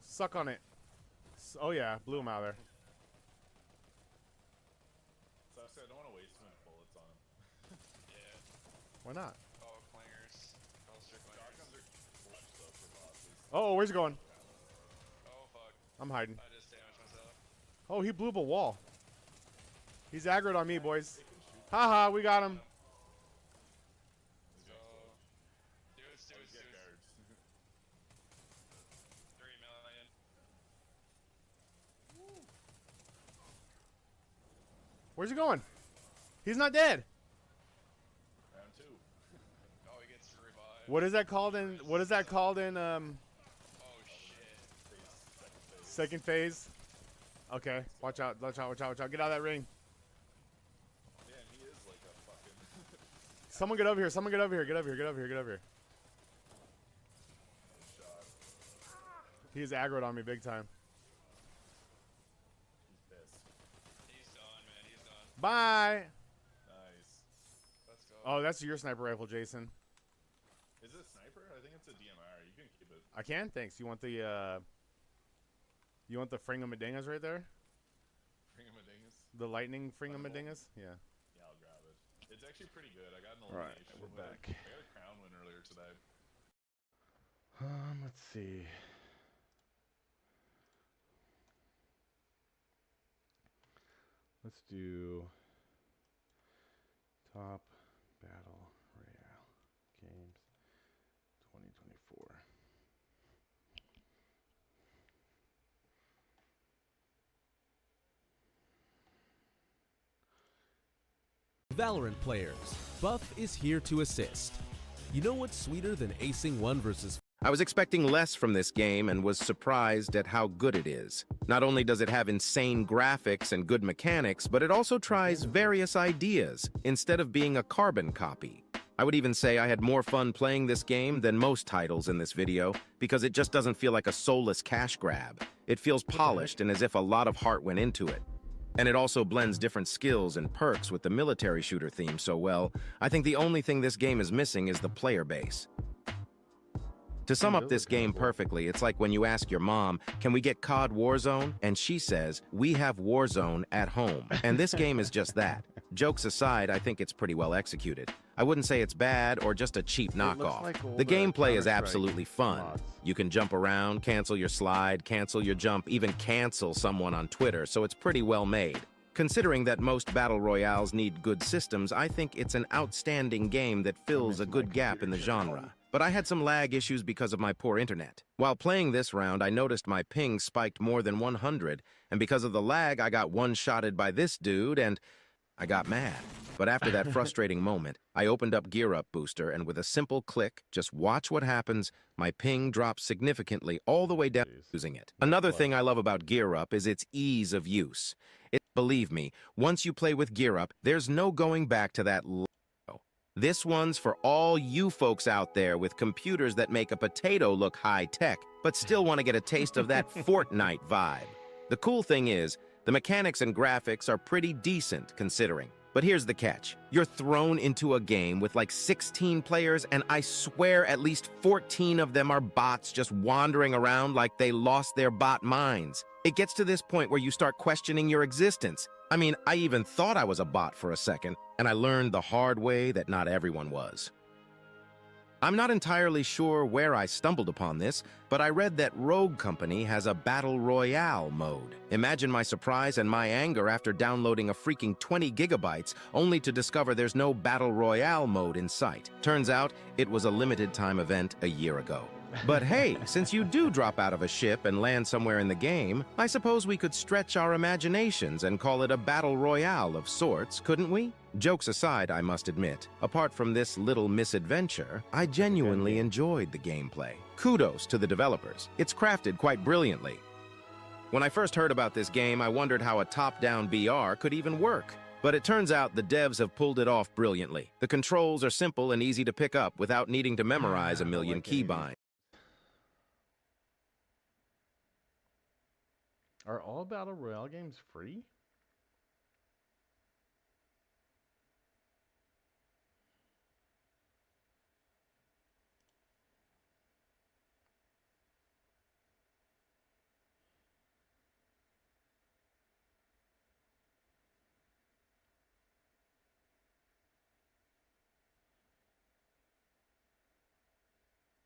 Suck on it. Oh yeah, blew him out of there. I don't want to waste my bullets on him. Yeah. Why not? Oh, clangers. Shotguns are clutch though for bosses. Oh, where's he going? Oh, fuck. I'm hiding. I just damaged myself. Oh, he blew up a wall. He's aggroed on me, boys. Haha, we got him. Where's he going? He's not dead. Round 2. Oh, he gets revived. What is that called in? What is that called in? Oh shit. Second phase. Okay, watch out! Watch out! Watch out! Watch out! Get out of that ring. Damn, he is like a fucking. Someone get over here! Someone get over here! Get over here! Get over here! Get over here! He is aggroed on me big time. Bye. Nice. Let's go. Oh, that's your sniper rifle, Jason. Is it a sniper? I think it's a DMR. You can keep it. I can. Thanks. You want the fringamadingas right there? Fringamadingas? The lightning fringamadingas? Yeah. Yeah, I'll grab it. It's actually pretty good. I got an All right, elimination. we're back. I got a crown win earlier today. Let's see. Let's do Top Battle Royale Games 2024. Valorant players, Buff is here to assist. You know what's sweeter than acing 1 versus I was expecting less from this game and was surprised at how good it is. Not only does it have insane graphics and good mechanics, but it also tries various ideas instead of being a carbon copy. I would even say I had more fun playing this game than most titles in this video because it just doesn't feel like a soulless cash grab. It feels polished and as if a lot of heart went into it. And it also blends different skills and perks with the military shooter theme so well, I think the only thing this game is missing is the player base. To sum up this game perfectly, it's like when you ask your mom, can we get COD Warzone? And she says, we have Warzone at home. And this game is just that. Jokes aside, I think it's pretty well executed. I wouldn't say it's bad or just a cheap knockoff. Like the gameplay is absolutely fun. You can jump around, cancel your slide, cancel your jump, even cancel someone on Twitter, so it's pretty well made. Considering that most battle royales need good systems, I think it's an outstanding game that fills a good gap in the genre. But I had some lag issues because of my poor internet. While playing this round, I noticed my ping spiked more than 100, and because of the lag, I got one-shotted by this dude, and I got mad. But after that frustrating moment, I opened up Gear Up Booster, and with a simple click, just watch what happens, my ping dropped significantly all the way down using it. Another thing I love about Gear Up is its ease of use. Believe me, once you play with Gear Up, there's no going back to that. This one's for all you folks out there with computers that make a potato look high-tech, but still want to get a taste of that Fortnite vibe. The cool thing is, the mechanics and graphics are pretty decent considering. But here's the catch. You're thrown into a game with like 16 players, and I swear at least 14 of them are bots just wandering around like they lost their bot minds. It gets to this point where you start questioning your existence. I mean, I even thought I was a bot for a second, and I learned the hard way that not everyone was. I'm not entirely sure where I stumbled upon this, but I read that Rogue Company has a Battle Royale mode. Imagine my surprise and my anger after downloading a freaking 20 gigabytes, only to discover there's no Battle Royale mode in sight. Turns out, it was a limited time event a year ago. But hey, since you do drop out of a ship and land somewhere in the game, I suppose we could stretch our imaginations and call it a battle royale of sorts, couldn't we? Jokes aside, I must admit, apart from this little misadventure, I genuinely enjoyed the gameplay. Kudos to the developers. It's crafted quite brilliantly. When I first heard about this game, I wondered how a top-down BR could even work. But it turns out the devs have pulled it off brilliantly. The controls are simple and easy to pick up without needing to memorize a million keybinds. Are all Battle Royale games free?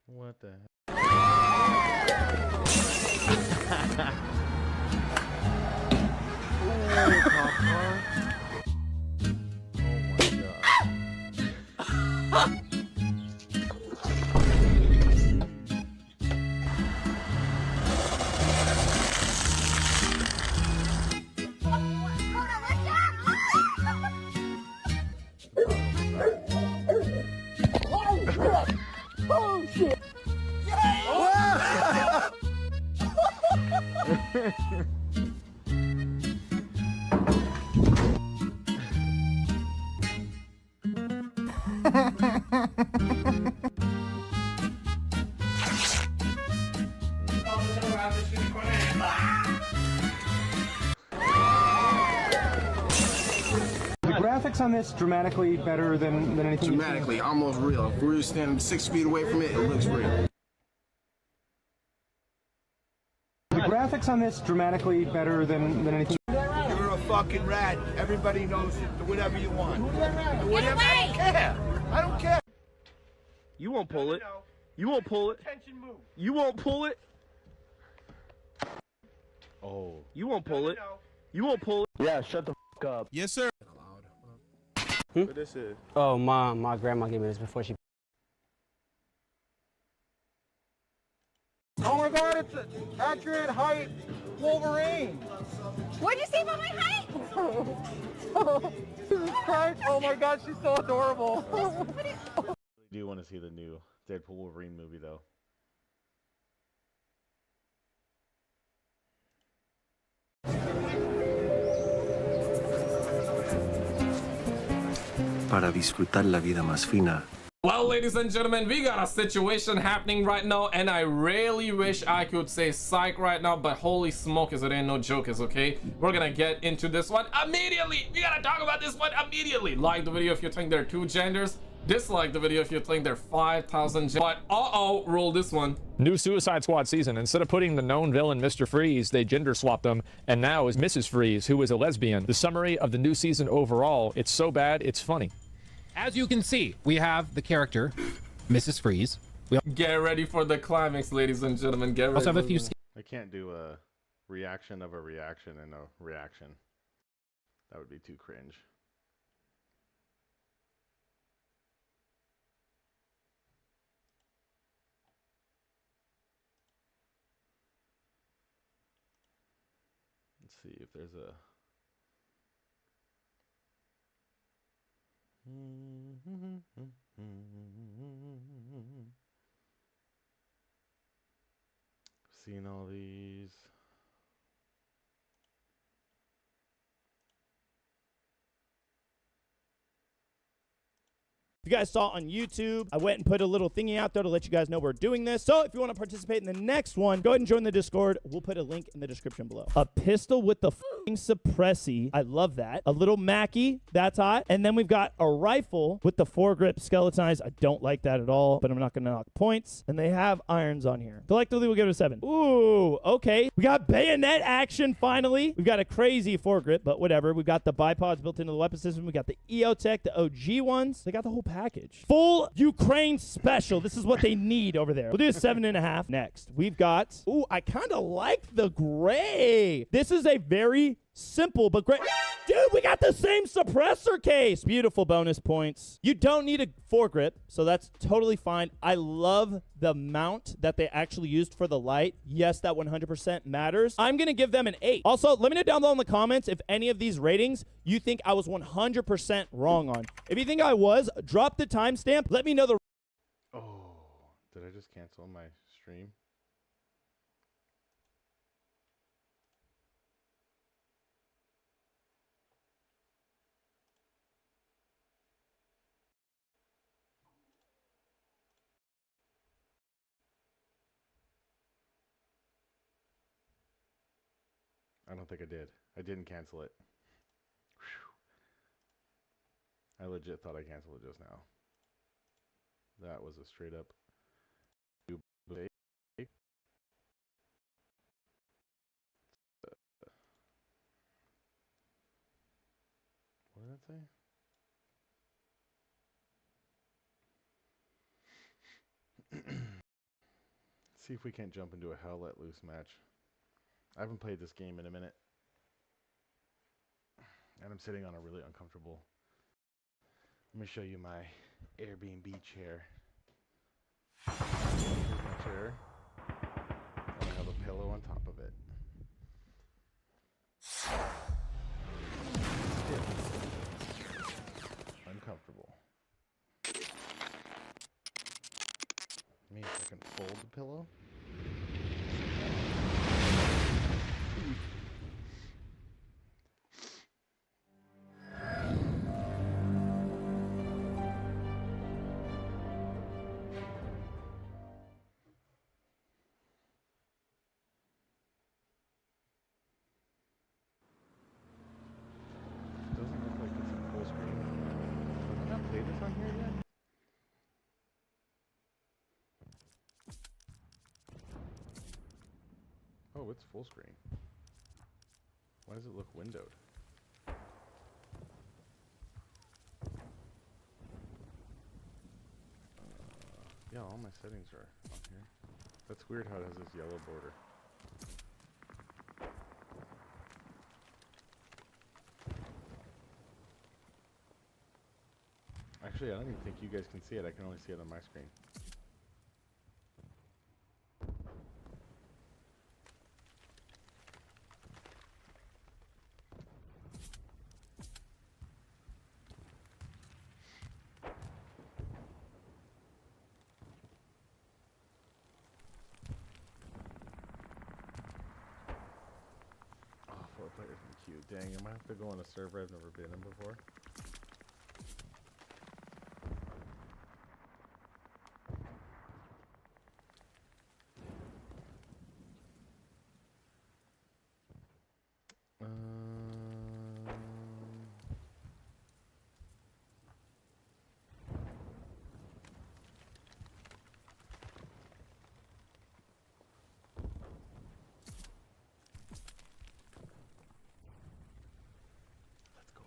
What the heck? Oh shit! The graphics on this dramatically better than anything. Dramatically, almost real. If we were standing 6 feet away from it, it looks real. The graphics on this dramatically better than anything. You're a fucking rat. Everybody knows it. Do whatever you want. Do whatever. I don't care. I don't care. You won't pull it. You won't pull it. You won't pull it. Oh. You won't pull it. You won't pull it. Yeah, shut the fuck up. Yes, sir. What this is? Oh, my grandma gave me this before she. Oh my God! It's an accurate height Wolverine. What did you say about my height? Jesus Christ! Oh my God, she's so adorable. I do want to see the new Deadpool Wolverine movie though. Para disfrutar la vida más fina. Well, ladies and gentlemen, we got a situation happening right now, and I really wish I could say psych right now, but holy smoke, is it ain't no joke, is okay? We're gonna get into this one immediately. We gotta talk about this one immediately. Like the video if you think there are 2 genders. Dislike the video if you think there are 5,000 genders. But roll this one. New Suicide Squad season. Instead of putting the known villain Mr. Freeze, they gender swapped him, and now is Mrs. Freeze, who is a lesbian. The summary of the new season overall, it's so bad, it's funny. As you can see, we have the character, Mrs. Freeze. Get ready for the climax, ladies and gentlemen. Get ready. Also have a few. I can't do a reaction of a reaction and a reaction. That would be too cringe. Let's see if there's a. Seen all these. If you guys saw on YouTube, I went and put a little thingy out there to let you guys know we're doing this. So if you want to participate in the next one, go ahead and join the Discord. We'll put a link in the description below. A pistol with the f***ing suppressi. I love that. A little Mackie. That's hot. And then we've got a rifle with the foregrip skeletonized. I don't like that at all, but I'm not going to knock points. And they have irons on here. Collectively, we'll give it a 7. Ooh, okay. We got bayonet action finally. We've got a crazy foregrip, but whatever. We've got the bipods built into the weapon system. We got the EOTech, the OG ones. They got the whole package. Full Ukraine special. This is what they need over there. We'll do a 7.5 next. We've got, ooh, I kind of like the gray. This is a very simple but great. Dude, we got the same suppressor case. Beautiful bonus points. You don't need a foregrip, so that's totally fine. I love the mount that they actually used for the light. Yes, that 100% matters. I'm going to give them an 8. Also, let me know down below in the comments if any of these ratings you think I was 100% wrong on. If you think I was, drop the timestamp. Let me know the... Oh, did I just cancel my stream? I don't think I did. I didn't cancel it. Whew. I legit thought I canceled it just now. That was a straight up. What did that say? See if we can't jump into a Hell Let Loose match. I haven't played this game in a minute. And I'm sitting on a really uncomfortable. Let me show you my Airbnb chair. Here's my chair. And I have a pillow on top of it. Uncomfortable. Maybe if I can fold the pillow. Doesn't look like it's in full screen. Have I not played this on here yet? Oh, it's full screen. Why does it look windowed? Yeah, all my settings are on here. That's weird how it has this yellow border. Actually, I don't even think you guys can see it. I can only see it on my screen. Oh, 4 players in the queue. Dang, I might have to go on a server I've never been in before. Let's go.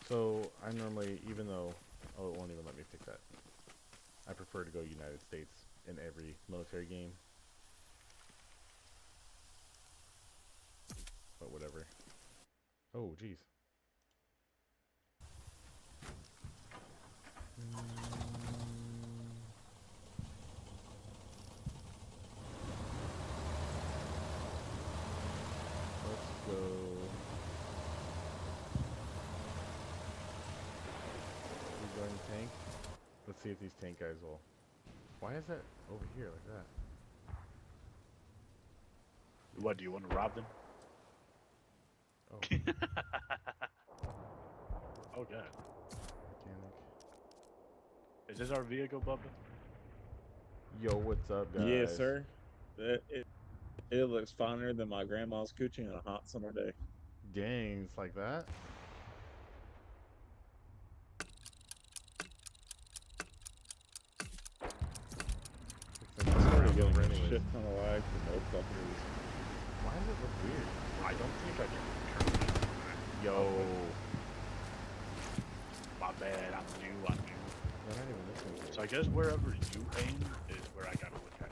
So I normally, even though, oh, it won't even let me pick that. I prefer to go United States in every military game. But whatever. Oh, jeez. Let's go. We join the tank. Let's see if these tank guys will. Why is that over here like that? What, do you want to rob them? Oh. Oh, God. Mechanic. Is this our vehicle, Bubba? Yo, what's up, guys? Yes, sir. It looks finer than my grandma's coochie on a hot summer day. Dang, it's like that? I'm already getting a shit ton of lag from both companies. Why does it look weird? I don't think I can turn it. Yo. My bad, I'm new. They're not even listening to So I guess wherever you aim is where I gotta look at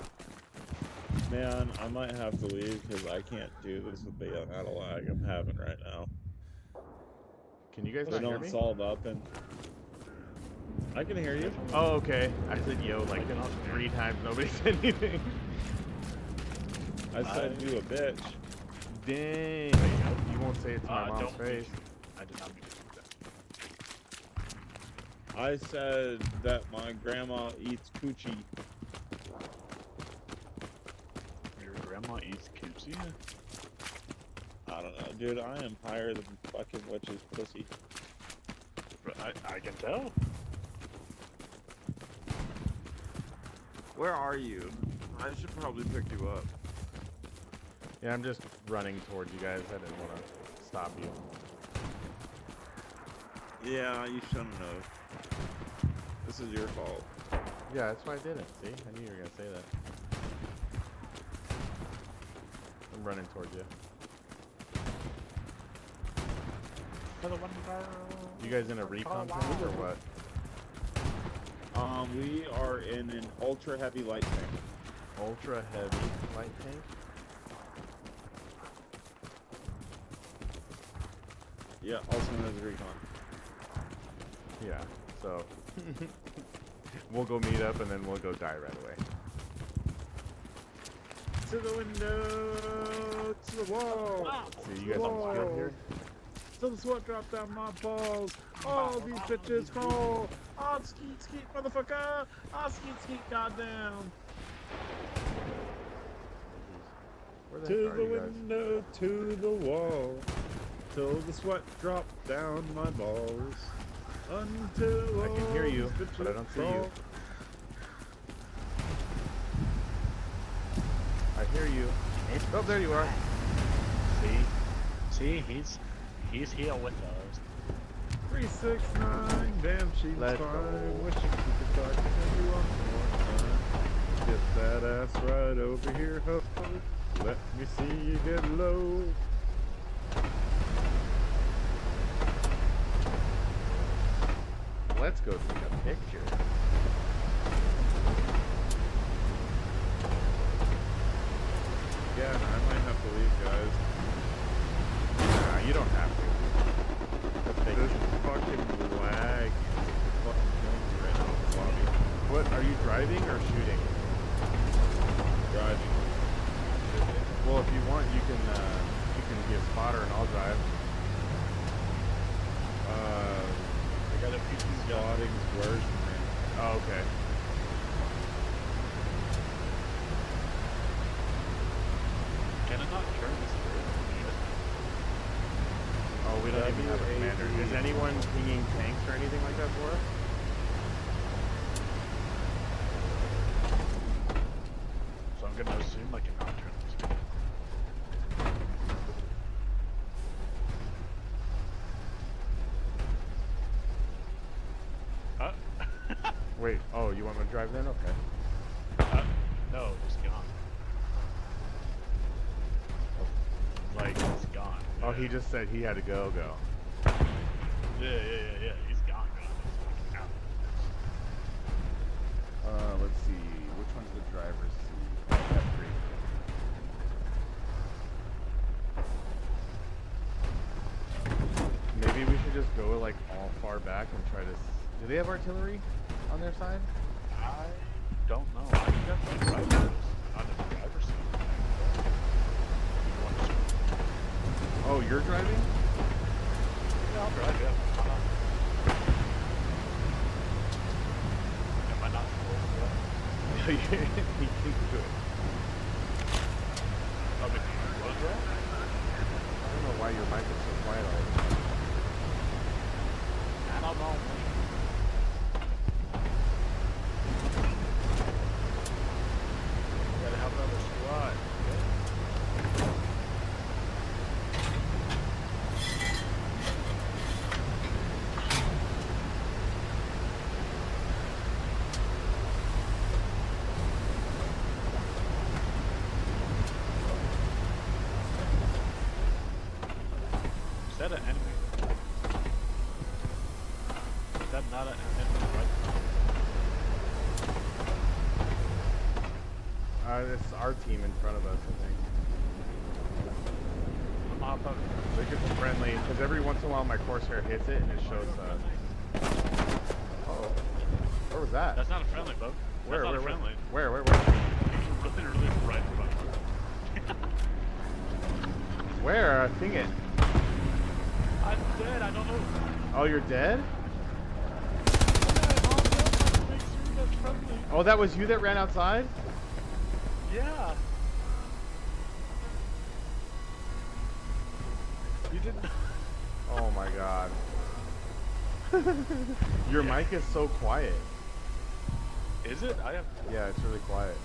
it. Man, I might have to leave because I can't do this with the amount of lag I'm having right now. Can you guys They not hear don't me? solve up and I can hear you. Oh, okay. I said yo like 3 times. Nobody said anything. I said you a bitch. Dang. You won't say it to my mom's face. I did not mean to do that. I said that my grandma eats coochie. Your grandma eats coochie? I don't know, dude. I am higher than fucking witch's pussy. I can tell. Where are you? I should probably pick you up. Yeah, I'm just running towards you guys. I didn't want to stop you. Yeah, you shouldn't have. This is your fault. Yeah, that's why I didn't. See? I knew you were going to say that. I'm running towards you. You guys in a recon tank or what? We are in an ultra heavy light tank. Ultra heavy light tank? Yeah, also known as a recon. Yeah, so we'll go meet up and then we'll go die right away. To the window, to the wall. See, you guys on skill here? Till the sweat drop down my balls. All these bitches fall. Oh, skeet, skeet, motherfucker. Oh, skeet, skeet, goddamn. Where the To heck are the you guys? window, to the wall. Till the sweat drop down my balls. Until I can hear all you, these but I bitches don't see fall. you. I hear you. Oh, there you are. See, he's here with us. 369, damn, she's Let's fine. go. Wishing she could talk to everyone more time. Get that ass right over here, ho. Let me see you get low. Let's go take a picture. Yeah, I might have to leave, guys. Nah, you don't have to. That's fake. This fucking lag is fucking killing me right now in the lobby. What, are you driving or shooting? Driving. Well, if you want, you can be a spotter and I'll drive. I got a few spotting's worse than me. Oh, okay. Can it not turn this through? Oh, we don't even have a commander. Is anyone pinging tanks or anything like that for us? So I'm gonna assume I cannot turn this through. Wait, oh, you want me to drive then? Okay. No, it's gone. Like, it's gone. Oh, he just said he had to go. Yeah. He's gone. It's out. Let's see. Which one's the driver's seat? F3. Maybe we should just go like all far back and try to. Do they have artillery on their side? I don't know. I can definitely drive this. Not in the driver's seat. You want to Oh, you're driving? Yeah, I'll drive, yeah. Am I not supposed to? You can do it. Oh, but you was that? I don't know why your mic is so quiet all the time. I don't know. Gotta have another squad. Is that an enemy? Is that not an enemy, right? It's our team in front of us, I think. I thought They're just friendly, because every once in a while my Corsair hits it and it shows oh. Where was that? that's not a friendly, bro. Where? That's not a friendly. Where? He's literally right in front of us. Where? Ping it. I'm dead. I don't know. Oh, you're dead? Make sure that's friendly. Oh, that was you that ran outside? Yeah. You didn't. Oh my god. Your mic is so quiet. Is it? I have. Yeah, it's really quiet.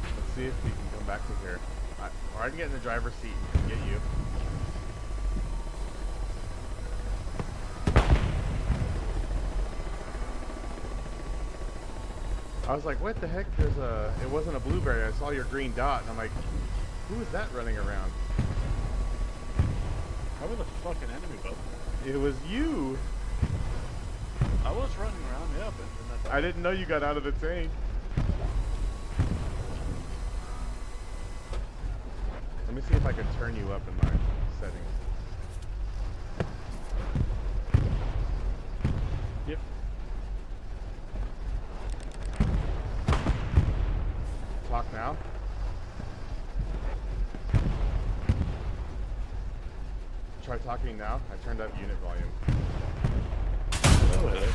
Let's see if we can come back to here. Or I can get in the driver's seat and come get you. I was like, what the heck? It wasn't a blueberry. I saw your green dot, and I'm like, who is that running around? How were the fucking enemy, bud? It was you. I was running around, yeah, but I didn't know you got out of the tank. Let me see if I can turn you up in my settings. Yep. Talk now. Try talking now. I turned up unit volume. Oh, hello.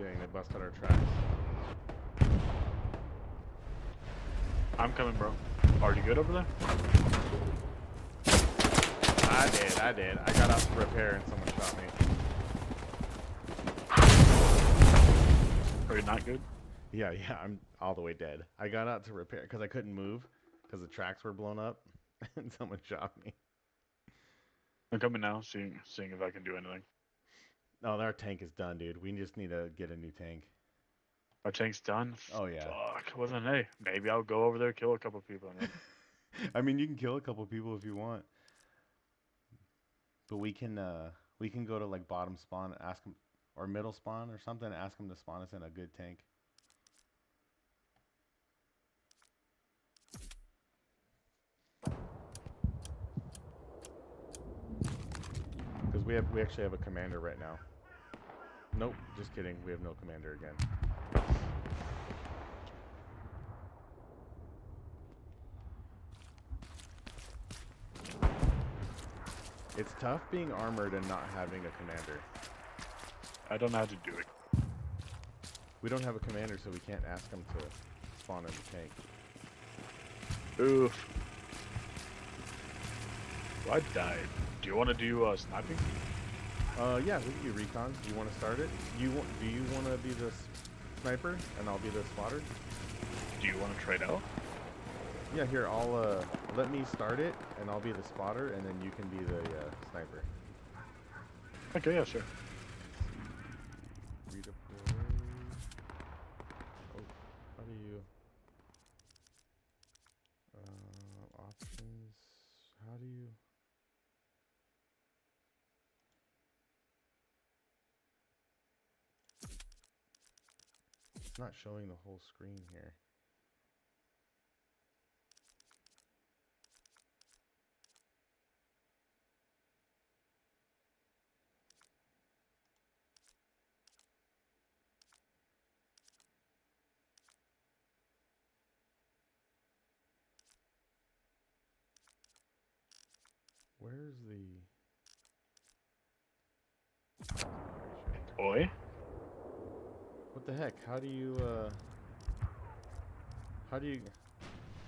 Dang, they busted our tracks. I'm coming, bro. Are you good over there? I did. I got out to repair and someone shot me. Are you not good? Yeah, I'm all the way dead. I got out to repair because I couldn't move because the tracks were blown up and someone shot me. I'm coming now, seeing if I can do anything. No, our tank is done, dude. We just need to get a new tank. Our tank's done? Oh, yeah. Fuck. Well, then, hey, maybe I'll go over there, kill a couple people. And I mean, you can kill a couple people if you want. But we can go to, like, bottom spawn, ask them, or middle spawn or something, ask them to spawn us in a good tank. Because we actually have a commander right now. Nope, just kidding. We have no commander again. It's tough being armored and not having a commander. I don't know how to do it. We don't have a commander, so we can't ask him to spawn in the tank. Oof. Well, I died. Do you want to do sniping? Yeah, we can do recon. Do you want to start it? Do you want to be the sniper and I'll be the spotter? Do you want to trade out? Yeah, here, I'll let me start it and I'll be the spotter and then you can be the sniper. Okay, yeah, sure. Redeploy. Oh, how do you options? How do you It's not showing the whole screen here. Where's the... Oi? What the heck? How do you,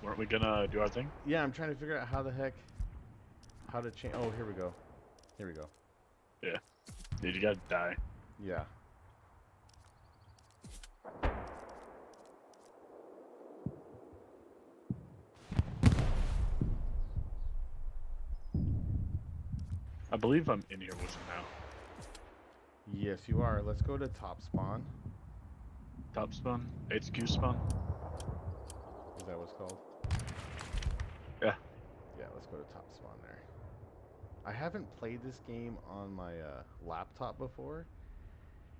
Weren't we gonna do our thing? Yeah, I'm trying to figure out how the heck... How to change... Oh, here we go. Here we go. Yeah. Dude, you gotta die. Yeah. I believe I'm in here with him now. Yes, you are. Let's go to top spawn. Top spawn? HQ spawn? Is that what's called? Yeah. Yeah, let's go to top spawn there. I haven't played this game on my laptop before,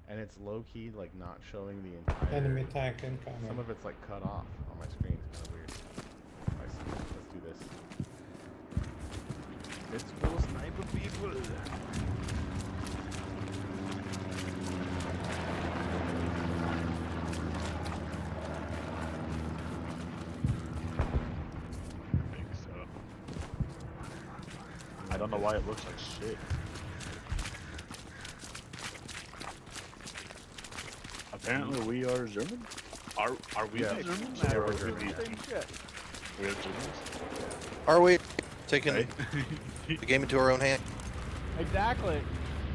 and it's low-key, like, not showing the entire... Enemy tank incoming. Some of it's, like, cut off on my screen. It's kind of weird. Let's do this. It's full sniper people! don't know why it looks like shit. Apparently we are German. Are we the Germans? Yeah, Or we're are we German. the We're Germans. Are we taking the game into our own hand? Exactly.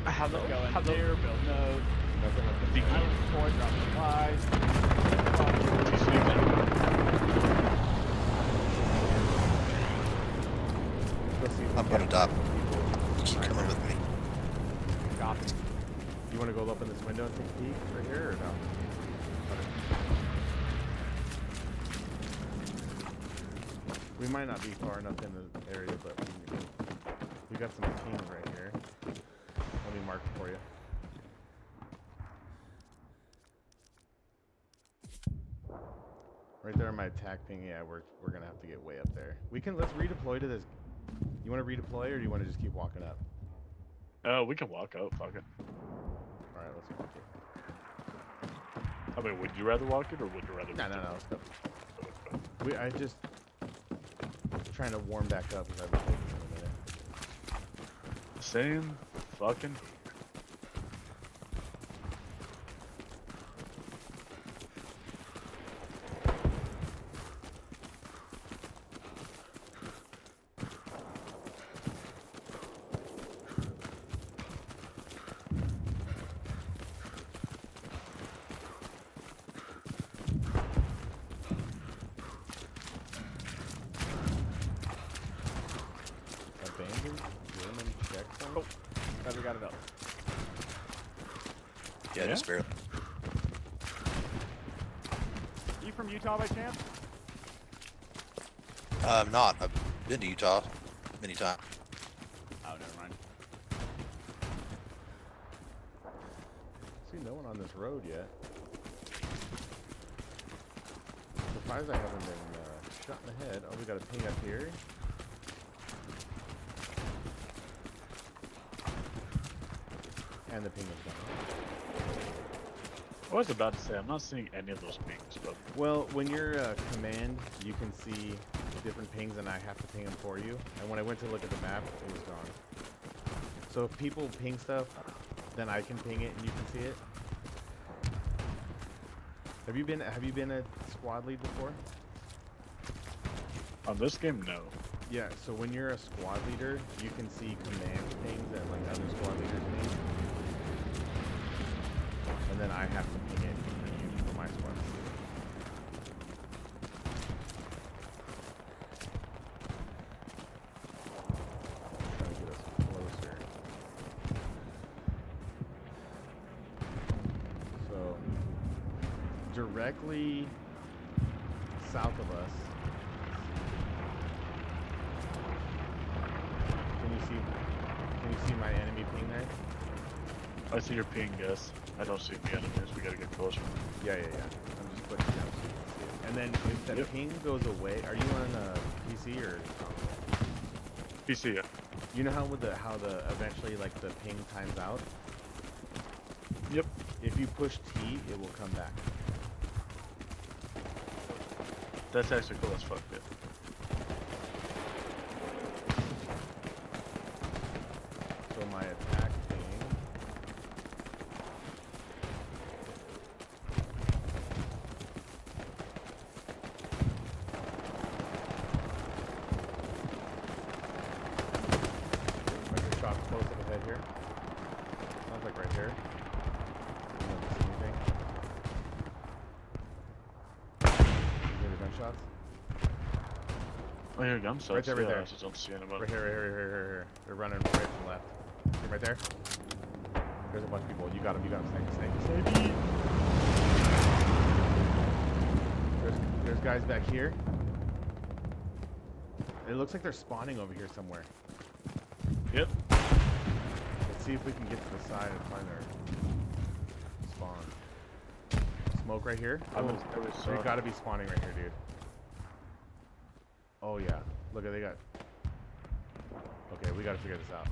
Hello. Going Hello. here, build nodes. Nothing like the Island support, drop supplies. I'm gonna top. Keep coming with me. Copy. You want to go up in this window and take a peek right here or no? We might not be far enough in the area, but we got some pings right here. Let me mark it for you. Right there on my attack ping. Yeah, we're gonna have to get way up there. Let's redeploy to this. You want to redeploy or do you want to just keep walking up? We can walk out. Fuck it. All right, let's walk it. I mean, would you rather walk it or would you rather? No, let's go. I just trying to warm back up because I've been taking a minute. Same fucking. Abandoned German checkpoint? Oh, glad we got it up. Yeah, just barely. You from Utah by chance? I'm not. I've been to Utah many times. Oh, never mind. See no one on this road yet. Surprised I haven't been shot in the head. Oh, we got a ping up here. And the ping is gone. I was about to say, I'm not seeing any of those pings, but... Well, when you're command, you can see different pings and I have to ping them for you. And when I went to look at the map, it was gone. So if people ping stuff, then I can ping it and you can see it. Have you been a squad lead before? On this game, no. Yeah, so when you're a squad leader, you can see command pings and like other squad leaders pings. And then I have to ping it for you for my squad. Trying to get us closer. So directly south of us. Can you see my enemy ping there? I see your ping, yes. I don't see the enemies. We gotta get closer. Yeah. I'm just putting it down so you can see it. And then if that ping goes away, are you on a PC or console? PC, yeah. You know how eventually like the ping times out? Yep. If you push T, it will come back. That's actually cool as fuck, yeah. So my attack ping. Like a shot close up ahead here. Sounds like right here. You don't see anything. You hear the gunshots? I hear gunshots. Right there. I just don't see anybody. Right here. They're running right and left. See right there? There's a bunch of people. You got him. Snake. There's guys back here. It looks like they're spawning over here somewhere. Yep. Let's see if we can get to the side and find their spawn. Smoke right here. They gotta be spawning right here, dude. Oh yeah. Look at they got. Okay, we gotta figure this out.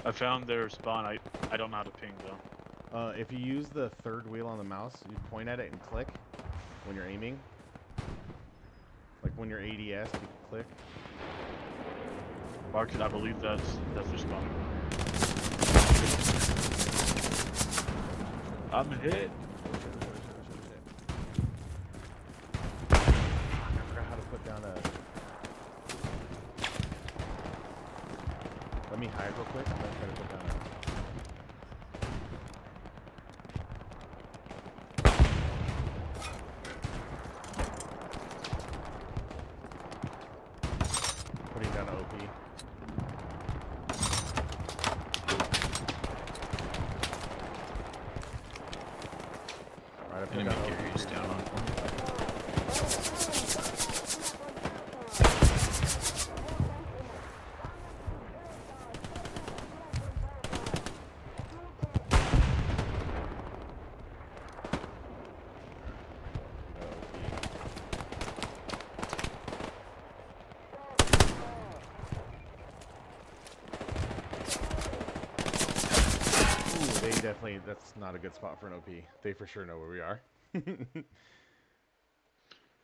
I found their spawn. I don't know how to ping though. If you use the third wheel on the mouse, you point at it and click when you're aiming. Like when you're ADS, you click. Market, I believe that's their spawn. I'm hit. I forgot how to put down a. Let me hide real quick. I'm gonna try to put down a. Putting down an OP. Alright, I put down OP. Down on They definitely, that's not a good spot for an OP. They for sure know where we are.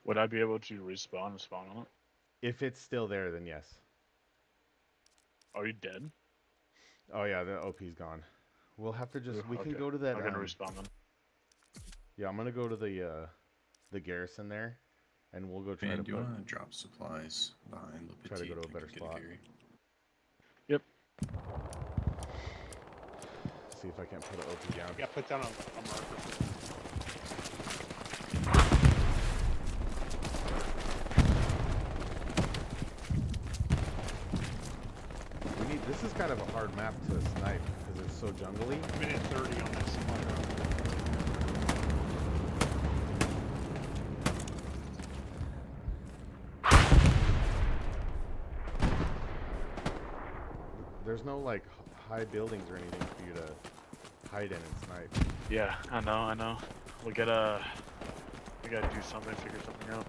Would I be able to respawn and spawn on it? If it's still there, then yes. Are you dead? Oh yeah, the OP's gone. We'll have to just, we Okay. can go to that. I'm gonna respawn then. Yeah, I'm gonna go to the garrison there, and we'll go try Man, to do you put, want to drop supplies behind the try to petite go to a and better get spot. Gary? Yep. See if I can't put an OP down. Yeah, put down a marker. We need. This is kind of a hard map to snipe because it's so jungly. Minute 30 on this one. There's no like high buildings or anything for you to hide in and snipe. Yeah, I know. We gotta do something, figure something out.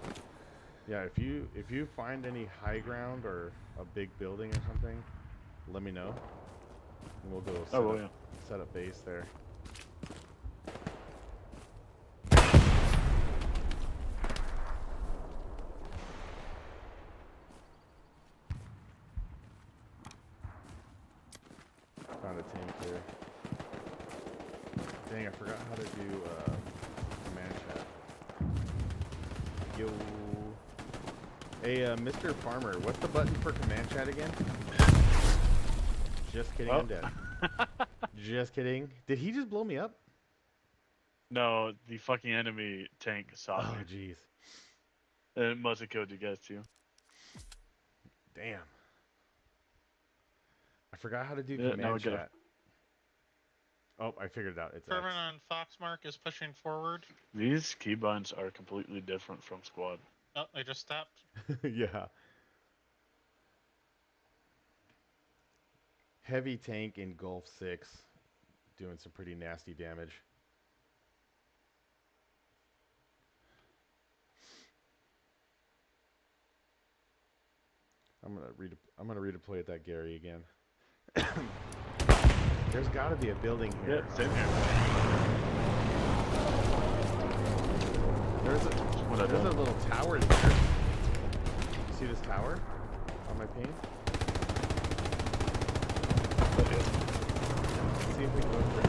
Yeah, if you find any high ground or a big building or something, let me know. And we'll go set up base there. Found a tank here. Dang, I forgot how to do command chat. Yo. Hey, Mr. Farmer, what's the button for command chat again? Just kidding, I'm dead. Just kidding. Did he just blow me up? No, the fucking enemy tank saw me. Oh, jeez. It must have killed you guys too. Damn. I forgot how to do Yeah, now command we gotta- chat. Oh, I figured it out. It's Fervent X. on Foxmark is pushing forward. These keybinds are completely different from squad. Oh, they just stopped. Yeah. Heavy tank in Gulf 6 doing some pretty nasty damage. I'm gonna redeploy at that Gary again. There's got to be a building here. Yeah, same here. There's a little tower there. You see this tower on my ping? Let's see if we can go for it.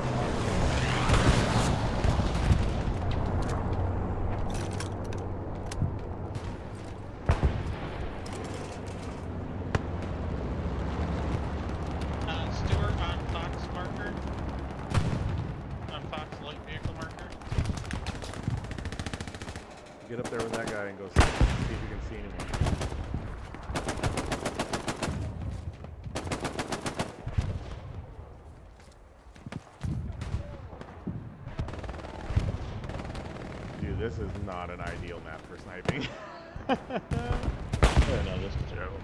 Stewart on Fox marker. On Fox light vehicle marker. Get up there with that guy and go see if you can see anyone. Dude, this is not an ideal map for sniping. Yeah, no, this is terrible.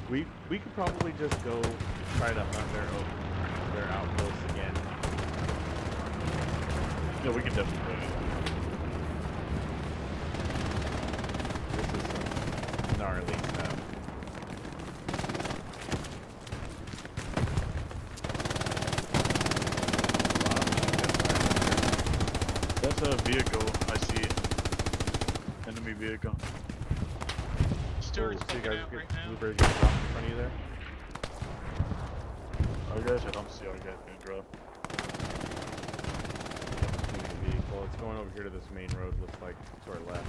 We could probably just go try to hunt their outposts again. Yeah, we can definitely do it. This is some gnarly stuff. That's a vehicle. I see it. Enemy vehicle. Stewart's see you cooking guys out get right now. blueberries getting dropped in front of you there. Oh, guys, I don't see our guys being dropped. Vehicle. It's going over here to this main road, looks like, to our left.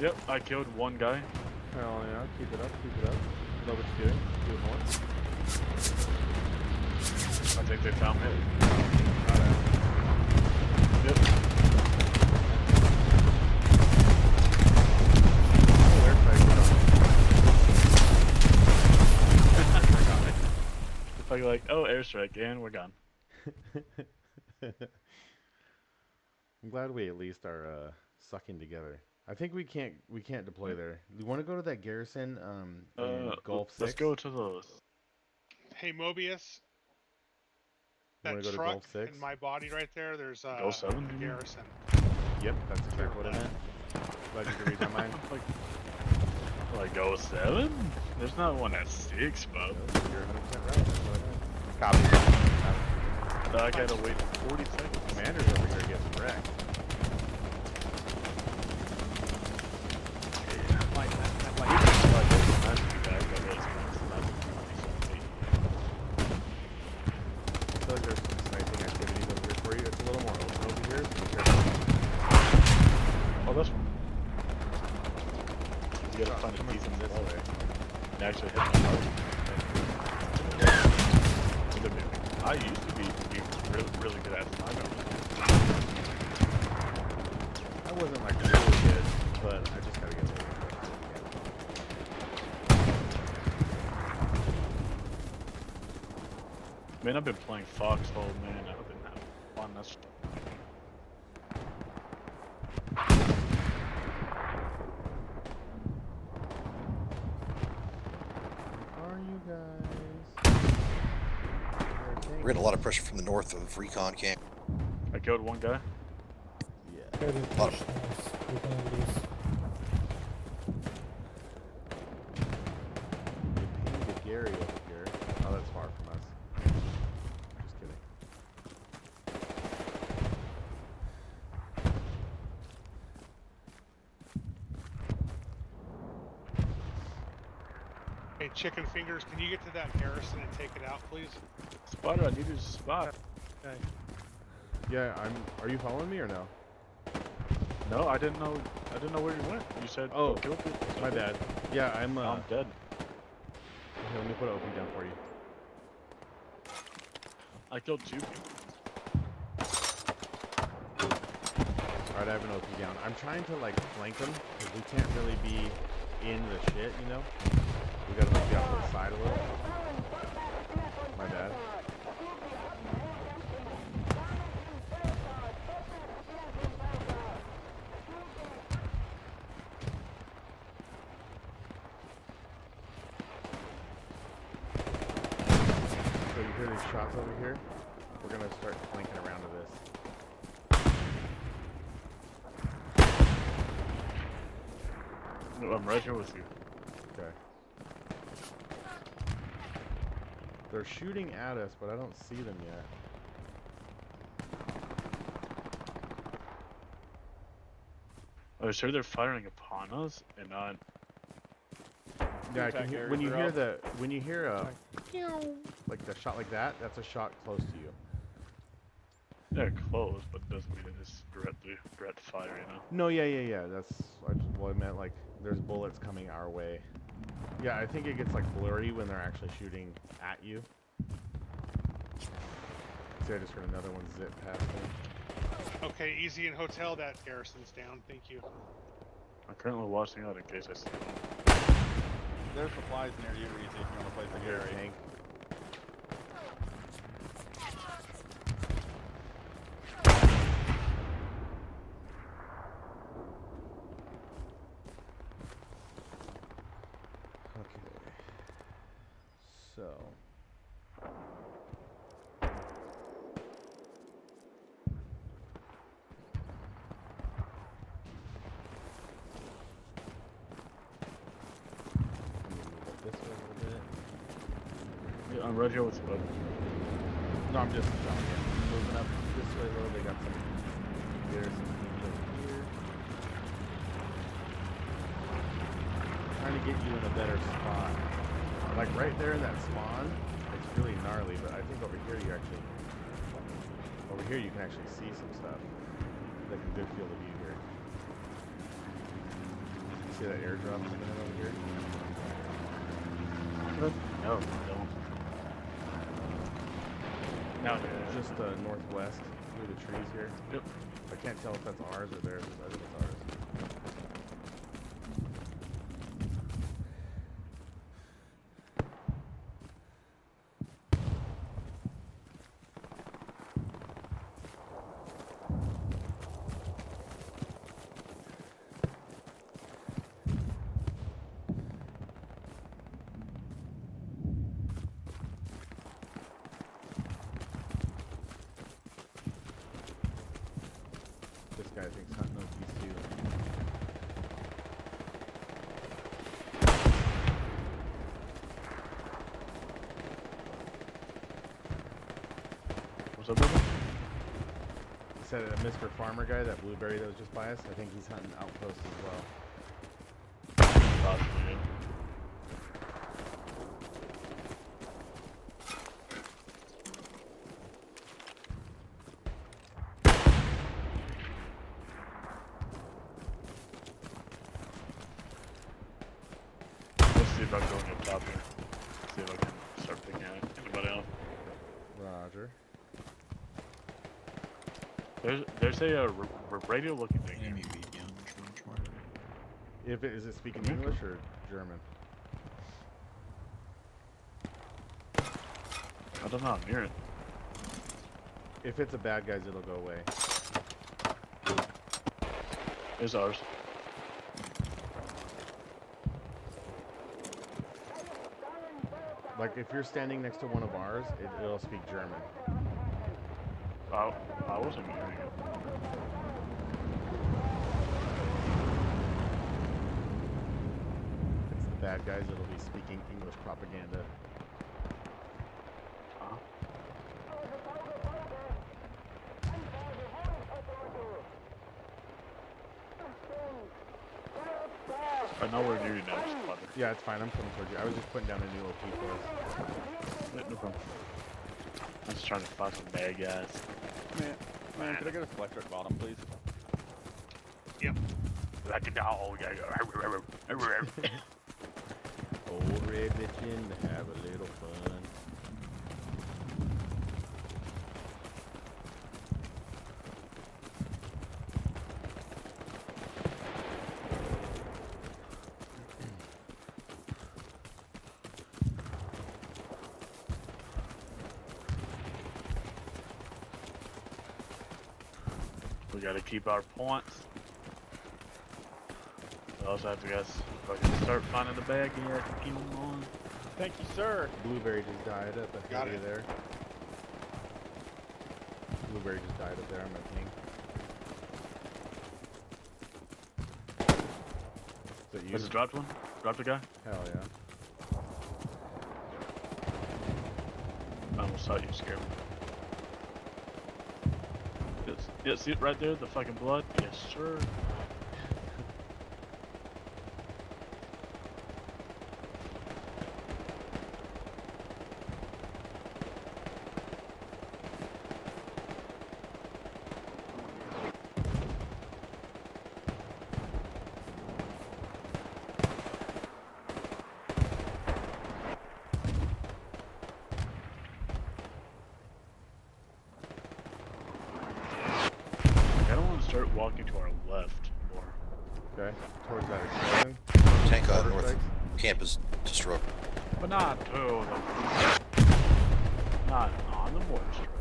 Yep, I killed one guy. Hell yeah, keep it up, keep it up. You know what you're doing. Do it more. I think they found me. Yep. It's like, oh, airstrike, and we're gone. I'm glad we at least are sucking together. I think we can't deploy there. You want to go to that garrison in Gulf 6? Let's go to those. Hey, Mobius. That Wanna go to truck Gulf 6? in my body right there, there's a Gulf 7? garrison. Yep, that's exactly what I meant. Glad you could read my mind. Like go 7? There's not one at 6, bub. You're 100% right. That's what I meant. Copy. I gotta wait 40 seconds. Commander's over here getting wrecked. I feel like there's some sniping activities over here for you. It's a little more open over here, so be careful. Oh, this one. You gotta find a Coming decent from this way. and actually hit my heart. I used to be really good at sniping. I wasn't like really good, but I just gotta get a little bit better. Man, I've been playing Foxhole, man. I've been having fun. That's Are you guys? We're getting a lot of pressure from the north of Recon Camp. I killed one guy. Yeah. A lot of Get Gary over here. Oh, that's far from us. Just kidding. Hey, Chicken Fingers, can you get to that garrison and take it out, please? Spotter, I need you to spot. Okay. Yeah, Are you following me or no? No, I didn't know where you went. You said, Oh, kill people. my bad. Yeah, I'm dead. Okay, let me put an OP down for you. I killed 2 people. Alright, I have an OP down. I'm trying to like flank them because we can't really be in the shit, you know? We gotta like be off to the side a little. My bad. So you hear these shots over here? We're gonna start flanking around to this. I'm right here with you. Okay. They're shooting at us, but I don't see them yet. I was sure they're firing upon us and not. Yeah, I can hear, when you hear a like the shot like that, that's a shot close to you. They're close, but it doesn't mean it's direct fire, you know? No, yeah. That's what I meant. Like, there's bullets coming our way. Yeah, I think it gets like blurry when they're actually shooting at you. See, I just heard another one zip past me. Okay, easy in hotel, that garrison's down. Thank you. I'm currently watching out in case I see them. There's supplies near you, Easy, if you want to place a Gary. Tank. So. This way a little bit. Yeah, I'm right here with you, bud. No, I'm just moving up this way a little. They got some garrison teams over here. Trying to get you in a better spot. Like right there in that spawn, it's really gnarly, but I think over here you actually, can actually see some stuff. Like a good field of view here. You see that airdrop coming in over here? No, I don't. No, Just northwest through the trees here. Yep. I can't tell if that's ours or theirs. I think it's ours. This guy thinks hunting Okies too. What's up, brother? He said that Mr. Farmer guy, that blueberry that was just by us, I think he's hunting outposts as well. Possibly, yeah. See if I'm going up top here. See if I can start picking at anybody else. Roger. There's a radio looking thing here. Is it speaking English or German? I don't know, I'm near it. If it's a bad guys, it'll go away. It's ours. Like if you're standing next to one of ours, it'll speak German. I wasn't hearing it. If it's the bad guys, it'll be speaking English propaganda. I know we're near you now, Splatter. Yeah, it's fine. I'm coming towards you. I was just putting down a new OP for us. No problem. I'm just trying to find some bad guys. Man, could I get a selector at bottom, please? Yep. Like a dog. Old red bitchin' to have a little fun. We gotta keep our points. We also have to guys fucking start finding the bad guys to keep them on. Thank you, sir. Blueberry just died up ahead of you there. Blueberry just died up there on my ping. Is that you? Has it dropped one? Dropped a guy? Hell yeah. I almost thought you scared me. Yeah, see it right there? The fucking blood? Yes, sir. Start walking to our left more. Okay, towards that explosion. Tank north camp is destroyed. But not to the... Not on the mortar strip.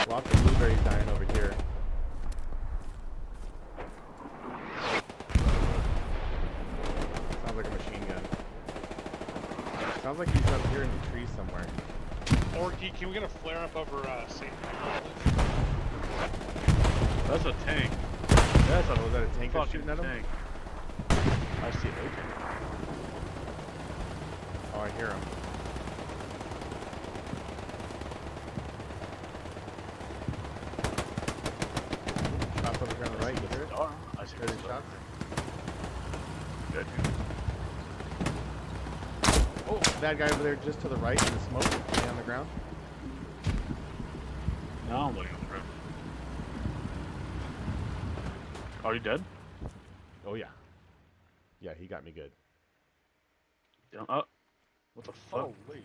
Lots of blueberries dying over here. Sounds like a machine gun. Sounds like he's up here in the trees somewhere. Orky, can we get a flare up over St. That's a tank. That's was that a tank that's shooting at him? Tank. I see a tank. Oh, I hear him. Nice Heard his shots. Good. Oh, bad guy over there just to the right in the smoke, laying on the ground. No, I'm looking on the ground. Are you dead? Oh yeah. Yeah, he got me good. Yeah, oh. What the fuck? Holy.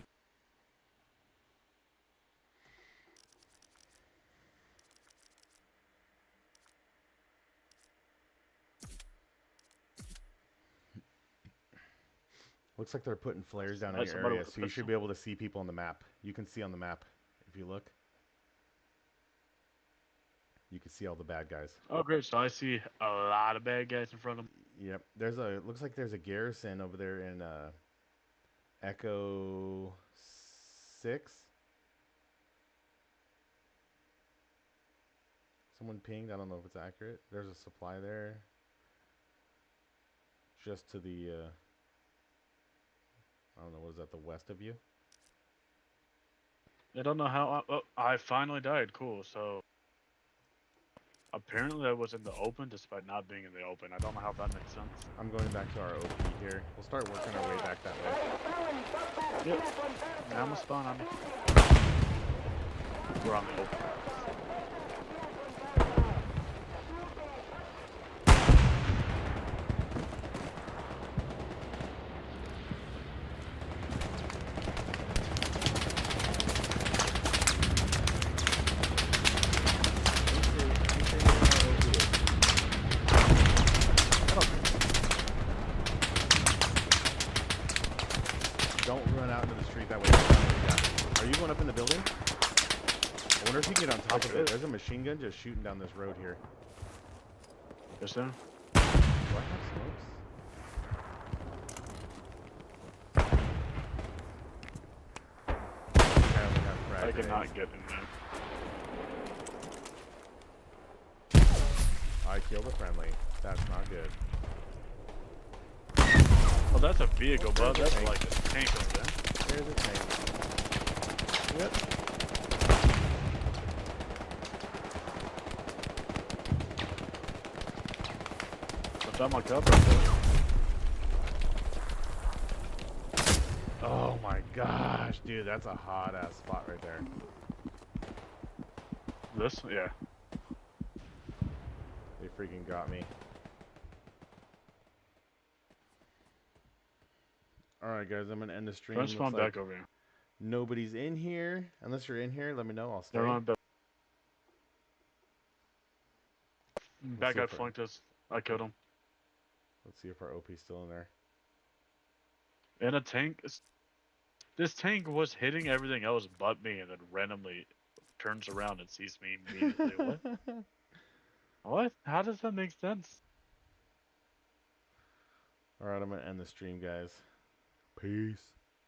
Looks like they're putting flares down in Nice, your somebody area, with a so you should pistol. be able to see people on the map. You can see on the map if you look. You can see all the bad guys. Oh, great. So I see a lot of bad guys in front of them. Yep. Looks like there's a garrison over there in Echo 6. Someone pinged. I don't know if it's accurate. There's a supply there. Just to the, I don't know, what is that, the west of you? I don't know how. I finally died. Cool. So apparently I was in the open despite not being in the open. I don't know how that makes sense. I'm going back to our OP here. We'll start working our way back that way. Yep. Now I'm gonna spawn on me. We're on the open. Don't run out into the street that way. Are you going up in the building? I wonder if you can get on top of it. There's a machine gun just shooting down this road here. Yes, sir. Do I have smokes? I only have frag I cannot grenades. get in there. I killed a friendly. That's not good. Oh, that's a vehicle, bud. There's a That's tank. like a tank over there. There's a tank. Yep. But I'm like up right there. Oh my gosh, dude, that's a hot ass spot right there. This? Yeah. They freaking got me. Alright guys, I'm gonna end the stream. Don't spawn Looks back like over here. nobody's in here. Unless you're in here, let me know. I'll stay. They're on the bad see guy if I- flanked us. I killed him. Let's see if our OP's still in there. And a tank. This tank was hitting everything else but me, and then randomly turns around and sees me immediately. What? What? How does that make sense? Alright, I'm gonna end the stream, guys. Peace.